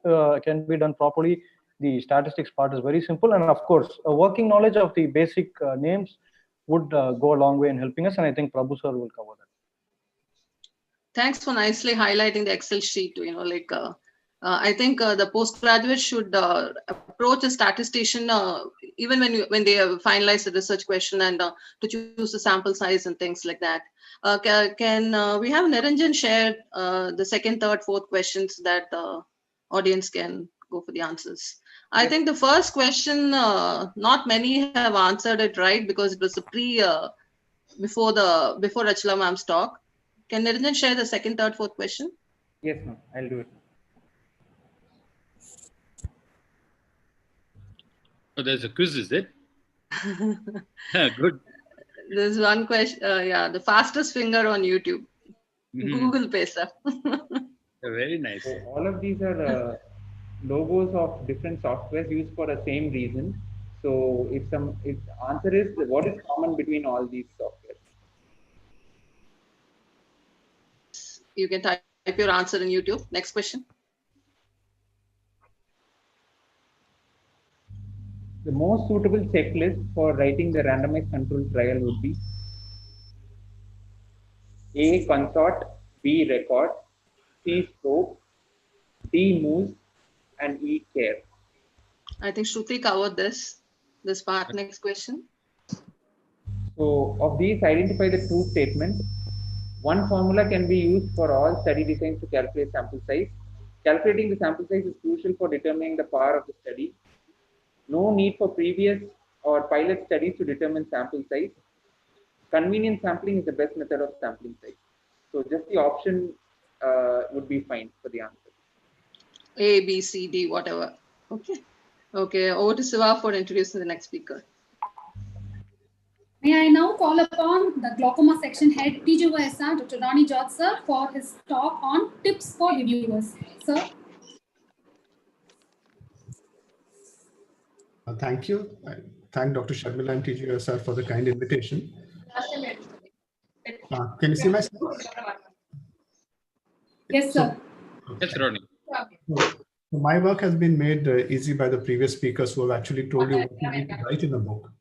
can be done properly, the statistics part is very simple. And of course, a working knowledge of the basic names would go a long way in helping us. And I think Prabhu sir will cover that. Thanks for nicely highlighting the Excel sheet. I think the postgraduates should approach a statistician even when they finalize the research question and to choose the sample size and things like that. Can we have Niranjan share the second, third, fourth questions that the audience can go for the answers? I think the first question, not many have answered it right because it was a before Rachla ma'am's talk. Can Niranjan share the second, third, fourth question? Yes, ma'am. I'll do it. Oh, there's a quiz, is it? Good. There's one question. The fastest finger on YouTube. Google Pesa. Very nice. So all of these are logos of different softwares used for the same reason. So if the answer is, what is common between all these softwares? You can type type your answer in YouTube. Next question. The most suitable checklist for writing the randomized controlled trial would be A. Consort, B. Record, C. Scope, D. Moves, and E. Care. I think Shruti covered this part. Next question. So, of these, identify the true statement. One formula can be used for all study designs to calculate sample size. Calculating the sample size is crucial for determining the power of the study. No need for previous or pilot studies to determine sample size. Convenient sampling is the best method of sampling size. So just the option would be fine for the answer. A, B, C, D, whatever. Okay. Okay. Over to Siva for introducing the next speaker. May I now call upon the glaucoma section head, TNOA, Dr. Ronnie George, sir, for his talk on tips for reviewers. Sir. Thank you. I thank Dr. Sharmila and TNOA for the kind invitation. Can you see my slides? Yes, sir. Yes, Ronnie. So my work has been made easy by the previous speakers who have actually told you what you need to write in a book,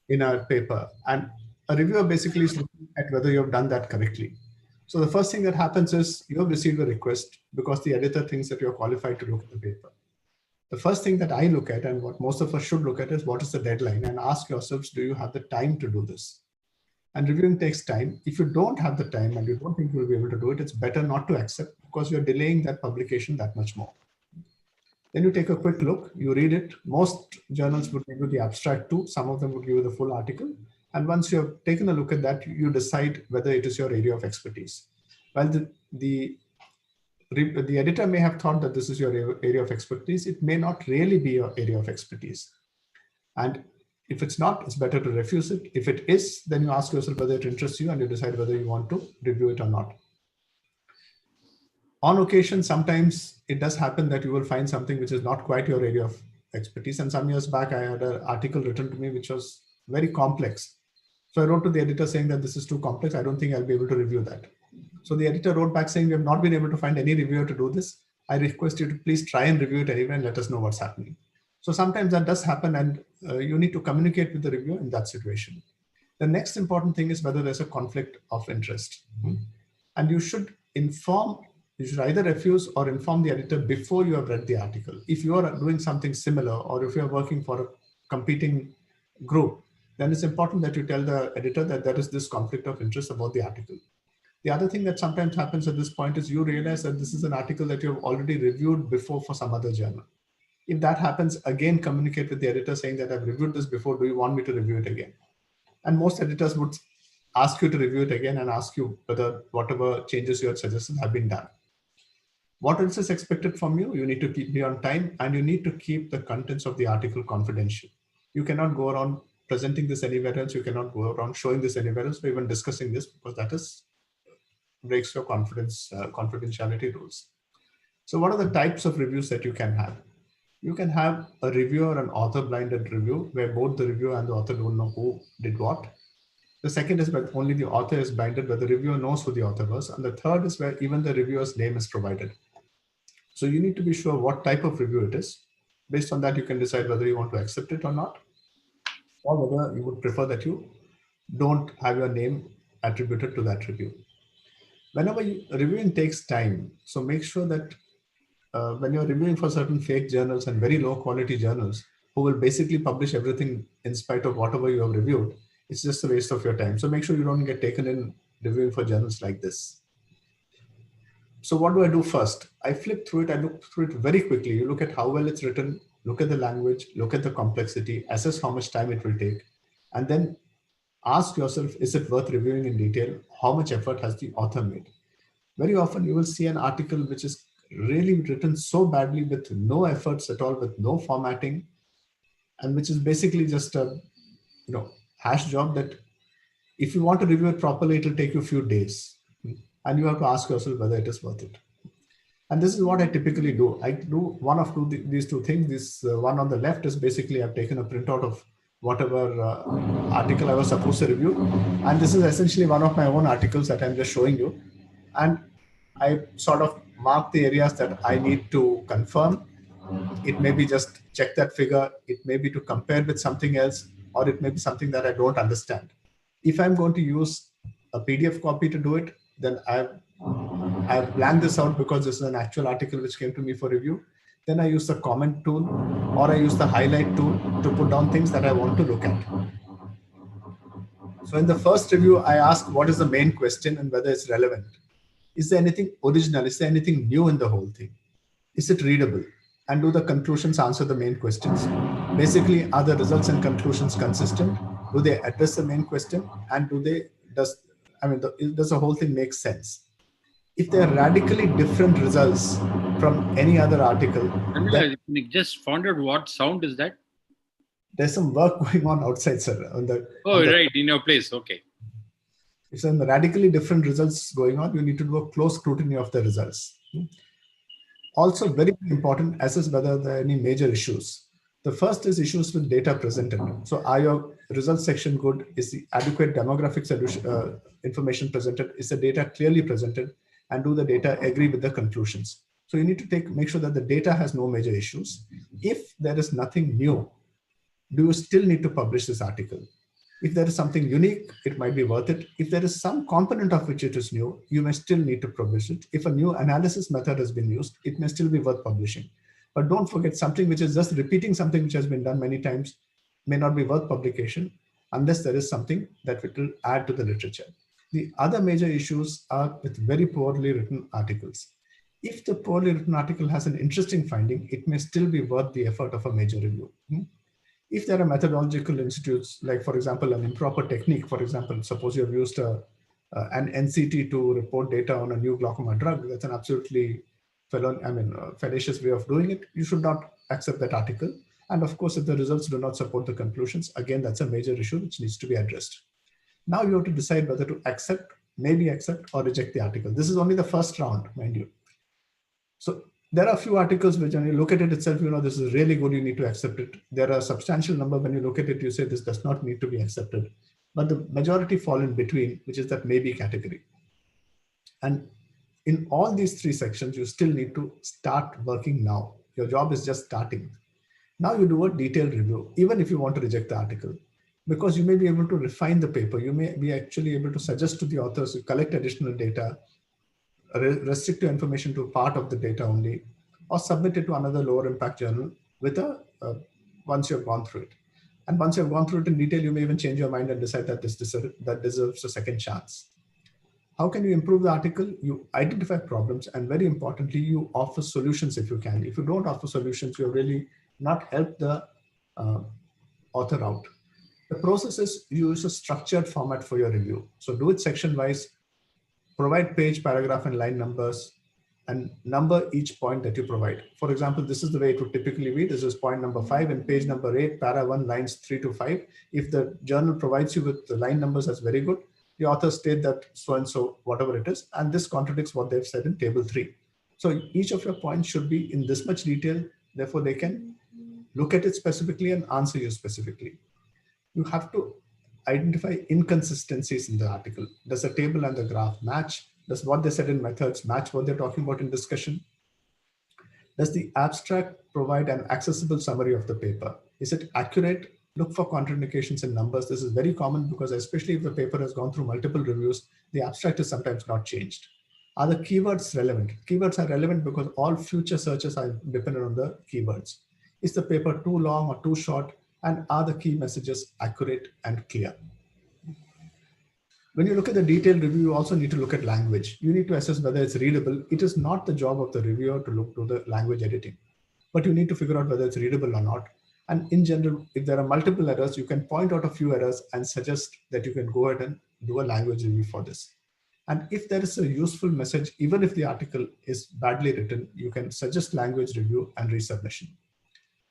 in a paper. And a reviewer basically is looking at whether you have done that correctly. So the first thing that happens is you have received a request because the editor thinks that you're qualified to look at the paper. The first thing that I look at, and what most of us should look at, is what is the deadline, and ask yourselves, do you have the time to do this? And reviewing takes time. If you don't have the time and you don't think you'll be able to do it, it's better not to accept because you're delaying that publication that much more. Then you take a quick look, you read it. Most journals would give you the abstract too. Some of them would give you the full article. And once you have taken a look at that, you decide whether it is your area of expertise. While the editor may have thought that this is your area of expertise, it may not really be your area of expertise. And if it's not, it's better to refuse it. If it is, then you ask yourself whether it interests you and you decide whether you want to review it or not. On occasion, sometimes it does happen that you will find something which is not quite your area of expertise. And some years back, I had an article written to me which was very complex. So I wrote to the editor saying that this is too complex. I don't think I'll be able to review that. So the editor wrote back saying, we have not been able to find any reviewer to do this. I request you to please try and review it anyway and let us know what's happening. So sometimes that does happen, and you need to communicate with the reviewer in that situation. The next important thing is whether there's a conflict of interest. And you should either refuse or inform the editor before you have read the article. If you are doing something similar, or if you are working for a competing group, then it's important that you tell the editor that there is this conflict of interest about the article. The other thing that sometimes happens at this point is you realize that this is an article that you have already reviewed before for some other journal. If that happens, again, communicate with the editor saying that I've reviewed this before, do you want me to review it again? And most editors would ask you to review it again and ask you whether whatever changes you had suggested have been done. What else is expected from you? You need to be on time, and you need to keep the contents of the article confidential. You cannot go around presenting this anywhere else. You cannot go around showing this anywhere else or even discussing this, because that breaks your confidentiality rules. So what are the types of reviews that you can have? You can have a reviewer and author blinded review where both the reviewer and the author don't know who did what. The second is where only the author is blinded, where the reviewer knows who the author was. And the third is where even the reviewer's name is provided. So you need to be sure what type of review it is. Based on that, you can decide whether you want to accept it or not, or whether you would prefer that you don't have your name attributed to that review. Whenever reviewing takes time, so make sure that when you're reviewing for certain fake journals and very low quality journals who will basically publish everything in spite of whatever you have reviewed, it's just a waste of your time. So make sure you don't get taken in reviewing for journals like this. So what do I do first? I flip through it. I look through it very quickly. You look at how well it's written, look at the language, look at the complexity, assess how much time it will take, and then ask yourself, is it worth reviewing in detail? How much effort has the author made? Very often you will see an article which is really written so badly with no efforts at all, with no formatting, and which is basically just a hash job that if you want to review it properly, it will take you a few days. And you have to ask yourself whether it is worth it. And this is what I typically do. I do one of these two things. This one on the left is basically I've taken a printout of whatever article I was supposed to review. And this is essentially one of my own articles that I'm just showing you. And I sort of mark the areas that I need to confirm. It may be just check that figure. It may be to compare with something else, or it may be something that I don't understand. If I'm going to use a PDF copy to do it, then I've planned this out because this is an actual article which came to me for review. Then I use the comment tool, or I use the highlight tool to put down things that I want to look at. So in the first review, I ask what is the main question and whether it's relevant. Is there anything original? Is there anything new in the whole thing? Is it readable? And do the conclusions answer the main questions? Basically, are the results and conclusions consistent? Do they address the main question? And does the whole thing make sense? If they are radically different results from any other article, then Just found out what sound is that? There's some work going on outside, sir. Right, in your place. Okay. If some radically different results going on, you need to do a close scrutiny of the results. Also, very important, assess whether there are any major issues. The first is issues with data presented. So are your results section good? Is the adequate demographic information presented? Is the data clearly presented? And do the data agree with the conclusions? So you need to make sure that the data has no major issues. If there is nothing new, do you still need to publish this article? If there is something unique, it might be worth it. If there is some component of which it is new, you may still need to publish it. If a new analysis method has been used, it may still be worth publishing. But don't forget, something which is just repeating something which has been done many times may not be worth publication unless there is something that it will add to the literature. The other major issues are with very poorly written articles. If the poorly written article has an interesting finding, it may still be worth the effort of a major review. If there are methodological institutes, like for example, an improper technique, for example, suppose you have used an NCT to report data on a new glaucoma drug, that's an absolutely fallacious way of doing it. You should not accept that article. And of course, if the results do not support the conclusions, again, that's a major issue which needs to be addressed. Now you have to decide whether to accept, maybe accept or reject the article. This is only the first round, mind you. So there are a few articles which when you look at it itself, this is really good, you need to accept it. There are a substantial number when you look at it, you say this does not need to be accepted. But the majority fall in between, which is that maybe category. And in all these three sections, you still need to start working now. Your job is just starting. Now you do a detailed review, even if you want to reject the article, because you may be able to refine the paper. You may be actually able to suggest to the authors to collect additional data, restrict your information to part of the data only, or submit it to another lower impact journal with once you've gone through it. And once you've gone through it in detail, you may even change your mind and decide that that deserves a second chance. How can you improve the article? You identify problems, and very importantly, you offer solutions if you can. If you don't offer solutions, you've really not helped the author out. The process is you use a structured format for your review. So do it section-wise, provide page, paragraph, and line numbers, and number each point that you provide. For example, this is the way it would typically be. This is point number 5 and page number 8, para 1, lines 3 to 5. If the journal provides you with the line numbers, that's very good. The author state that so-and-so, whatever it is, and this contradicts what they've said in table 3. So each of your points should be in this much detail. Therefore, they can look at it specifically and answer you specifically. You have to identify inconsistencies in the article. Does the table and the graph match? Does what they said in methods match what they're talking about in discussion? Does the abstract provide an accessible summary of the paper? Is it accurate? Look for contraindications in numbers. This is very common because especially if the paper has gone through multiple reviews, the abstract is sometimes not changed. Are the keywords relevant? Keywords are relevant because all future searches are dependent on the keywords. Is the paper too long or too short? And are the key messages accurate and clear? When you look at the detailed review, you also need to look at language. You need to assess whether it's readable. It is not the job of the reviewer to look to the language editing, but you need to figure out whether it's readable or not. And in general, if there are multiple errors, you can point out a few errors and suggest that you can go ahead and do a language review for this. And if there is a useful message, even if the article is badly written, you can suggest language review and resubmission.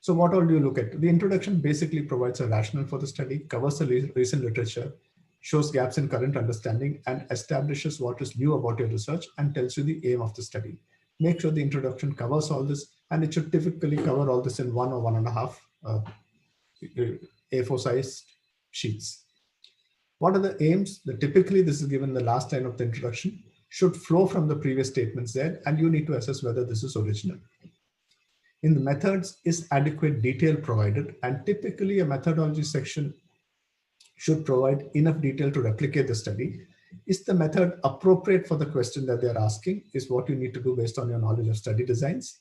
So what all do you look at? The introduction basically provides a rationale for the study, covers the recent literature, shows gaps in current understanding, and establishes what is new about your research and tells you the aim of the study. Make sure the introduction covers all this, and it should typically cover all this in 1 or 1.5 A4 sized sheets. What are the aims? Typically, this is given the last line of the introduction. should flow from the previous statements there, and you need to assess whether this is original. In the methods, is adequate detail provided? And typically a methodology section should provide enough detail to replicate the study. Is the method appropriate for the question that they're asking? Is what you need to do based on your knowledge of study designs.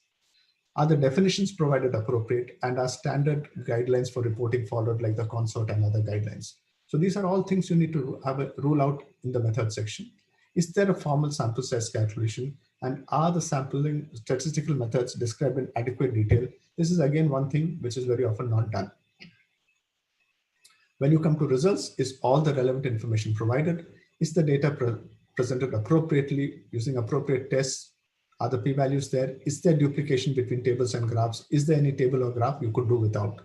Are the definitions provided appropriate, and are standard guidelines for reporting followed, like the consort and other guidelines? So these are all things you need to have a rule out in the method section. Is there a formal sample size calculation, and are the sampling statistical methods described in adequate detail? This is again one thing which is very often not done. When you come to results, is all the relevant information provided? Is the data presented appropriately using appropriate tests? Are the p-values there? Is there duplication between tables and graphs? Is there any table or graph you could do without?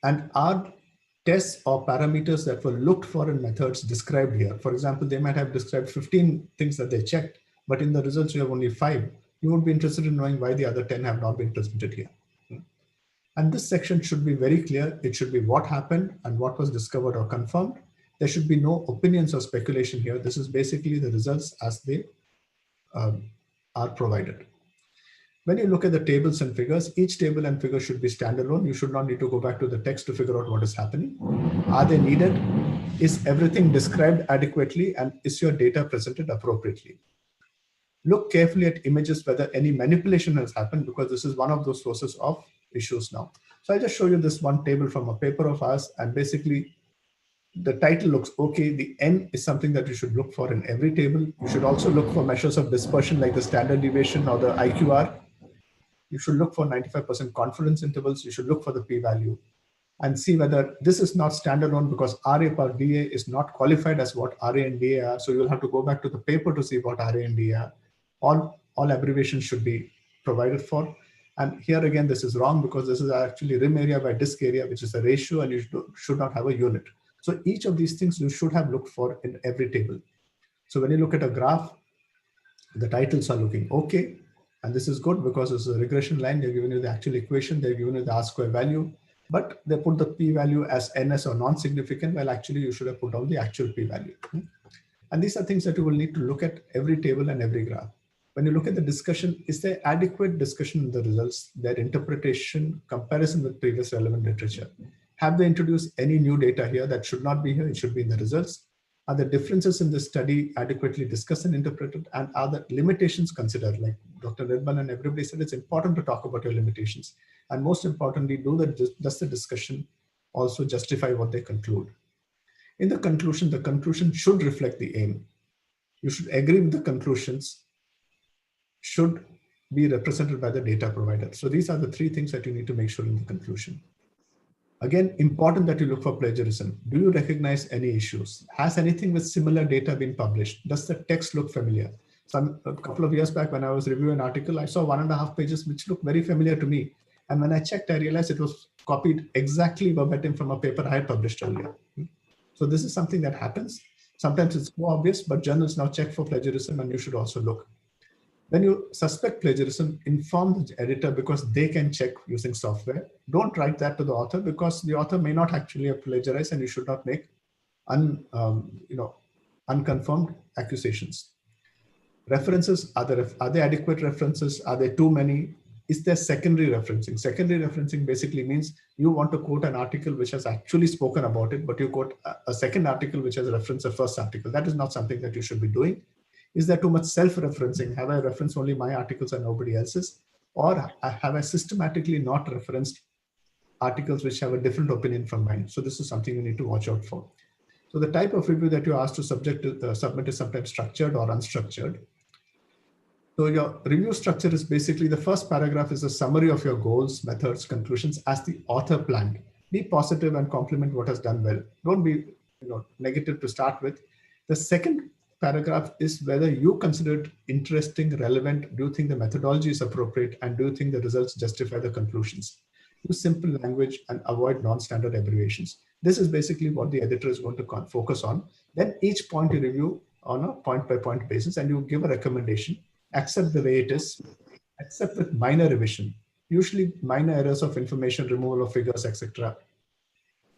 And are tests or parameters that were looked for in methods described here? For example, they might have described 15 things that they checked, but in the results you have only 5. You would be interested in knowing why the other 10 have not been presented here. And this section should be very clear. It should be what happened and what was discovered or confirmed. There should be no opinions or speculation here. This is basically the results as they are provided. When you look at the tables and figures, each table and figure should be standalone. You should not need to go back to the text to figure out what is happening. Are they needed? Is everything described adequately, and is your data presented appropriately? Look carefully at images whether any manipulation has happened, because this is one of those sources of issues now. So I'll just show you this one table from a paper of ours, and basically the title looks okay. The N is something that you should look for in every table. You should also look for measures of dispersion like the standard deviation or the IQR. You should look for 95% confidence intervals. You should look for the p-value and see whether this is not standalone, because RA per DA is not qualified as what RA and DA are. So you'll have to go back to the paper to see what RA and DA are. All abbreviations should be provided for. And here again, this is wrong, because this is actually rim area by disk area, which is a ratio, and you should not have a unit. So each of these things you should have looked for in every table. So when you look at a graph, the titles are looking okay. And this is good because it's a regression line. They're giving you the actual equation. They're giving you the R-square value, but they put the p-value as NS or non-significant. Well, actually you should have put down the actual p-value. And these are things that you will need to look at every table and every graph. When you look at the discussion, is there adequate discussion in the results, their interpretation, comparison with previous relevant literature? Have they introduced any new data here that should not be here? It should be in the results. Are the differences in the study adequately discussed and interpreted? And are the limitations considered? Like Dr. Redman and everybody said, it's important to talk about your limitations. And most importantly, does the discussion also justify what they conclude? In the conclusion should reflect the aim. You should agree with the conclusions, should be represented by the data provider. So these are the 3 things that you need to make sure in the conclusion. Again, important that you look for plagiarism. Do you recognize any issues? Has anything with similar data been published? Does the text look familiar? So a couple of years back when I was reviewing an article, I saw 1.5 pages which looked very familiar to me. And when I checked, I realized it was copied exactly verbatim from a paper I had published earlier. So this is something that happens. Sometimes it's more obvious, but journals now check for plagiarism, and you should also look. When you suspect plagiarism, inform the editor, because they can check using software. Don't write that to the author, because the author may not actually have plagiarized, and you should not make unconfirmed accusations. References, are they adequate references? Are there too many? Is there secondary referencing? Secondary referencing basically means you want to quote an article which has actually spoken about it, but you quote a second article which has referenced the first article. That is not something that you should be doing. Is there too much self-referencing? Have I referenced only my articles and nobody else's? Or have I systematically not referenced articles which have a different opinion from mine? So this is something you need to watch out for. So the type of review that you're asked to submit is sometimes structured or unstructured. So your review structure is basically the first paragraph is a summary of your goals, methods, conclusions as the author planned. Be positive and compliment what has done well. Don't be negative to start with. The second paragraph is whether you consider it interesting, relevant, do you think the methodology is appropriate, and do you think the results justify the conclusions? Use simple language and avoid non-standard abbreviations. This is basically what the editor is going to focus on. Then each point you review on a point-by-point basis, and you give a recommendation. Accept the way it is, except with minor revision, usually minor errors of information, removal of figures, etc.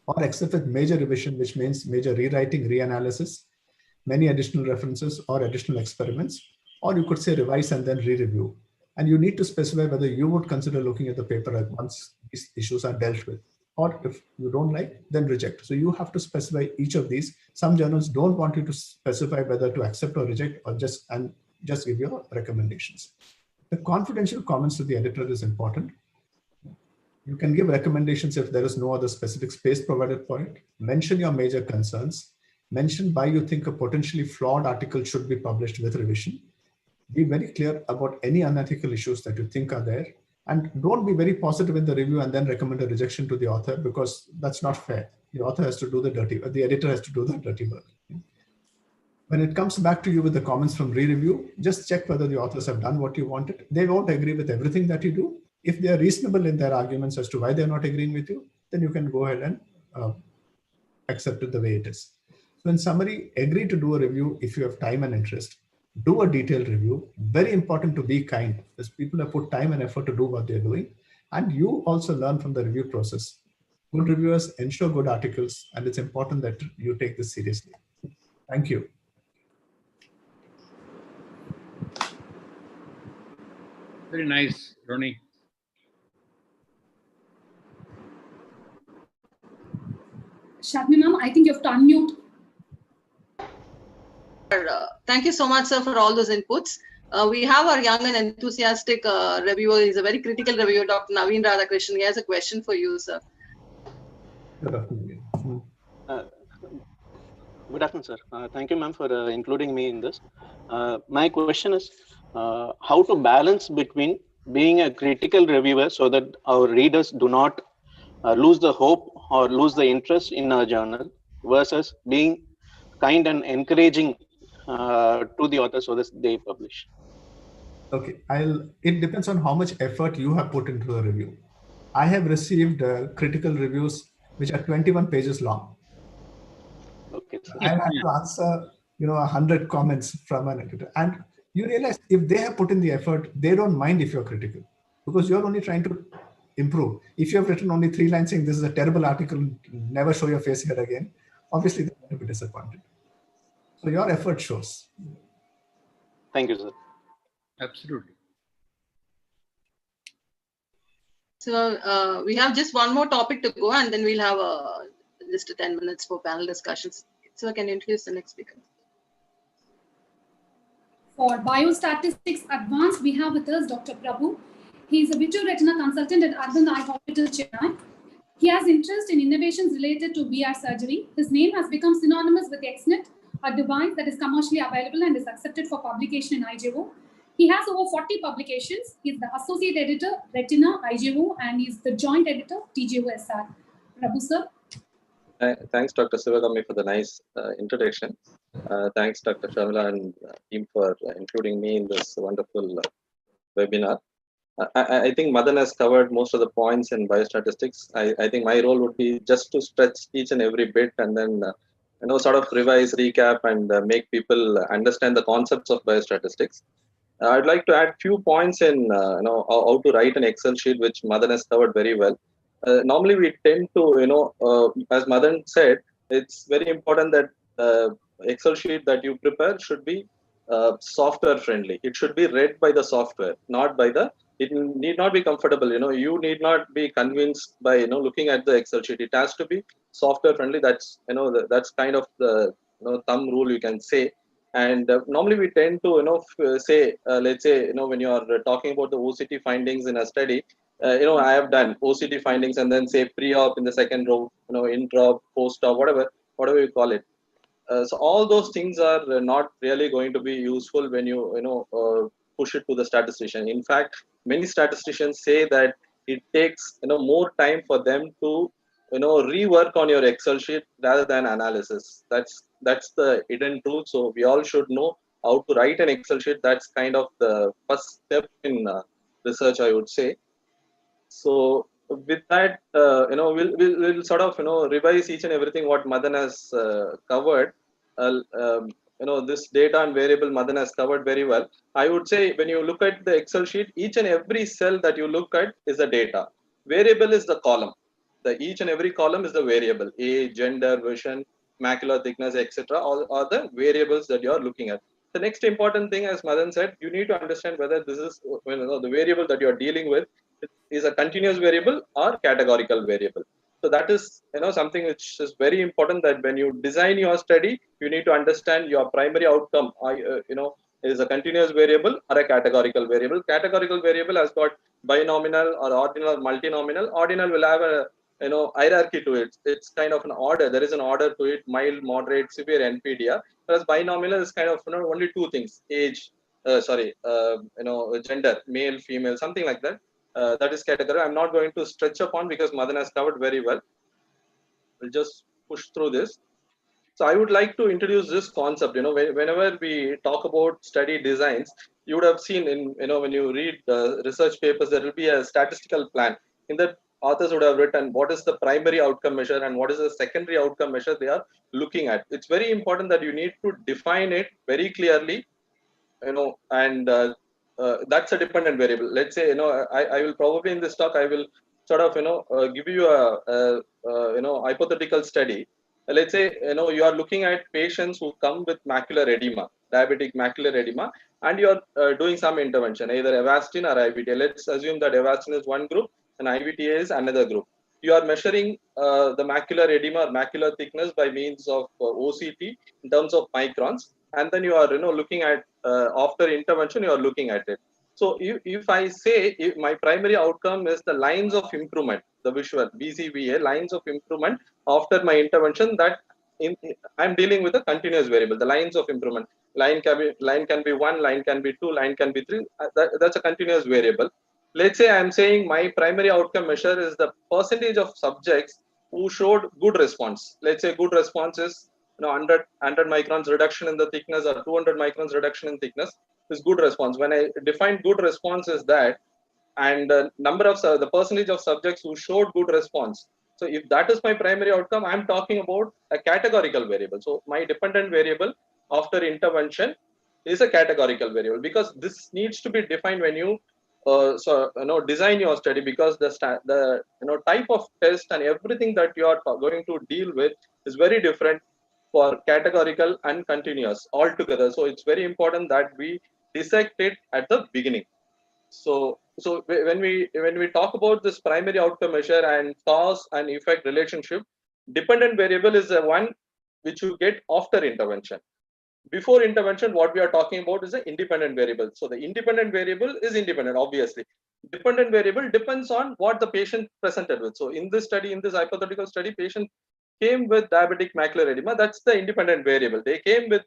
Or except with major revision, which means major rewriting, reanalysis. many additional references or additional experiments, or you could say revise and then re-review. And you need to specify whether you would consider looking at the paper once these issues are dealt with, or if you don't like, then reject. So you have to specify each of these. Some journals don't want you to specify whether to accept or reject, or just give your recommendations. The confidential comments to the editor is important. You can give recommendations if there is no other specific space provided for it. Mention your major concerns. Mention why you think a potentially flawed article should be published with revision. Be very clear about any unethical issues that you think are there. And don't be very positive in the review and then recommend a rejection to the author, because that's not fair. The author has to do the dirty work. The editor has to do the dirty work. When it comes back to you with the comments from re-review, just check whether the authors have done what you wanted. They won't agree with everything that you do. If they are reasonable in their arguments as to why they're not agreeing with you, then you can go ahead and accept it the way it is. So in summary, agree to do a review if you have time and interest. Do a detailed review. Very important to be kind, because people have put time and effort to do what they're doing. And you also learn from the review process. Good reviewers ensure good articles, and it's important that you take this seriously. Thank you. Very nice, Ronnie. Sharmila ma'am, I think you have to unmute. Thank you so much, sir, for all those inputs. We have our young and enthusiastic reviewer. He's a very critical reviewer, Dr. Naveen Radhakrishnan. He has a question for you, sir. Good afternoon, sir. Thank you, ma'am, for including me in this. My question is how to balance between being a critical reviewer so that our readers do not lose the hope or lose the interest in our journal, versus being kind and encouraging to the author so that they publish. Okay, it depends on how much effort you have put into the review. I have received critical reviews which are 21 pages long. Okay, sir. I have to answer, 100 comments from an editor. And you realize if they have put in the effort, they don't mind if you're critical, because you're only trying to improve. If you have written only 3 lines saying this is a terrible article, never show your face here again, obviously they're going to be disappointed. So your effort shows. Thank you, sir. Absolutely. So we have just one more topic to go, and then we'll have just 10 minutes for panel discussions. So can you introduce the next speaker? For Biostatistics Advanced, we have with us Dr. Prabhu. He is a vitreoretina consultant at Arvind Eye Hospital, Chennai. He has interest in innovations related to VR surgery. His name has become synonymous with XNet, a device that is commercially available and is accepted for publication in IJO. He has over 40 publications. He is the associate editor, Retina, IJO, and he is the joint editor, TJO-SR. Prabhu, sir. Thanks, Dr. Sivagami, for the nice introduction. Thanks, Dr. Sharmila and team for including me in this wonderful webinar. I think Madan has covered most of the points in biostatistics. I think my role would be just to stretch each and every bit, and then sort of revise, recap, and make people understand the concepts of biostatistics. I'd like to add few points in how to write an Excel sheet, which Madan has covered very well. Normally we tend to, as Madan said, it's very important that Excel sheet that you prepare should be software friendly. It should be read by the software, not by the, it need not be comfortable. You need not be convinced by, looking at the Excel sheet. It has to be software friendly. That's, that's kind of the, thumb rule you can say. And normally we tend to, say, let's say, when you are talking about the OCT findings in a study, I have done OCT findings and then say pre-op in the second row, intra-op, post-op, whatever you call it. So all those things are not really going to be useful when you, push it to the statistician. In fact, many statisticians say that it takes, more time for them to, rework on your Excel sheet rather than analysis. That's the hidden truth. So we all should know how to write an Excel sheet. That's kind of the first step in research, I would say. So with that, we'll sort of revise each and everything what Madan has covered. This data and variable Madan has covered very well. I would say when you look at the Excel sheet, each and every cell that you look at is the data. Variable is the column. Each and every column is the variable: age, gender, vision, macular thickness, etc., are the variables that you are looking at. The next important thing, as Madan said, you need to understand whether this is the variable that you are dealing with is a continuous variable or categorical variable. So that is something which is very important, that when you design your study, you need to understand your primary outcome. Is a continuous variable or a categorical variable. Categorical variable has got binomial or ordinal or multinomial. Ordinal will have a hierarchy to it. It's kind of an order. There is an order to it: mild, moderate, severe, NPDR. Whereas binomial is kind of only two things: age, gender, male, female, something like that. That is category. I'm not going to stretch upon because Madan has covered very well. We'll just push through this. So I would like to introduce this concept. Whenever we talk about study designs, you would have seen when you read research papers, there will be a statistical plan. In that, authors would have written what is the primary outcome measure and what is the secondary outcome measure they are looking at. It's very important that you need to define it very clearly, and that's a dependent variable. Let's say, I will probably in this talk, I will sort of, give you a hypothetical study. Let's say, you are looking at patients who come with macular edema, diabetic macular edema, and you are doing some intervention, either Avastin or IVT. Let's assume that Avastin is one group and IVTA is another group. You are measuring the macular edema or macular thickness by means of OCT in terms of microns, and then you are looking at after intervention, you are looking at it. So if I say my primary outcome is the lines of improvement, the visual BCVA lines of improvement after my intervention, that I'm dealing with a continuous variable. The lines of improvement, line can be 1, line can be 2, line can be 3. That's a continuous variable. Let's say I'm saying my primary outcome measure is the percentage of subjects who showed good response. Let's say good response is 100 microns reduction in the thickness or 200 microns reduction in thickness is good response. When I define good response is that, and the percentage of subjects who showed good response. So if that is my primary outcome, I'm talking about a categorical variable. So my dependent variable after intervention is a categorical variable, because this needs to be defined when you design your study, because the type of test and everything that you are going to deal with is very different for categorical and continuous altogether. So it's very important that we dissect it at the beginning. So when we talk about this primary outcome measure and cause and effect relationship, dependent variable is the one which you get after intervention. Before intervention, what we are talking about is the independent variable. So the independent variable is independent, obviously. Dependent variable depends on what the patient presented with. So in this study, in this hypothetical study, patient came with diabetic macular edema. That's the independent variable. They came with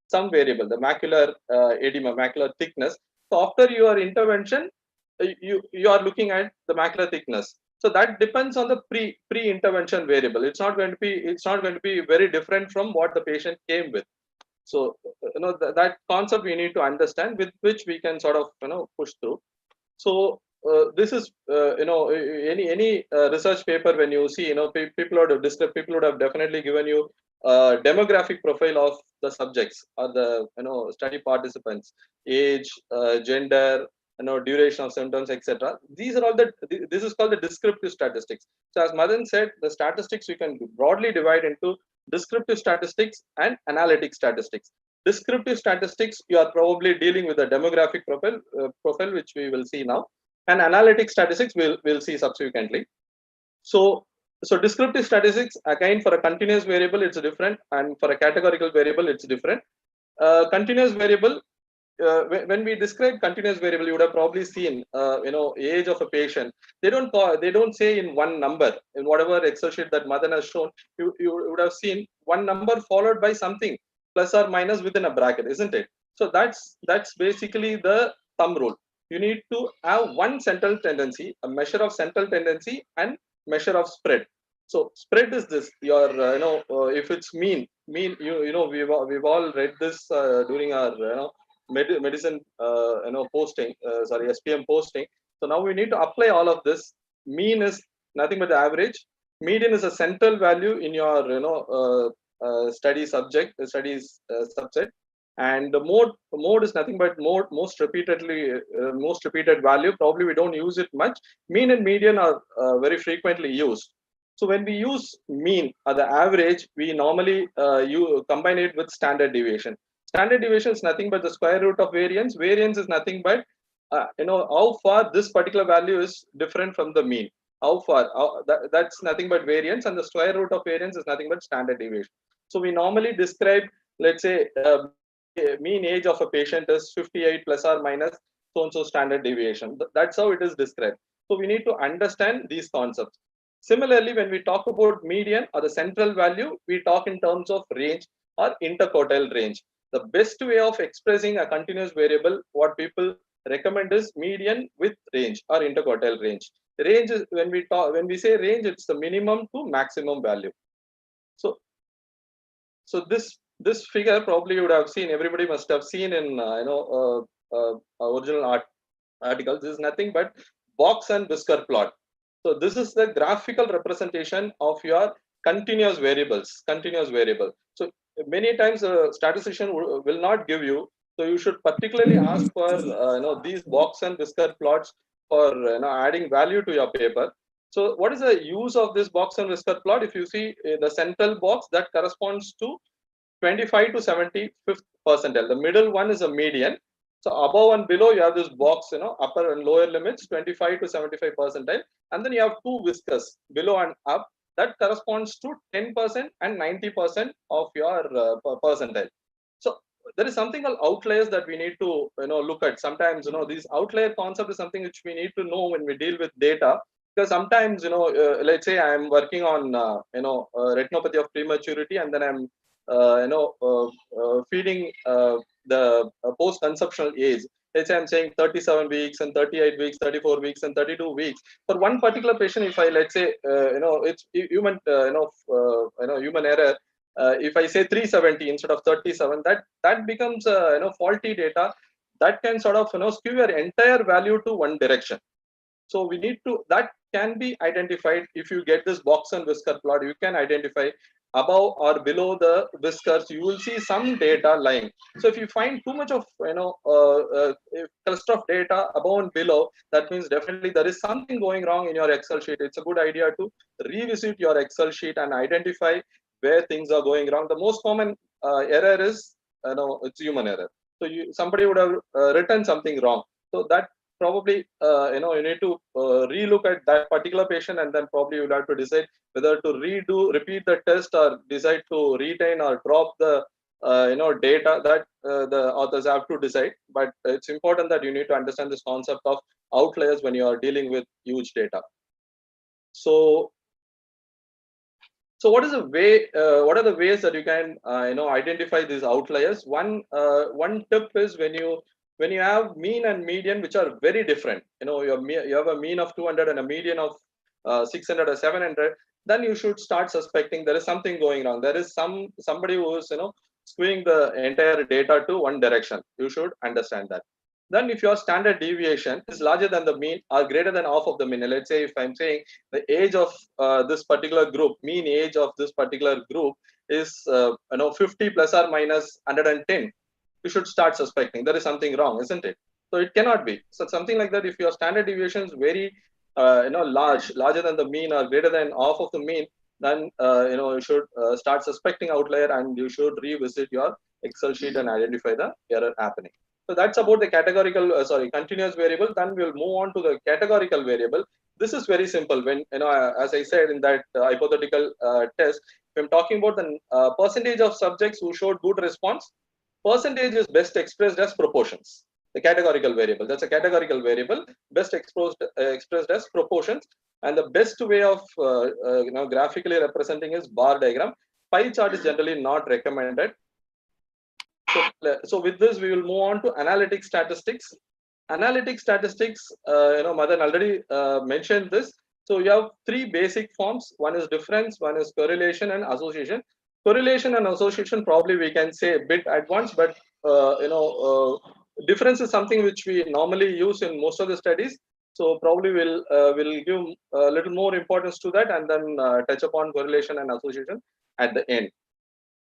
some variable, the macular edema, macular thickness. So after your intervention, you are looking at the macular thickness. So that depends on the pre-intervention variable. It's not going to be very different from what the patient came with. So that concept we need to understand, with which we can sort of push through. So this is any research paper, when you see people would have definitely given you a demographic profile of the subjects or the study participants, age, gender, duration of symptoms, etc. These are all this is called the descriptive statistics. So as Madan said, the statistics you can broadly divide into descriptive statistics and analytic statistics. Descriptive statistics, you are probably dealing with a demographic profile, which we will see now, and analytic statistics we'll see subsequently. So descriptive statistics, again, for a continuous variable it's different, and for a categorical variable it's different. Continuous variable, when we describe continuous variable, you would have probably seen age of a patient. They don't say in one number. In whatever Excel sheet that Madan has shown, you would have seen one number followed by something plus or minus within a bracket, isn't it? So that's basically the thumb rule. You need to have one central tendency, a measure of central tendency, and measure of spread. So spread is this, your if it's mean, we've all read this during our medicine posting, SPM posting. So now we need to apply all of this. Mean is nothing but the average. Median is a central value in your study subject, subset, and the mode is nothing but most repeated value. Probably we don't use it much. Mean and median are very frequently used. So when we use mean or the average, we normally you combine it with standard deviation. Standard deviation is nothing but the square root of variance. Variance is nothing but how far this particular value is different from the mean. How far that's nothing but variance, and the square root of variance is nothing but standard deviation. So we normally describe, let's say, mean age of a patient is 58 plus or minus so and so standard deviation. That's how it is described. So we need to understand these concepts. Similarly, when we talk about median or the central value, we talk in terms of range or interquartile range. The best way of expressing a continuous variable, what people recommend is median with range or interquartile range. Range is when we say range, it's the minimum to maximum value. So this figure probably you would have seen. Everybody must have seen in original articles. This is nothing but box and whisker plot. So this is the graphical representation of your continuous variables. Continuous variable. So many times a statistician will not give you. So you should particularly ask for these box and whisker plots for adding value to your paper. So what is the use of this box and whisker plot? If you see the central box, that corresponds to 25 to 75th percentile. The middle one is a median. So above and below you have this box, upper and lower limits, 25 to 75 percentile, and then you have two whiskers below and up. That corresponds to 10% and 90% of your percentile. So there is something called outliers that we need to look at. Sometimes these outlier concept is something which we need to know when we deal with data, because sometimes let's say I'm working on retinopathy of prematurity, and then I'm feeding the post-conceptional age. Let's say I'm saying 37 weeks and 38 weeks, 34 weeks and 32 weeks. For one particular patient, if I let's say it's human human error. If I say 370 instead of 37, that becomes faulty data. That can sort of skew your entire value to one direction. So we need to, that can be identified. If you get this box and whisker plot, you can identify above or below the whiskers, you will see some data lying. So if you find too much of cluster of data above and below, that means definitely there is something going wrong in your Excel sheet. It's a good idea to revisit your Excel sheet and identify where things are going wrong. The most common error is it's human error. So somebody would have written something wrong. So that probably you need to relook at that particular patient, and then probably you'll have to decide whether to repeat the test, or decide to retain or drop the data. That the authors have to decide. But it's important that you need to understand this concept of outliers when you are dealing with huge data. So what is the way? What are the ways that you can identify these outliers? One tip is when you have mean and median which are very different. You have a mean of 200 and a median of 600 or 700. Then you should start suspecting there is something going wrong. There is somebody who is skewing the entire data to one direction. You should understand that. Then if your standard deviation is larger than the mean or greater than half of the mean, let's say if I'm saying the age of this particular group, mean age of this particular group is 50 plus or minus 110, you should start suspecting there is something wrong, isn't it? So it cannot be. So something like that, if your standard deviation is very larger than the mean or greater than half of the mean, then you should start suspecting outlier, and you should revisit your Excel sheet and identify the error happening. So that's about the categorical, continuous variable. Then we'll move on to the categorical variable. This is very simple. When as I said in that hypothetical test, if I'm talking about the percentage of subjects who showed good response, percentage is best expressed as proportions. The categorical variable. That's a categorical variable, best expressed as proportions. And the best way of graphically representing is bar diagram. Pie chart is generally not recommended. So with this, we will move on to analytic statistics. Analytic statistics, Madan already mentioned this. So you have three basic forms. One is difference, one is correlation and association. Correlation and association probably we can say a bit advanced, but difference is something which we normally use in most of the studies. So probably we'll give a little more importance to that, and then touch upon correlation and association at the end.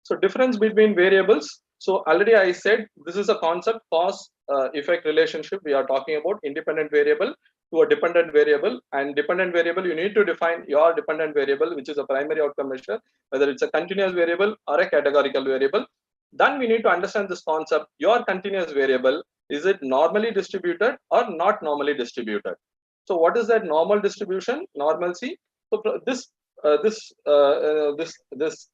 So difference between variables. So already I said this is a concept, cause effect relationship. We are talking about independent variable to a dependent variable, and dependent variable, you need to define your dependent variable, which is a primary outcome measure, whether it's a continuous variable or a categorical variable. Then we need to understand this concept. Your continuous variable, is it normally distributed or not normally distributed? So what is that normal distribution, normalcy? So this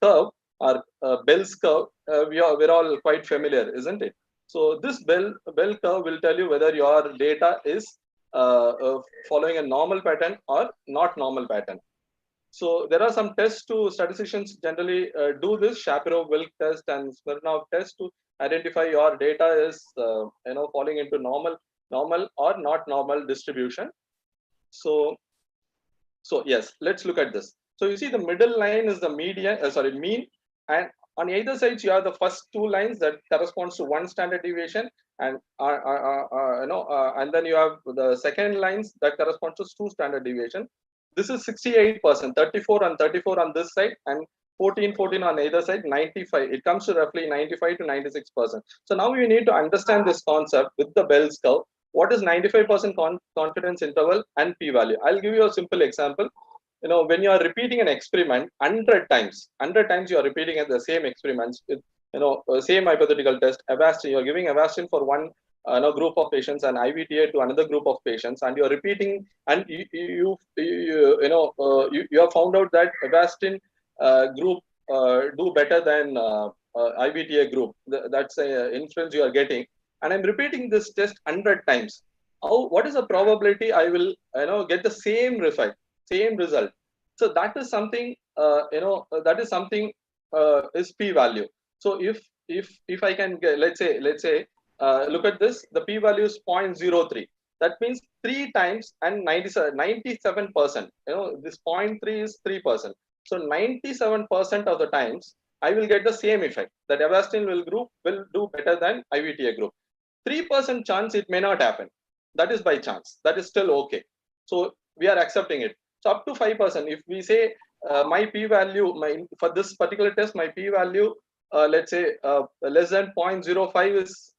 curve, or Bell's curve, we're all quite familiar, isn't it? So this bell curve will tell you whether your data is following a normal pattern or not normal pattern. So there are some tests to statisticians generally do this Shapiro-Wilk test and Smirnov test to identify your data is falling into normal or not normal distribution. So yes, let's look at this. So you see the middle line is the mean, and on either side you have the first two lines that corresponds to one standard deviation, and and then you have the second lines that corresponds to two standard deviation. This is 68%, 34 on this side, and 14 on either side, 95. It comes to roughly 95 to 96%. So now you need to understand this concept with the Bell's curve. What is 95% confidence interval and p-value? I'll give you a simple example. When you are repeating an experiment 100 times, you are repeating the same experiments with same hypothetical test. Avastin, you are giving Avastin for one group of patients and IVTA to another group of patients, and you are repeating, and you have found out that Avastin group do better than IVTA group. That's an inference you are getting, and I'm repeating this test 100 times. What is the probability I will get the same result? So that is something is p-value. So if I can get, let's say look at this, the p-value is 0.03. That means 3 times and 97%. This 0.3 is 3%. So 97% of the times I will get the same effect. That Avastin will do better than IVTA group. 3% chance it may not happen. That is by chance. That is still okay. So we are accepting it. So up to 5%. If we say my p-value, for this particular test, my p-value, let's say less than 0.05 is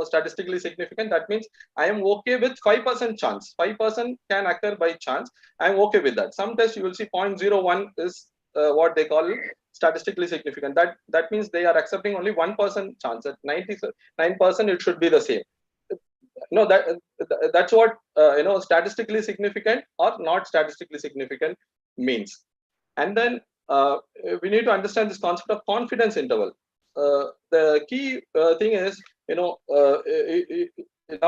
statistically significant. That means I am okay with 5% chance. 5% can occur by chance. I am okay with that. Some tests you will see 0.01 is what they call statistically significant. That means they are accepting only 1% chance. At 99% it should be the same. No, that's what statistically significant or not statistically significant means. And then we need to understand this concept of confidence interval. The key thing is, now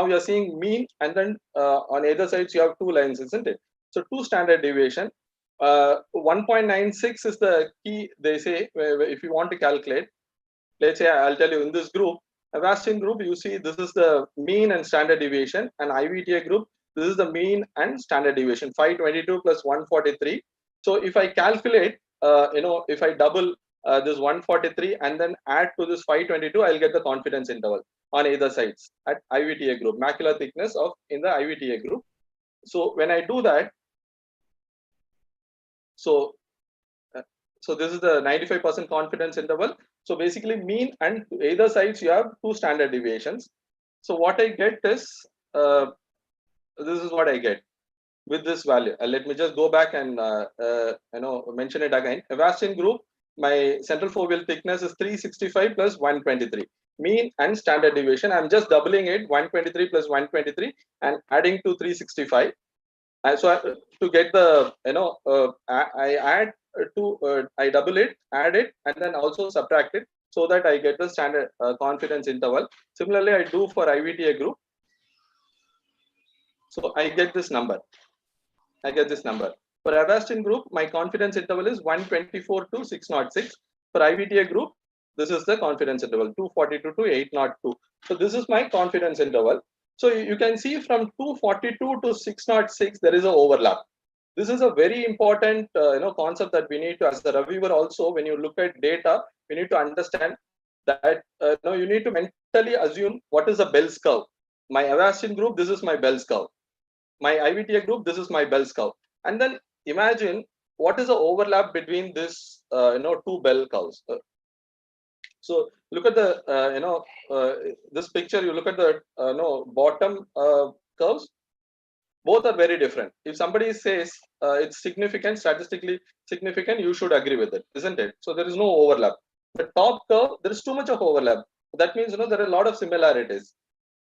you are seeing mean, and then on either sides you have two lines, isn't it? So two standard deviation. 1.96 is the key, they say, if you want to calculate. Let's say I'll tell you, in this group, Avastin group, you see this is the mean and standard deviation, and IVTA group, this is the mean and standard deviation, 522 plus 143. So if I calculate, if I double this 143 and then add to this 522, I'll get the confidence interval on either sides at IVTA group, macular thickness in the IVTA group. So when I do that, so this is the 95% confidence interval. So basically mean and either sides you have two standard deviations. So what I get is, this is what I get with this value. Let me just go back and mention it again. Avastin group, my central foveal thickness is 365 plus 123. Mean and standard deviation, I'm just doubling it, 123 plus 123 and adding to 365. And so to get the, I add I double it, add it, and then also subtract it so that I get the standard confidence interval. Similarly, I do for IVTA group. So I get this number. For Avastin group, my confidence interval is 124 to 606. For IVTA group, this is the confidence interval, 242 to 802. So this is my confidence interval. So you can see from 242 to 606, there is an overlap. This is a very important concept that we need to, as a reviewer also, when you look at data, we need to understand that you need to mentally assume what is the Bell's curve. My Avastin group, this is my Bell's curve. My IVTA group, this is my Bell's curve. And then imagine what is the overlap between this two Bell curves. So look at the this picture. You look at the bottom curves. both are very different. If somebody says it's significant, statistically significant, you should agree with it, isn't it? So there is no overlap. The top curve, there is too much of overlap. That means, there are a lot of similarities.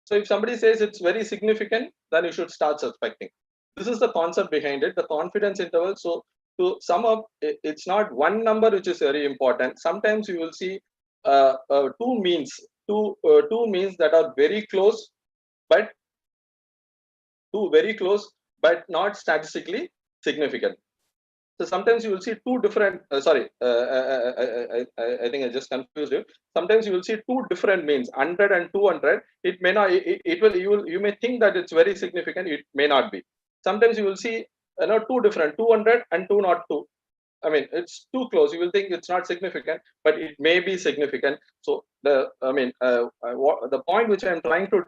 So if somebody says it's very significant, then you should start suspecting. This is the concept behind it, the confidence interval. So to sum up, it's not one number which is very important. Sometimes you will see two means that are very close, but not statistically significant. So sometimes you will see two different. I think I just confused you. Sometimes you will see two different means, 100 and 200. It may not. You may think that it's very significant. It may not be. Sometimes you will see two different, 200 and 202. I mean, it's too close. You will think it's not significant, but it may be significant. So the point which I'm trying to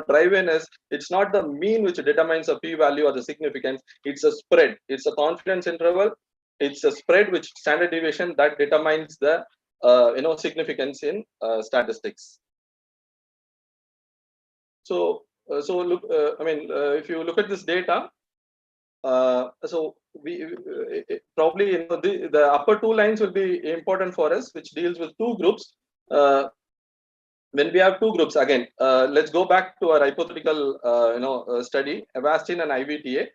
drive in is, it's not the mean which determines the p-value or the significance. It's a spread. It's a confidence interval. It's a spread which standard deviation that determines the significance in statistics. So look. If you look at this data. So we probably the upper two lines will be important for us, which deals with two groups. When we have two groups, again, let's go back to our hypothetical study, Avastin and IVTA.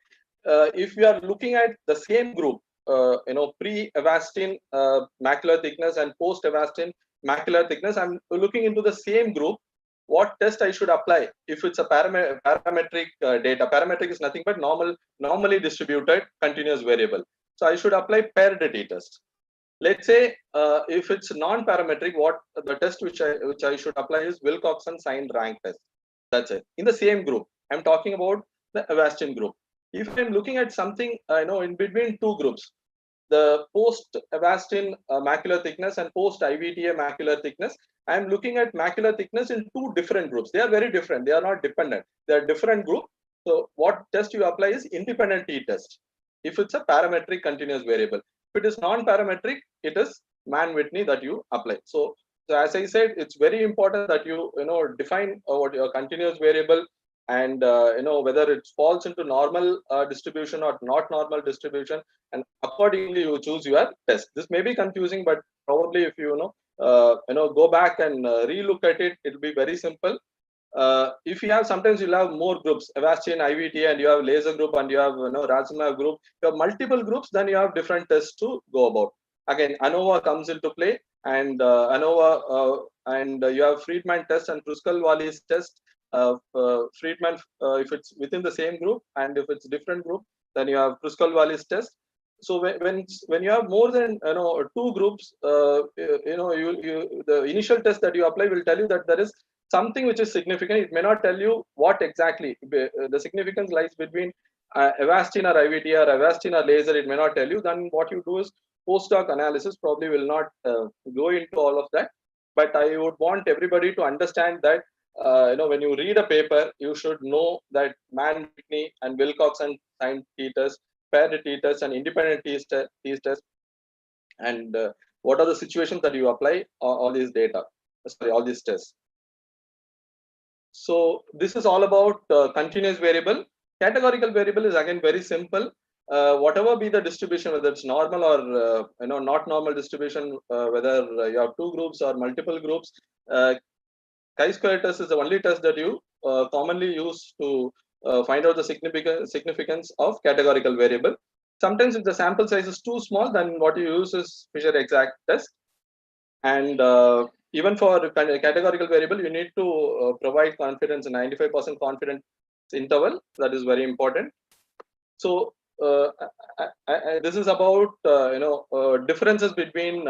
If we are looking at the same group, pre-Avastin macular thickness and post-Avastin macular thickness, I'm looking into the same group. What test I should apply if it's a parametric data? Parametric is nothing but normally distributed continuous variable. So I should apply paired t-test. Let's say if it's non-parametric, what the test which I should apply is Wilcoxon signed rank test. That's it. In the same group, I'm talking about the Avastin group. If I'm looking at something in between two groups, the post-Avastin macular thickness and post-IVTA macular thickness, I'm looking at macular thickness in two different groups. They are very different. They are not dependent. They are different group. So what test you apply is independent t-test. If it's a parametric continuous variable. If it is non-parametric, it is Mann-Whitney that you apply. So as I said, it's very important that you define what your continuous variable, and whether it falls into normal distribution or not normal distribution, and accordingly you choose your test. This may be confusing, but probably if you go back and relook at it, it will be very simple. If you have, sometimes you'll have more groups, Avastin, IVTA, and you have laser group, and you have Razumab group. You have multiple groups, then you have different tests to go about. Again, ANOVA comes into play, and ANOVA and you have Friedman test and Kruskal-Wallis test. Friedman, if it's within the same group, and if it's different group, then you have Kruskal-Wallis test. So when you have more than two groups, the initial test that you apply will tell you that there is something which is significant. It may not tell you what exactly. The significance lies between Avastin or IVT or Avastin or laser. It may not tell you. Then what you do is post-hoc analysis. Probably will not go into all of that. But I would want everybody to understand that when you read a paper, you should know that Mann-Whitney and Wilcoxon signed t-test, paired t-test, and independent t-test, and what are the situations that you apply all these data. Sorry, all these tests. So this is all about continuous variable. Categorical variable is again very simple. Whatever be the distribution, whether it's normal or not normal distribution, whether you have two groups or multiple groups, chi-square test is the only test that you commonly use to find out the significance of categorical variable. Sometimes if the sample size is too small, then what you use is Fisher exact test. And even for categorical variable, you need to provide confidence, a 95% confidence interval. That is very important. So this is about differences between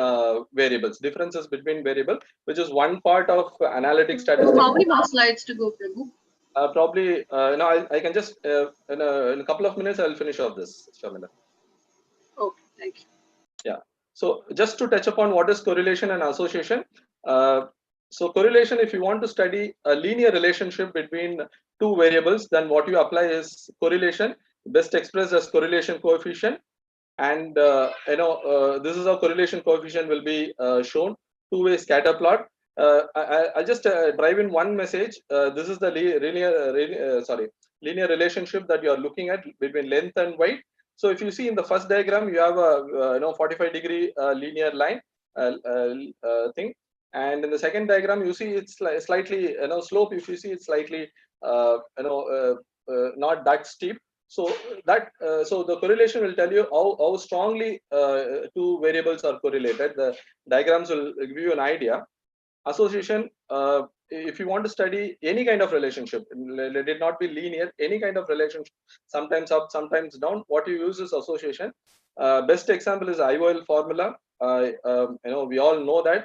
variables. Differences between variable, which is one part of analytic statistics. How many more slides to go, Prabhu? Probably I can just in a couple of minutes I'll finish off this, Shamila. Okay, thank you. Yeah. So just to touch upon what is correlation and association. So correlation, if you want to study a linear relationship between two variables, then what you apply is correlation, best expressed as correlation coefficient. And this is how correlation coefficient will be shown. Two-way scatter plot. I'll just drive in one message. This is the linear relationship that you are looking at between length and weight. So if you see in the first diagram, you have a 45-degree linear line thing, and in the second diagram, you see it's slightly slope. If you see, it's slightly not that steep. So that so the correlation will tell you how strongly two variables are correlated. The diagrams will give you an idea. Association, if you want to study any kind of relationship, let it not be linear, any kind of relationship, sometimes up, sometimes down, what you use is association. Best example is IOL formula. We all know that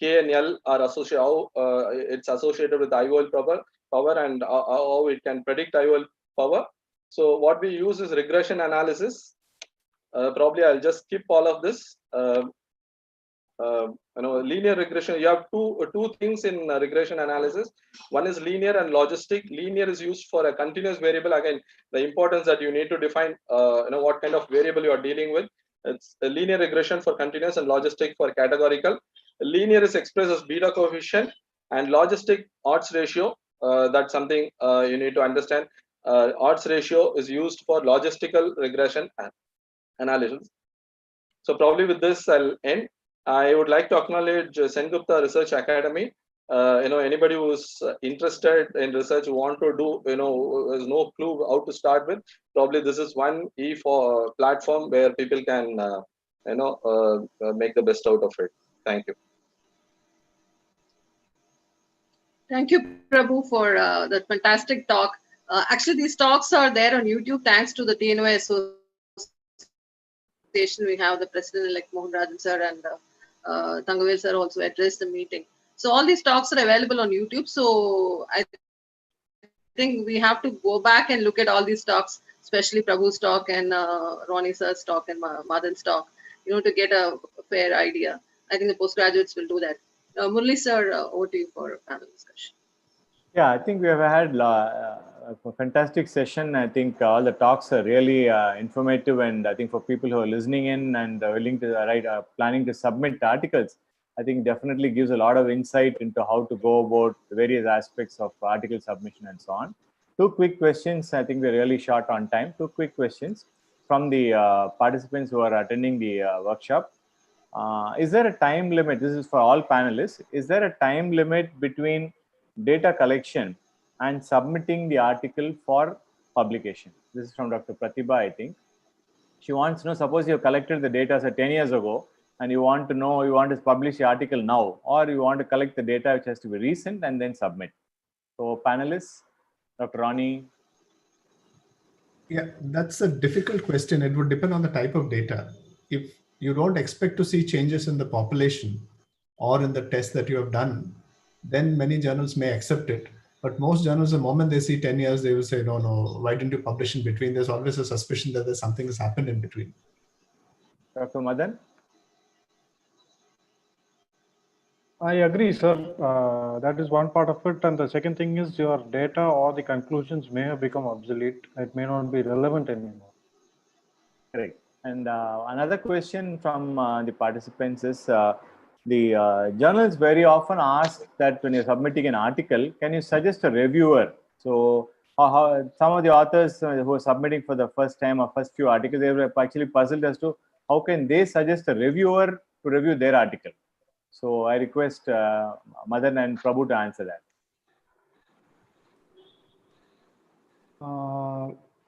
K and L are associated, how it's associated with IOL power and how it can predict IOL power. So what we use is regression analysis. Probably I'll just skip all of this. Linear regression, you have two things in regression analysis. One is linear and logistic. Linear is used for a continuous variable. Again, the importance that you need to define what kind of variable you are dealing with. It's a linear regression for continuous and logistic for categorical. Linear is expressed as beta coefficient, and logistic odds ratio. That's something you need to understand. Odds ratio is used for logistical regression analysis. So probably with this I'll end. I would like to acknowledge Sengupta Research Academy. Anybody who's interested in research, who want to do, has no clue how to start with, probably this is one for platform where people can, make the best out of it. Thank you. Thank you, Prabhu, for that fantastic talk. Actually, these talks are there on YouTube thanks to the TNOA Association. We have the President-elect Mohan Rajan sir and Thangavel sir also addressed the meeting. So all these talks are available on YouTube. So I think we have to go back and look at all these talks, especially Prabhu's talk and Ronnie sir's talk and Madan's talk, to get a fair idea. I think the postgraduates will do that. Murli sir, over to you for panel discussion. Yeah, I think we have had a fantastic session. I think all the talks are really informative, and I think for people who are listening in and willing to write, planning to submit articles, I think definitely gives a lot of insight into how to go about the various aspects of article submission and so on. Two quick questions. I think we're really short on time. Two quick questions from the participants who are attending the workshop. Is there a time limit? This is for all panelists. Is there a time limit between data collection and submitting the article for publication? This is from Dr. Pratibha, I think. She wants to know, suppose you have collected the data 10 years ago, and you want to publish the article now, or you want to collect the data which has to be recent and then submit. So panelists, Dr. Ronnie. Yeah, that's a difficult question. It would depend on the type of data. If you don't expect to see changes in the population or in the test that you have done, then many journals may accept it. But most journals, the moment they see 10 years, they will say, no, why didn't you publish in between? There's always a suspicion that there's something has happened in between. Dr. Madan? I agree, sir. That is one part of it. And the second thing is your data or the conclusions may have become obsolete. It may not be relevant anymore. Correct. And another question from the participants is, the journals very often ask that when you're submitting an article, can you suggest a reviewer? So how some of the authors who are submitting for the first time or first few articles, they were actually puzzled as to how can they suggest a reviewer to review their article. So I request Madan and Prabhu to answer that.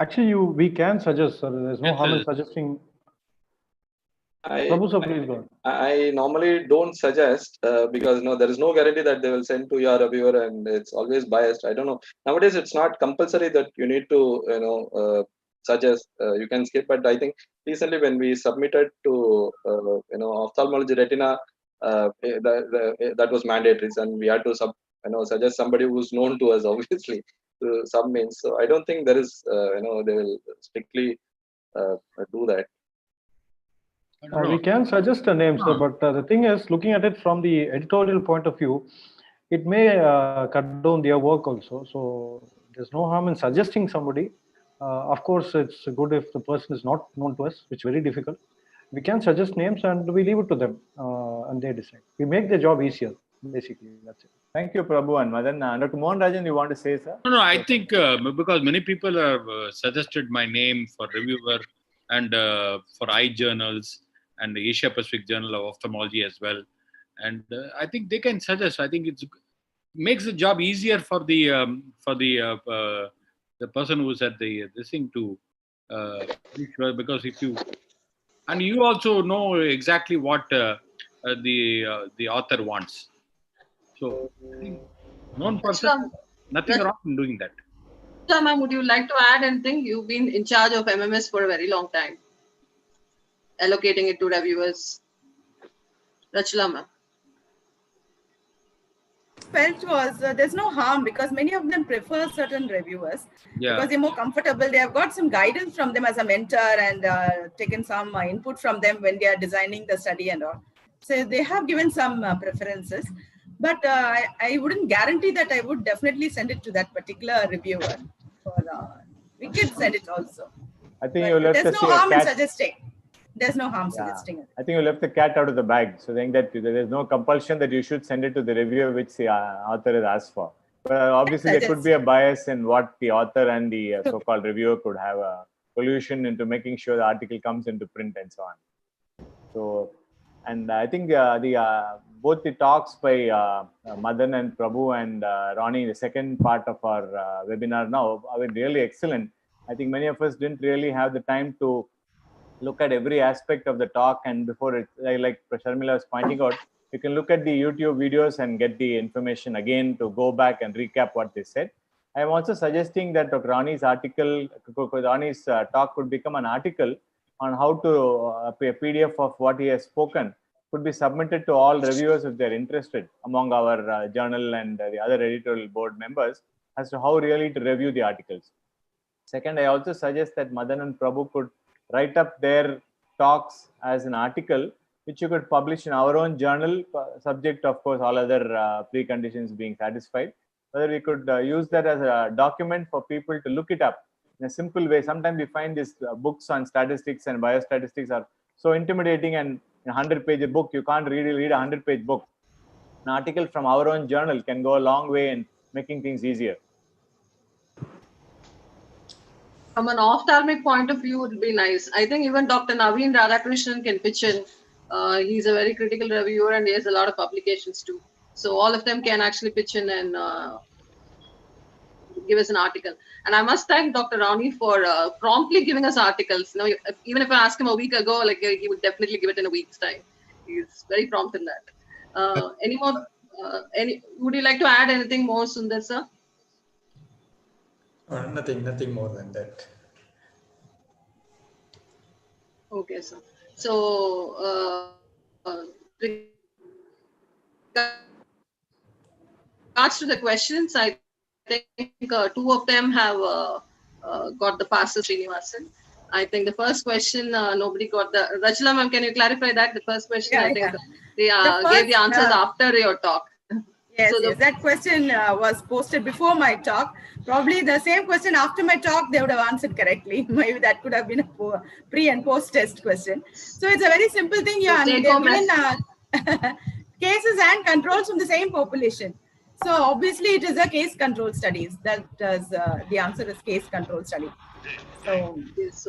Actually, we can suggest, sir. There's no harm in suggesting. Prabhu, sir, please go ahead. I normally don't suggest because there is no guarantee that they will send to your reviewer, and it's always biased. I don't know. Nowadays, it's not compulsory that you need to suggest. You can skip, but I think recently when we submitted to ophthalmology retina, that was mandatory, and we had to suggest somebody who's known to us, obviously, to submit. So I don't think there is they will strictly do that. We can suggest a name, sir, but the thing is, looking at it from the editorial point of view, it may cut down their work also. So there's no harm in suggesting somebody. Of course, it's good if the person is not known to us, which is very difficult. We can suggest names and we leave it to them and they decide. We make their job easier. Basically, that's it. Thank you, Prabhu and Madan. Dr. Mohan Rajan, you want to say, sir? No, I think because many people have suggested my name for reviewer and for eye journals and the Asia Pacific Journal of Ophthalmology as well. And I think they can suggest. I think it makes the job easier for the person who's at this thing to because if you and you also know exactly what the author wants. So I think known person, nothing wrong in doing that. Ma'am, would you like to add anything? You've been in charge of MMS for a very long time, allocating it to reviewers. Rachla, ma'am. Felt was there's no harm because many of them prefer certain reviewers because they're more comfortable. They have got some guidance from them as a mentor and taken some input from them when they are designing the study and all. So they have given some preferences, but I wouldn't guarantee that I would definitely send it to that particular reviewer. We could send it also. I think you left there's no harm in suggesting. There's no harm suggesting it. I think you left the cat out of the bag, so saying that there is no compulsion that you should send it to the reviewer which the author has asked for. But obviously, there could be a bias in what the author and the so-called reviewer could have a collusion into making sure the article comes into print and so on. So, and I think both the talks by Madan and Prabhu and Ronnie, the second part of our webinar now, are really excellent. I think many of us didn't really have the time to look at every aspect of the talk, and before it, like Sharmila was pointing out, you can look at the YouTube videos and get the information again to go back and recap what they said. I am also suggesting that Dr. Rani's article, Rani's talk could become an article on how to a PDF of what he has spoken could be submitted to all reviewers if they're interested among our journal and the other editorial board members as to how really to review the articles. Second, I also suggest that Madan and Prabhu could write up their talks as an article, which you could publish in our own journal, subject, of course, all other preconditions being satisfied. Whether we could use that as a document for people to look it up in a simple way. Sometimes we find these books on statistics and biostatistics are so intimidating, and in a 100-page book, you can't really read a 100-page book. An article from our own journal can go a long way in making things easier. From an ophthalmic point of view, it would be nice. I think even Dr. Naveen Radhakrishnan can pitch in. He's a very critical reviewer and he has a lot of publications too. So all of them can actually pitch in and give us an article. And I must thank Dr. Rani for promptly giving us articles. You know, even if I asked him a week ago, like he would definitely give it in a week's time. He's very prompt in that. Any more? Would you like to add anything more, Sundar sir? Nothing more than that. Okay, sir. So, regards to the questions, I think two of them have got the passes, Srinivasan. I think the first question, nobody got the. Rachla ma'am, can you clarify that? The first question, I think they gave the answers after your talk. Yes, so that question was posted before my talk. Probably the same question after my talk, they would have answered correctly. Maybe that could have been a pre and post test question. So it's a very simple thing. Yeah, they're given cases and controls from the same population. So obviously it is a case control studies. That does the answer is case control study. So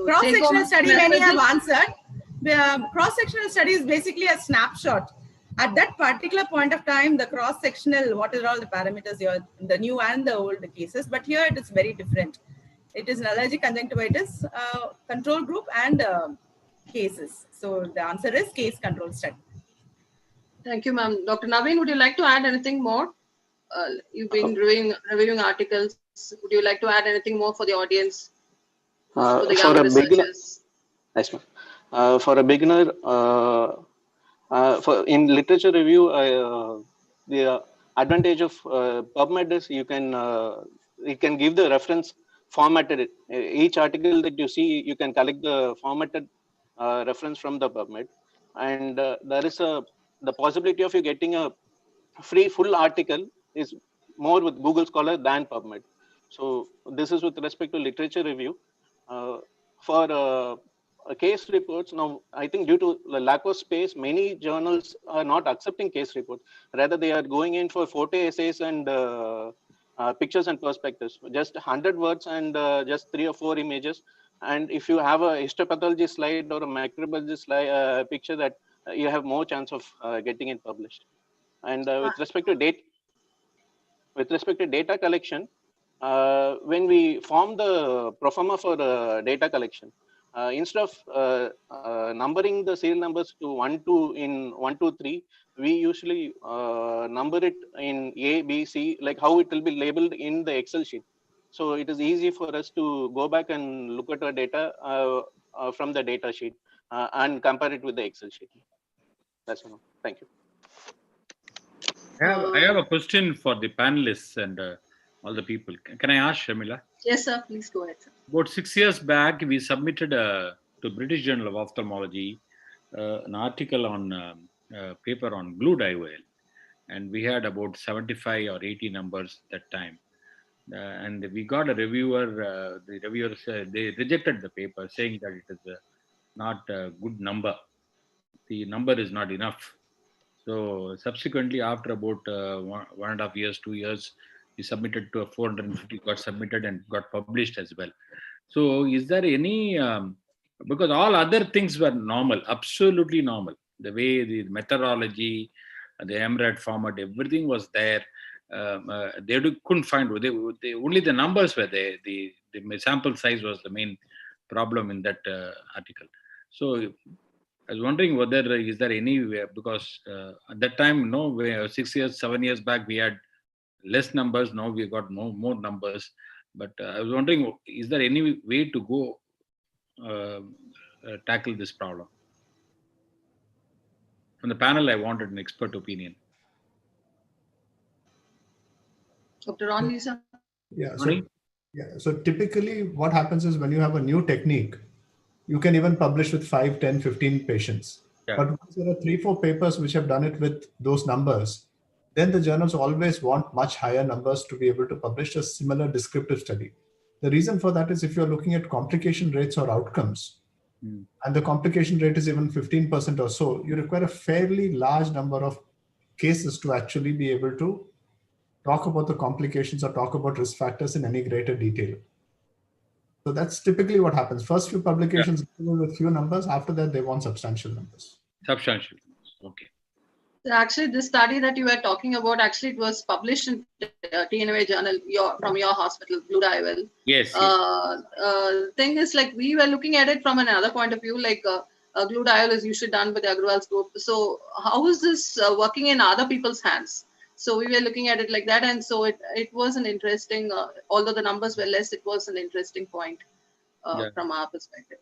cross-sectional study, many have answered. The cross-sectional study is basically a snapshot. At that particular point of time, the cross-sectional, what are all the parameters here, the new and the old cases, but here it is very different. It is an allergic conjunctivitis control group and cases. So the answer is case control study. Thank you, ma'am. Dr. Naveen, would you like to add anything more? You've been reviewing articles. Would you like to add anything more for the audience? For the young researchers? Yes, ma'am. For a beginner, in literature review, the advantage of PubMed is you can give the reference formatted. Each article that you see, you can collect the formatted reference from the PubMed, and there is the possibility of you getting a free full article is more with Google Scholar than PubMed. So this is with respect to literature review. For case reports. Now, I think due to the lack of space, many journals are not accepting case reports. Rather, they are going in for photo essays and pictures and perspectives, just 100 words and just 3 or 4 images. And if you have a histopathology slide or a microbiology slide, picture, that you have more chance of getting it published. And with respect to data collection, when we form the proforma for data collection, instead of numbering the serial numbers to 1, 2 in 1, 2, 3, we usually number it in A, B, C, like how it will be labeled in the Excel sheet. So it is easy for us to go back and look at our data from the data sheet and compare it with the Excel sheet. That's all. Thank you. I have a question for the panelists and all the people. Can I ask, Sharmila? Yes, sir. Please go ahead, sir. About 6 years back, we submitted to British Journal of Ophthalmology an article on paper on blue dye oil, and we had about 75 or 80 numbers that time. And we got a reviewer. The reviewers they rejected the paper, saying that it is not a good number. The number is not enough. So subsequently, after about 1.5 years, 2 years, we submitted to a 450, got submitted and got published as well. So is there any, because all other things were normal, absolutely normal. The way the methodology, the MRAD format, everything was there. They couldn't find, only the numbers were there. The sample size was the main problem in that article. So I was wondering whether is there any way, because at that time, 6 years, 7 years back, we had less numbers. Now we got more numbers. But I was wondering, is there any way to go tackle this problem? From the panel, I wanted an expert opinion. Dr. Ron Lisa? Yeah. So typically what happens is when you have a new technique, you can even publish with 5, 10, 15 patients. Yeah. But once there are 3, 4 papers which have done it with those numbers, then the journals always want much higher numbers to be able to publish a similar descriptive study. The reason for that is if you're looking at complication rates or outcomes, and the complication rate is even 15% or so, you require a fairly large number of cases to actually be able to talk about the complications or talk about risk factors in any greater detail. So that's typically what happens. First few publications with few numbers, after that they want substantial numbers. Substantial, okay. So actually, this study that you were talking about, actually, it was published in TNOA journal from your hospital, Blue Dye Oil. Yes. Thing is, like, we were looking at it from another point of view, like Blue Dye Oil is usually done by the Agarwal's group. So how is this working in other people's hands? So we were looking at it like that, and so it was an interesting, although the numbers were less, it was an interesting point from our perspective.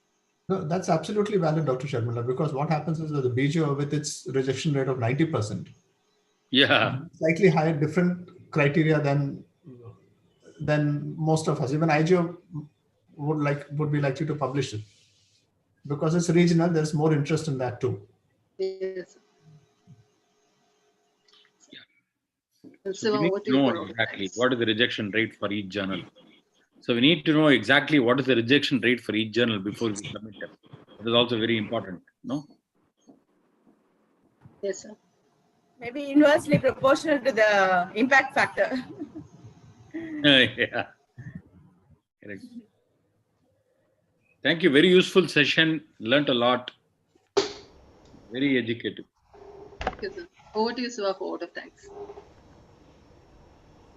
No, that's absolutely valid, Dr. Sharmila, because what happens is that the BGO, with its rejection rate of 90%, slightly higher, different criteria than most of us. Even IGO would be likely to publish it because it's regional. There's more interest in that too. Yes. So we need to know exactly what is the rejection rate for each journal. So we need to know exactly what is the rejection rate for each journal before we submit them. That is also very important, no? Yes, sir. Maybe inversely proportional to the impact factor. Yeah. Correct. Thank you. Very useful session. Learned a lot. Very educative. Thank you, sir. Over to you, sir, for vote of thanks.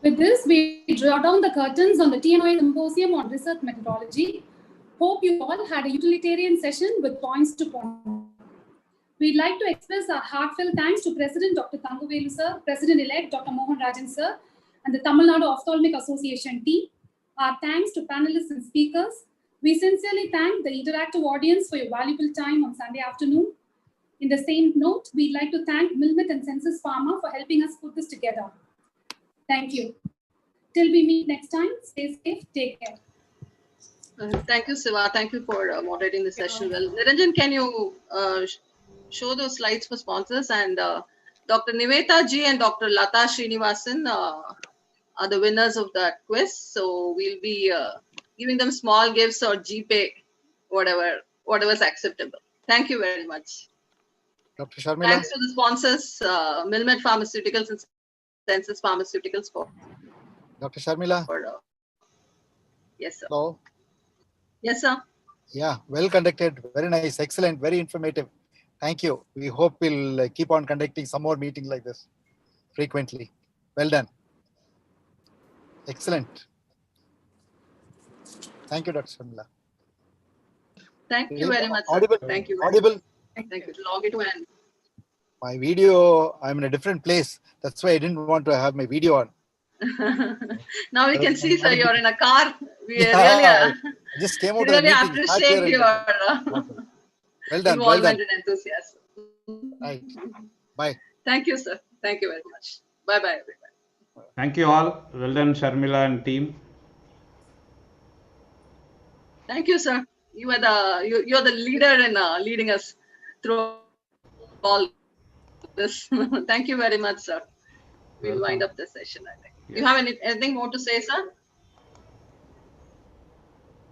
With this, we draw down the curtains on the TNOA Symposium on Research Methodology. Hope you all had a utilitarian session with points to ponder. We'd like to express our heartfelt thanks to President Dr. Thanguvelu sir, President-elect Dr. Mohan Rajan sir, and the Tamil Nadu Ophthalmic Association team. Our thanks to panelists and speakers. We sincerely thank the interactive audience for your valuable time on Sunday afternoon. In the same note, we'd like to thank Milmet and Census Pharma for helping us put this together. Thank you. Till we meet next time, stay safe, take care. Thank you, Siva. Thank you for moderating the session well. Niranjan, can you show those slides for sponsors? And Dr. Niveta Ji and Dr. Lata Srinivasan are the winners of that quiz. So we'll be giving them small gifts or GPay, whatever whatever's acceptable. Thank you very much. Dr. Sharmila. Thanks to the sponsors, Milmed Pharmaceuticals and Sensus Pharmaceuticals for. Dr. Sharmila. Yes, sir. Hello. Yes, sir. Yeah, well conducted. Very nice. Excellent. Very informative. Thank you. We hope we'll keep on conducting some more meetings like this frequently. Well done. Excellent. Thank you, Dr. Sharmila. Thank you very much, sir. Audible. Thank you. Audible. Thank you. Log it to end. My video, I'm in a different place. That's why I didn't want to have my video on. Now we can see, sir, you're in a car. We Yeah, really, I just came out of the really meeting. appreciate your Well done. Well involvement done. and enthusiasm. Right. Bye. Thank you, sir. Thank you very much. Bye-bye, everyone. Thank you all. Well done, Sharmila and team. Thank you, sir. You are you're the leader in leading us through all this. Thank you very much, sir. We'll Welcome. wind up the session, I think. Yes. You have anything more to say, sir?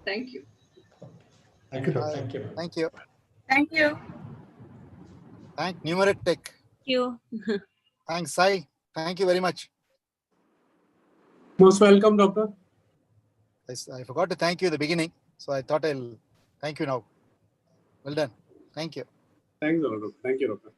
Thank you. Thank you, Doctor. Thank you. Thank you. Thank you. Thank Numerate Tech. Thank you. Thanks, Sai. Thank you very much. Most welcome, Doctor. I forgot to thank you at the beginning, so I thought I'll thank you now. Well done. Thank you. Thanks, Doctor. Thank you, Doctor.